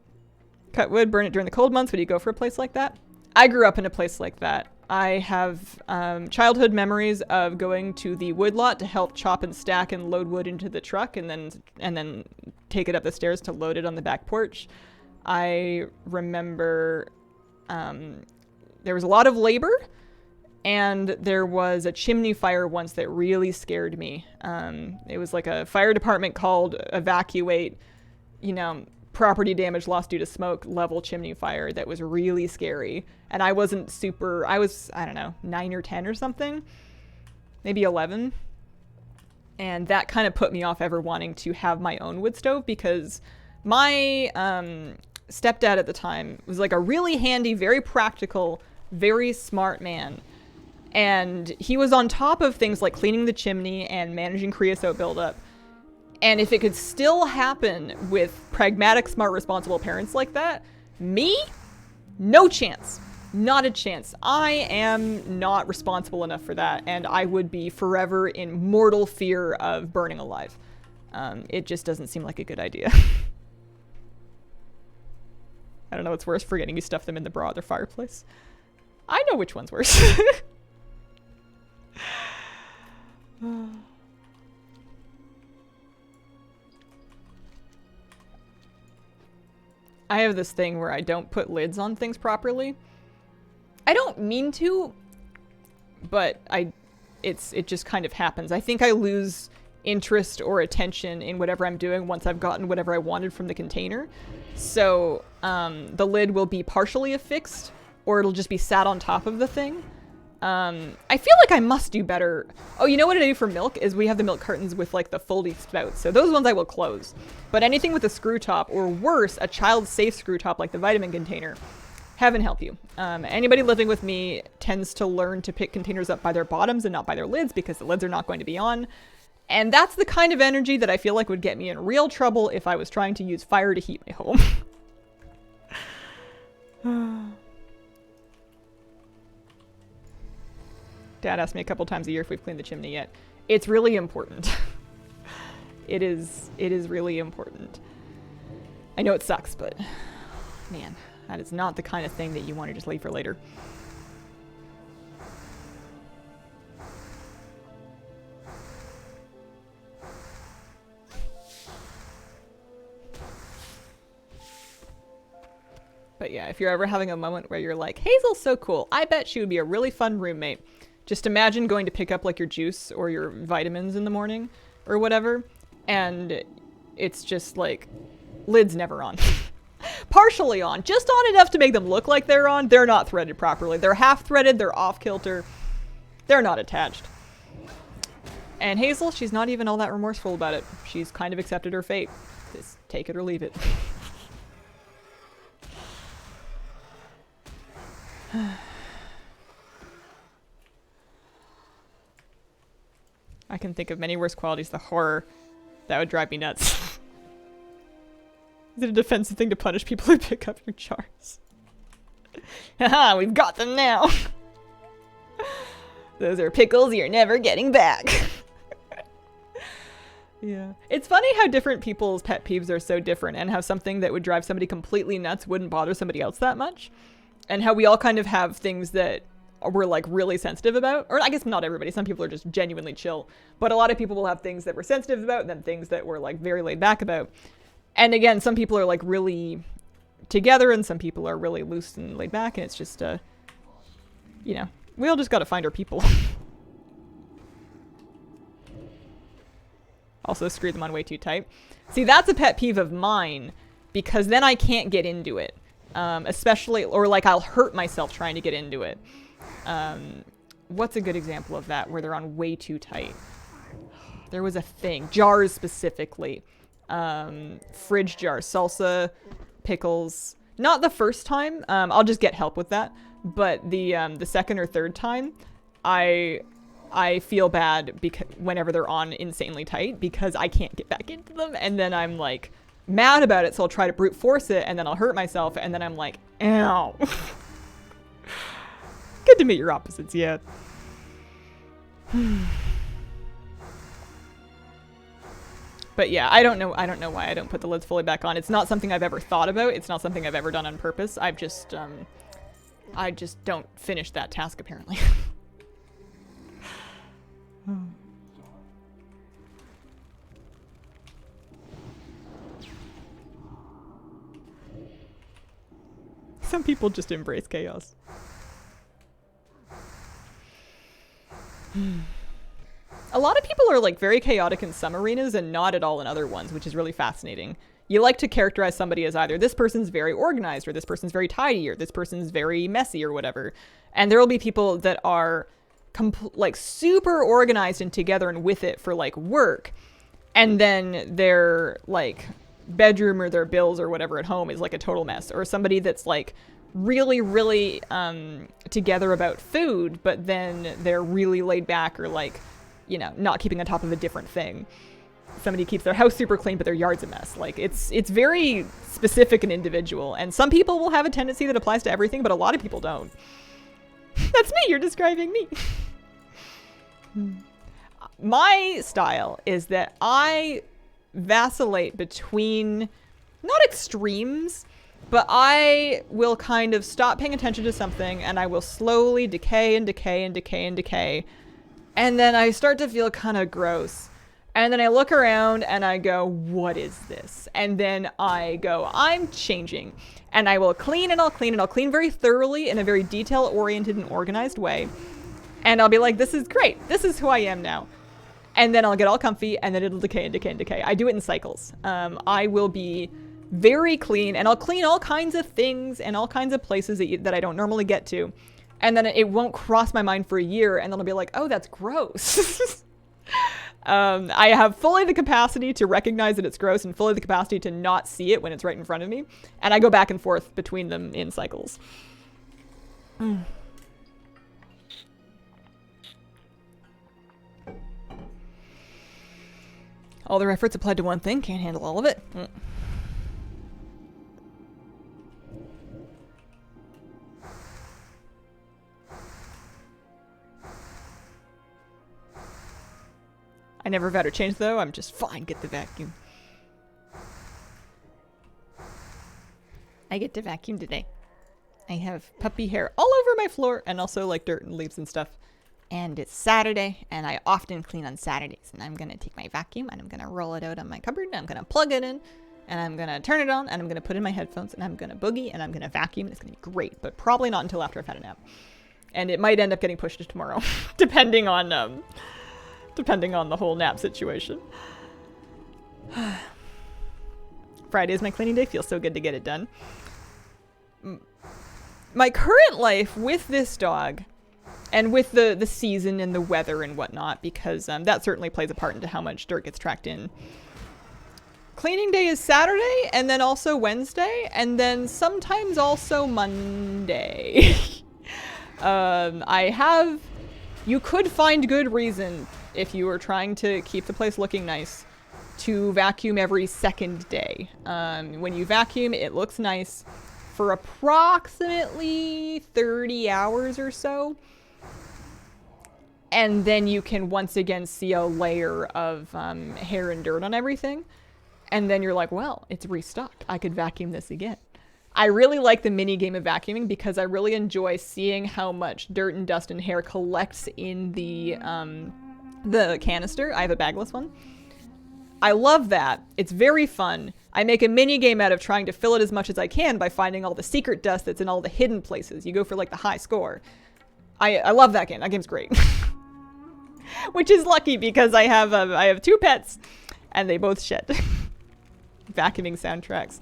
Cut wood, burn it during the cold months. Would you go for a place like that? I grew up in a place like that. I have childhood memories of going to the woodlot to help chop and stack and load wood into the truck, and then take it up the stairs to load it on the back porch. I remember there was a lot of labor, and there was a chimney fire once that really scared me. It was like a fire department called evacuate, you know, property damage lost due to smoke level chimney fire that was really scary. And I wasn't super, I was, I don't know, 9 or 10 or something, maybe 11. And that kind of put me off ever wanting to have my own wood stove, because my stepdad at the time was like a really handy, very practical, very smart man. And he was on top of things like cleaning the chimney and managing creosote buildup. And if it could still happen with pragmatic, smart, responsible parents like that, me? No chance. Not a chance. I am not responsible enough for that, and I would be forever in mortal fear of burning alive. It just doesn't seem like a good idea. I don't know what's worse, forgetting you stuff them in the bra at their fireplace. I know which one's worse. I have this thing where I don't put lids on things properly. I don't mean to, but it just kind of happens. I think I lose interest or attention in whatever I'm doing once I've gotten whatever I wanted from the container. So the lid will be partially affixed, or it'll just be sat on top of the thing. I feel like I must do better. Oh, you know what I do for milk is we have the milk cartons with like the foldy spouts. So those ones I will close. But anything with a screw top, or worse, a child-safe screw top like the vitamin container, heaven help you. Anybody living with me tends to learn to pick containers up by their bottoms and not by their lids, because the lids are not going to be on. And that's the kind of energy that I feel like would get me in real trouble if I was trying to use fire to heat my home. Dad asked me a couple times a year if we've cleaned the chimney yet. It's really important. It is really important. I know it sucks, but man, that is not the kind of thing that you want to just leave for later. But yeah, if you're ever having a moment where you're like, Hazel's so cool, I bet she would be a really fun roommate. Just imagine going to pick up like your juice or your vitamins in the morning or whatever, and it's just like, lid's never on. Partially on, just on enough to make them look like they're on. They're not threaded properly. They're half threaded, they're off kilter. They're not attached. And Hazel, she's not even all that remorseful about it. She's kind of accepted her fate. Just take it or leave it. I can think of many worse qualities. The horror. That would drive me nuts. Is it a defensive thing to punish people who pick up your jars? Haha, we've got them now. Those are pickles you're never getting back. Yeah. It's funny how different people's pet peeves are so different, and how something that would drive somebody completely nuts wouldn't bother somebody else that much. And how we all kind of have things that we're like really sensitive about. Or I guess not everybody. Some people are just genuinely chill. But a lot of people will have things that we're sensitive about, and then things that we're like very laid back about. And again, some people are like really together, and some people are really loose and laid back. And it's just, you know, we all just got to find our people. Also screw them on way too tight. See, that's a pet peeve of mine, because then I can't get into it. Especially, or like I'll hurt myself trying to get into it. What's a good example of that where they're on way too tight? There was a thing. Jars specifically. Fridge jars. Salsa, pickles. Not the first time. I'll just get help with that. But the second or third time, I feel bad because whenever they're on insanely tight, because I can't get back into them, and then I'm like mad about it, so I'll try to brute force it, and then I'll hurt myself, and then I'm like, ow. Good to meet your opposites, yeah. But yeah, I don't know why I don't put the lids fully back on. It's not something I've ever thought about. It's not something I've ever done on purpose. I just don't finish that task, apparently. Some people just embrace chaos. A lot of people are like very chaotic in some arenas and not at all in other ones, which is really fascinating. You like to characterize somebody as either this person's very organized, or this person's very tidy, or this person's very messy, or whatever. And there will be people that are like super organized and together and with it for like work. And then they're like bedroom or their bills or whatever at home is like a total mess, or somebody that's like really, really together about food, but then they're really laid back or like, you know, not keeping on top of a different thing. Somebody keeps their house super clean, but their yard's a mess. Like it's very specific and individual. And some people will have a tendency that applies to everything, but a lot of people don't. That's me. You're describing me. My style is that I vacillate between, not extremes, but I will kind of stop paying attention to something and I will slowly decay and decay and decay and decay. And then I start to feel kind of gross. And then I look around and I go, what is this? And then I go, I'm changing. And I will clean and I'll clean and I'll clean very thoroughly in a very detail-oriented and organized way. And I'll be like, this is great. This is who I am now. And then I'll get all comfy and then it'll decay and decay and decay. I do it in cycles. I will be very clean and I'll clean all kinds of things and all kinds of places that I don't normally get to. And then it won't cross my mind for a year. And then I'll be like, oh, that's gross. I have fully the capacity to recognize that it's gross and fully the capacity to not see it when it's right in front of me. And I go back and forth between them in cycles. All their efforts applied to one thing, can't handle all of it. I never vowed to change, though. I'm just fine. Get the vacuum. I get to vacuum today. I have puppy hair all over my floor and also like dirt and leaves and stuff. And it's Saturday, and I often clean on Saturdays. And I'm going to take my vacuum, and I'm going to roll it out on my cupboard, and I'm going to plug it in, and I'm going to turn it on, and I'm going to put in my headphones, and I'm going to boogie, and I'm going to vacuum, and it's going to be great. But probably not until after I've had a nap. And it might end up getting pushed to tomorrow, depending on the whole nap situation. Friday is my cleaning day. Feels so good to get it done. My current life with this dog, and with the season and the weather and whatnot, because that certainly plays a part into how much dirt gets tracked in. Cleaning day is Saturday, and then also Wednesday, and then sometimes also Monday. You could find good reason, if you were trying to keep the place looking nice, to vacuum every second day. When you vacuum, it looks nice for approximately 30 hours or so. And then you can once again see a layer of hair and dirt on everything. And then you're like, well, it's restocked. I could vacuum this again. I really like the mini game of vacuuming because I really enjoy seeing how much dirt and dust and hair collects in the canister. I have a bagless one. I love that. It's very fun. I make a mini game out of trying to fill it as much as I can by finding all the secret dust that's in all the hidden places. You go for like the high score. I love that game. That game's great. Which is lucky because I have 2 pets and they both shed. Vacuuming soundtracks.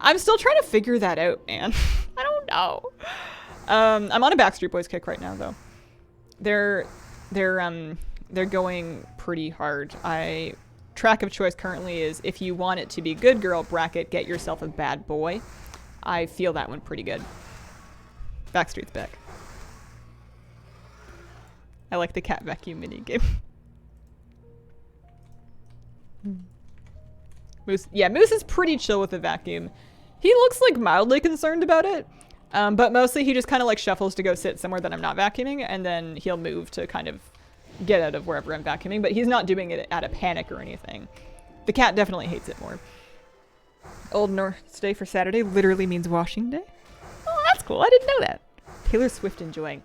I'm still trying to figure that out, man. I don't know. I'm on a Backstreet Boys kick right now, though. They're going pretty hard. Track of choice currently is if you want it to be good girl bracket, get yourself a bad boy. I feel that one pretty good. Backstreet's back. I like the cat vacuum mini game. Moose is pretty chill with the vacuum. He looks like mildly concerned about it, but mostly he just kind of like shuffles to go sit somewhere that I'm not vacuuming, and then he'll move to kind of get out of wherever I'm vacuuming, but he's not doing it out of panic or anything. The cat definitely hates it more. Old North Day for Saturday literally means washing day. Oh, that's cool. I didn't know that. Taylor Swift enjoying.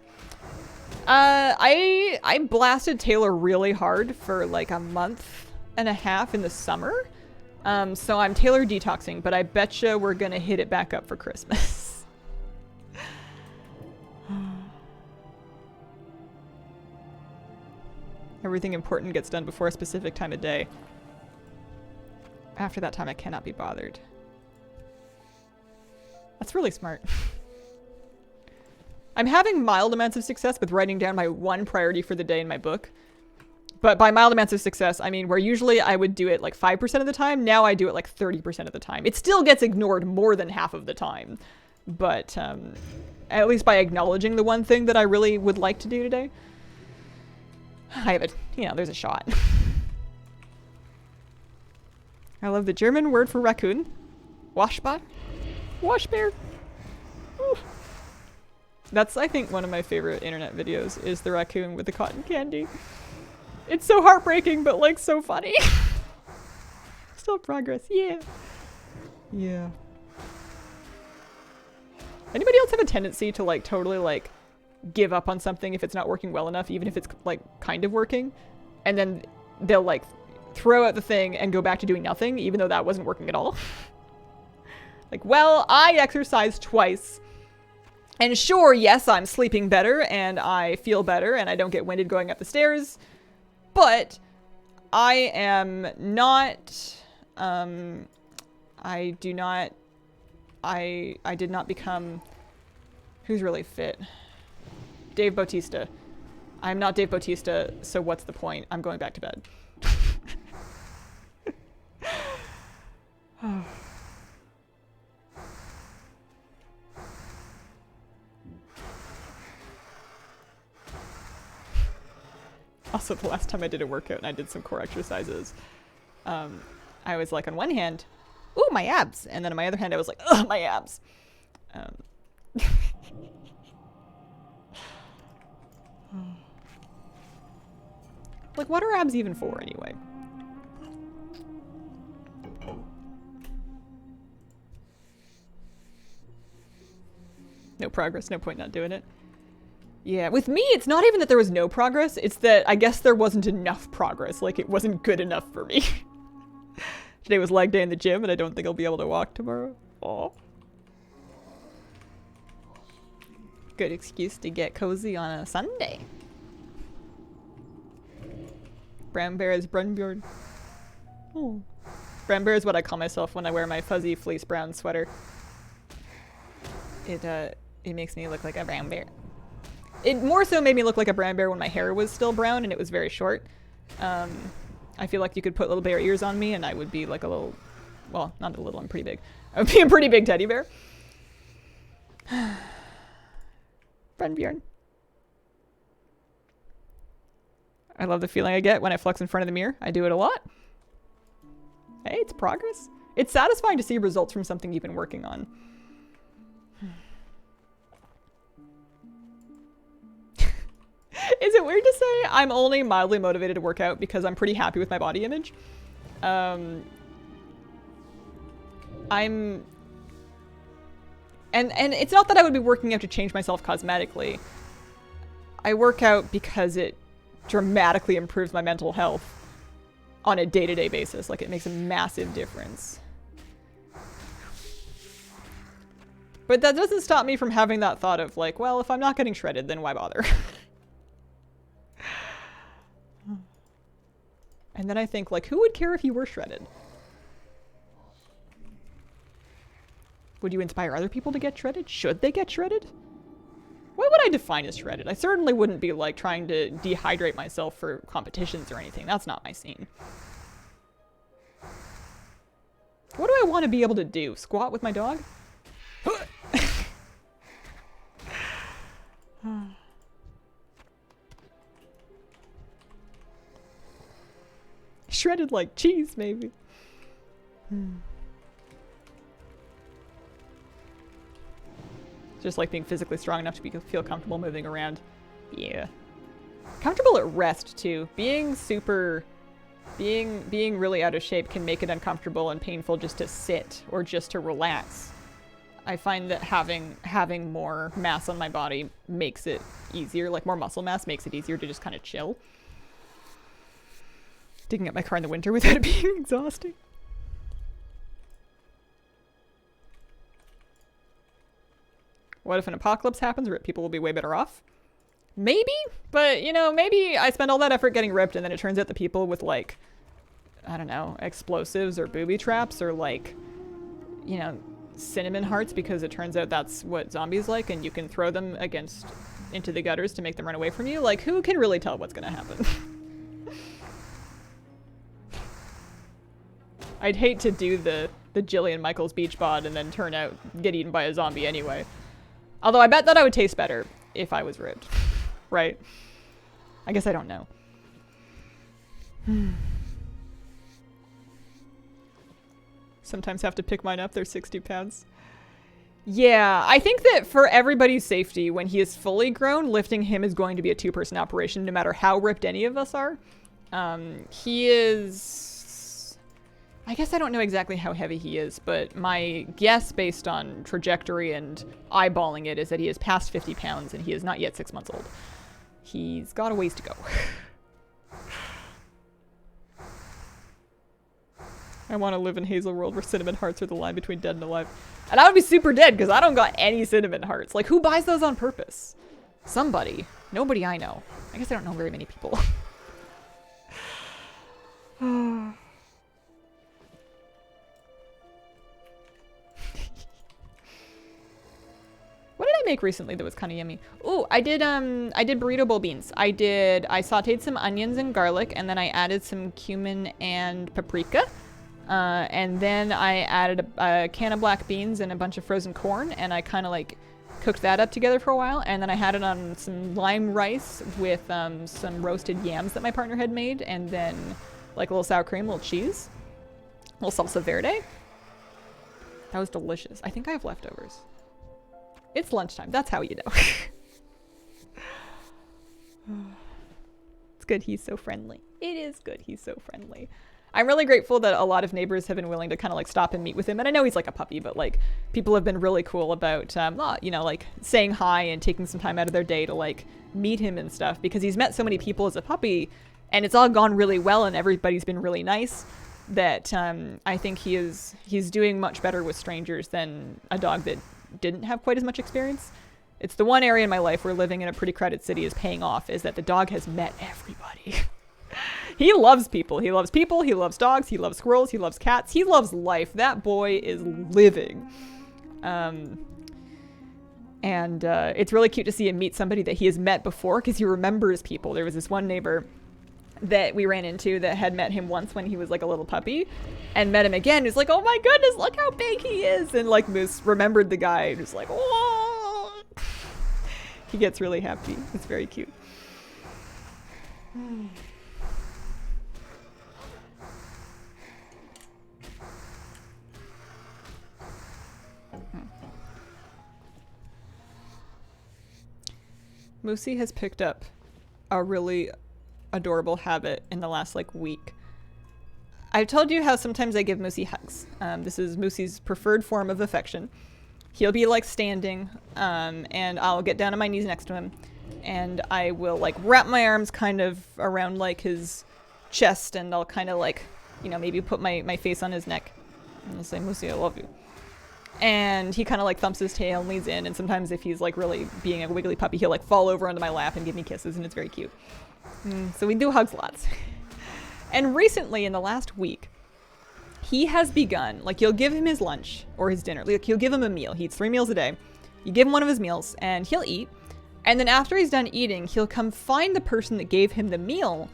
I blasted Taylor really hard for like a month and a half in the summer. So I'm Taylor detoxing, but I betcha we're gonna hit it back up for Christmas. Everything important gets done before a specific time of day. After that time, I cannot be bothered. That's really smart. I'm having mild amounts of success with writing down my one priority for the day in my book. But by mild amounts of success, I mean where usually I would do it like 5% of the time, now I do it like 30% of the time. It still gets ignored more than half of the time. But at least by acknowledging the one thing that I really would like to do today, I have there's a shot. I love the German word for raccoon. Washbach? Washbear? Ooh. That's, I think, one of my favorite internet videos is the raccoon with the cotton candy. It's so heartbreaking, but like so funny. Still progress, yeah. Yeah. Anybody else have a tendency to like totally like give up on something if it's not working well enough, even if it's like kind of working? And then they'll like throw out the thing and go back to doing nothing, even though that wasn't working at all. Like, well, I exercised twice. And sure, yes, I'm sleeping better and I feel better and I don't get winded going up the stairs. But I am not, I did not become, who's really fit? Dave Bautista. I'm not Dave Bautista, so what's the point? I'm going back to bed. Also, the last time I did a workout and I did some core exercises, I was like, on one hand, ooh, my abs. And then on my other hand, I was like, ugh, my abs. Like, what are abs even for anyway? No progress, no point not doing it. Yeah, with me, it's not even that there was no progress, it's that I guess there wasn't enough progress. Like, it wasn't good enough for me. Today was leg day in the gym, and I don't think I'll be able to walk tomorrow. Aw. Good excuse to get cozy on a Sunday. Brown bear is Brunbjorn. Oh. Brown bear is what I call myself when I wear my fuzzy fleece brown sweater. It makes me look like a brown bear. It more so made me look like a brown bear when my hair was still brown and it was very short. I feel like you could put little bear ears on me and I would be like a little, well, not a little, I'm pretty big. I would be a pretty big teddy bear. Bjorn. I love the feeling I get when I flex in front of the mirror. I do it a lot. Hey, it's progress. It's satisfying to see results from something you've been working on. Is it weird to say I'm only mildly motivated to work out because I'm pretty happy with my body image? And it's not that I would be working out to change myself cosmetically. I work out because it dramatically improves my mental health on a day-to-day basis. Like, it makes a massive difference. But that doesn't stop me from having that thought of like, well, if I'm not getting shredded, then why bother? And then I think, like, who would care if you were shredded? Would you inspire other people to get shredded? Should they get shredded? What would I define as shredded? I certainly wouldn't be, like, trying to dehydrate myself for competitions or anything. That's not my scene. What do I want to be able to do? Squat with my dog? Shredded like cheese, maybe. Just like being physically strong enough to feel comfortable moving around. Yeah. Comfortable at rest, too. Being really out of shape can make it uncomfortable and painful just to sit or just to relax. I find that having more mass on my body makes it easier, like more muscle mass makes it easier to just kind of chill. Digging up my car in the winter without it being exhausting. What if an apocalypse happens where people will be way better off? Maybe, but you know, maybe I spend all that effort getting ripped and then it turns out the people with like, I don't know, explosives or booby traps or like, you know, cinnamon hearts, because it turns out that's what zombies like and you can throw them into the gutters to make them run away from you. Like, who can really tell what's gonna happen? I'd hate to do the Jillian Michaels beach bod and then get eaten by a zombie anyway. Although I bet that I would taste better if I was ribbed. Right? I guess I don't know. Sometimes have to pick mine up. They're 60 pounds. Yeah, I think that for everybody's safety, when he is fully grown, lifting him is going to be a two-person operation, no matter how ripped any of us are. He is... I guess I don't know exactly how heavy he is, but my guess based on trajectory and eyeballing it is that he is past 50 pounds and he is not yet 6 months old. He's got a ways to go. I want to live in Hazel World where cinnamon hearts are the line between dead and alive. And I would be super dead because I don't got any cinnamon hearts. Like, who buys those on purpose? Somebody. Nobody I know. I guess I don't know very many people. What did I make recently that was kind of yummy? Ooh, I did burrito bowl beans. I sauteed some onions and garlic, and then I added some cumin and paprika. And then I added a can of black beans and a bunch of frozen corn, and I kind of like cooked that up together for a while. And then I had it on some lime rice with some roasted yams that my partner had made, and then like a little sour cream, a little cheese, a little salsa verde. That was delicious. I think I have leftovers. It's lunchtime. That's how you know. It's good he's so friendly. It is good he's so friendly. I'm really grateful that a lot of neighbors have been willing to kind of like stop and meet with him. And I know he's like a puppy, but like people have been really cool about, you know, like saying hi and taking some time out of their day to like meet him and stuff, because he's met so many people as a puppy and it's all gone really well and everybody's been really nice that I think he's doing much better with strangers than a dog that didn't have quite as much experience. It's the one area in my life where living in a pretty crowded city is paying off, is that the dog has met everybody. He loves people. He loves people. He loves dogs. He loves squirrels. He loves cats. He loves life. That boy is living. And it's really cute to see him meet somebody that he has met before, because he remembers people. There was this one neighbor that we ran into that had met him once when he was like a little puppy, and met him again. He's like, oh my goodness, look how big he is. And like Moose remembered the guy and was like, oh. He gets really happy. It's very cute. Moosey has picked up a really adorable habit in the last like week. I've told you how sometimes I give Moosey hugs. This is Moosey's preferred form of affection. He'll be like standing, and I'll get down on my knees next to him, and I will like wrap my arms kind of around like his chest, and I'll kind of like, you know, maybe put my face on his neck and I'll say, Moosey, I love you. And he kind of like thumps his tail and leans in, and sometimes if he's like really being a wiggly puppy, he'll like fall over onto my lap and give me kisses, and it's very cute. So we do hugs lots. And recently, in the last week, he has begun, like, you'll give him his lunch or his dinner. Like, you'll give him a meal. He eats 3 meals a day. You give him one of his meals, and he'll eat. And then after he's done eating, he'll come find the person that gave him the meal,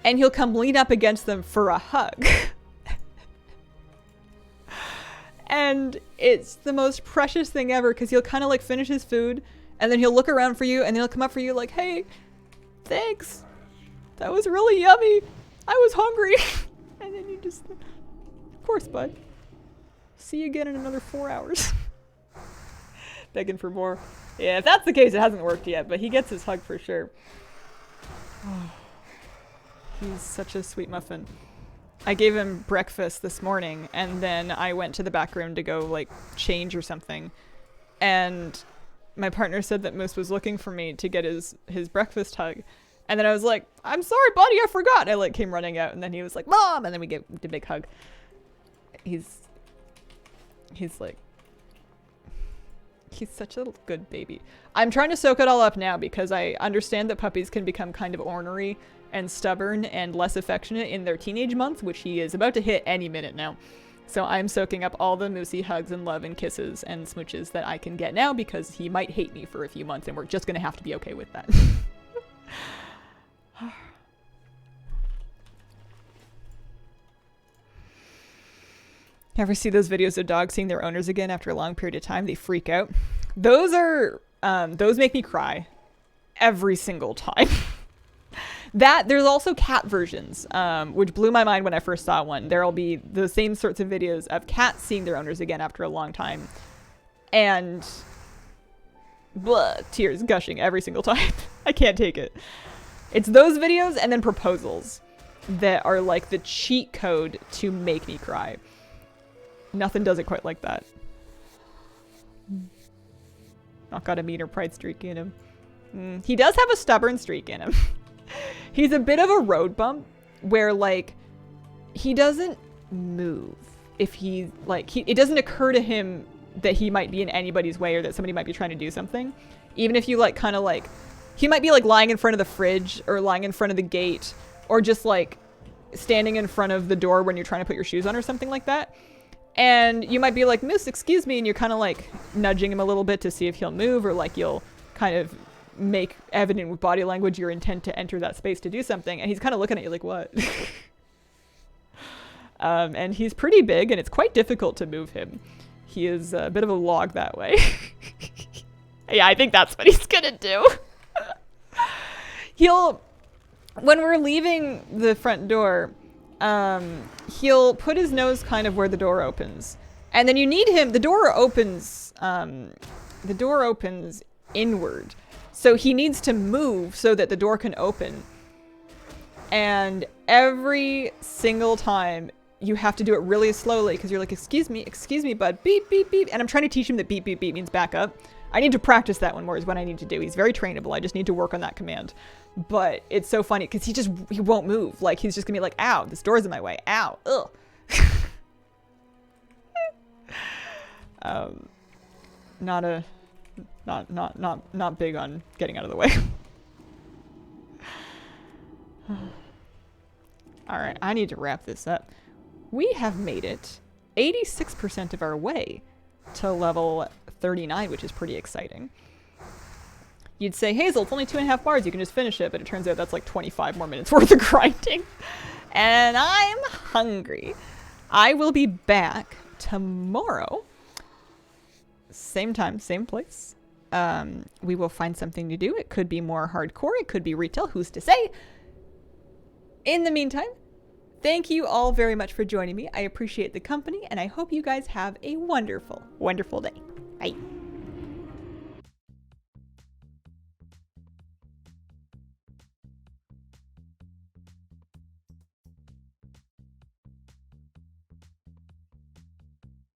and he'll come lean up against them for a hug. And it's the most precious thing ever, because he'll kind of, like, finish his food, and then he'll look around for you, and then he'll come up for you like, hey, thanks. That was really yummy. I was hungry. And then you just, of course, bud. See you again in another 4 hours. Begging for more. Yeah, if that's the case, it hasn't worked yet, but he gets his hug for sure. Oh, he's such a sweet muffin. I gave him breakfast this morning, and then I went to the back room to go, like, change or something. And my partner said that Moose was looking for me to get his breakfast hug. And then I was like, I'm sorry, buddy, I forgot. I like came running out, and then he was like, Mom! And then we gave the big hug. He's like, he's such a good baby. I'm trying to soak it all up now, because I understand that puppies can become kind of ornery and stubborn and less affectionate in their teenage months, which he is about to hit any minute now. So I'm soaking up all the Moosey hugs and love and kisses and smooches that I can get now, because he might hate me for a few months, and we're just going to have to be okay with that. Ever see those videos of dogs seeing their owners again after a long period of time? They freak out. Those are, those make me cry every single time. There's also cat versions, which blew my mind when I first saw one. There'll be the same sorts of videos of cats seeing their owners again after a long time. And tears gushing every single time. I can't take it. It's those videos and then proposals that are like the cheat code to make me cry. Nothing does it quite like that. Not got a meaner pride streak in him. He does have a stubborn streak in him. He's a bit of a road bump where like he doesn't move if he like it doesn't occur to him that he might be in anybody's way or that somebody might be trying to do something. Even if you like kind of like he might be like lying in front of the fridge or lying in front of the gate or just like standing in front of the door when you're trying to put your shoes on or something like that. And you might be like, "Miss, excuse me," and you're kind of like nudging him a little bit to see if he'll move, or like you'll kind of make evident with body language your intent to enter that space to do something. And he's kind of looking at you like, "What?" And he's pretty big, and it's quite difficult to move him. He is a bit of a log that way. Yeah, I think that's what he's gonna do. When we're leaving the front door, he'll put his nose kind of where the door opens. And then you need him, the door opens inward. So he needs to move so that the door can open. And every single time you have to do it really slowly because you're like, excuse me, bud, beep, beep, beep. And I'm trying to teach him that beep, beep, beep means back up. I need to practice that one more is what I need to do. He's very trainable. I just need to work on that command. But it's so funny because he won't move. Like he's just gonna be like, ow, this door's in my way. Ow, ugh. Not big on getting out of the way. All right, I need to wrap this up. We have made it 86% of our way to level 39, which is pretty exciting. You'd say, Hazel, it's only 2.5 bars, you can just finish it, but it turns out that's like 25 more minutes worth of grinding. And I'm hungry. I will be back tomorrow. Same time, same place. We will find something to do. It could be more hardcore, it could be retail, who's to say? In the meantime, thank you all very much for joining me. I appreciate the company, and I hope you guys have a wonderful, wonderful day. Bye.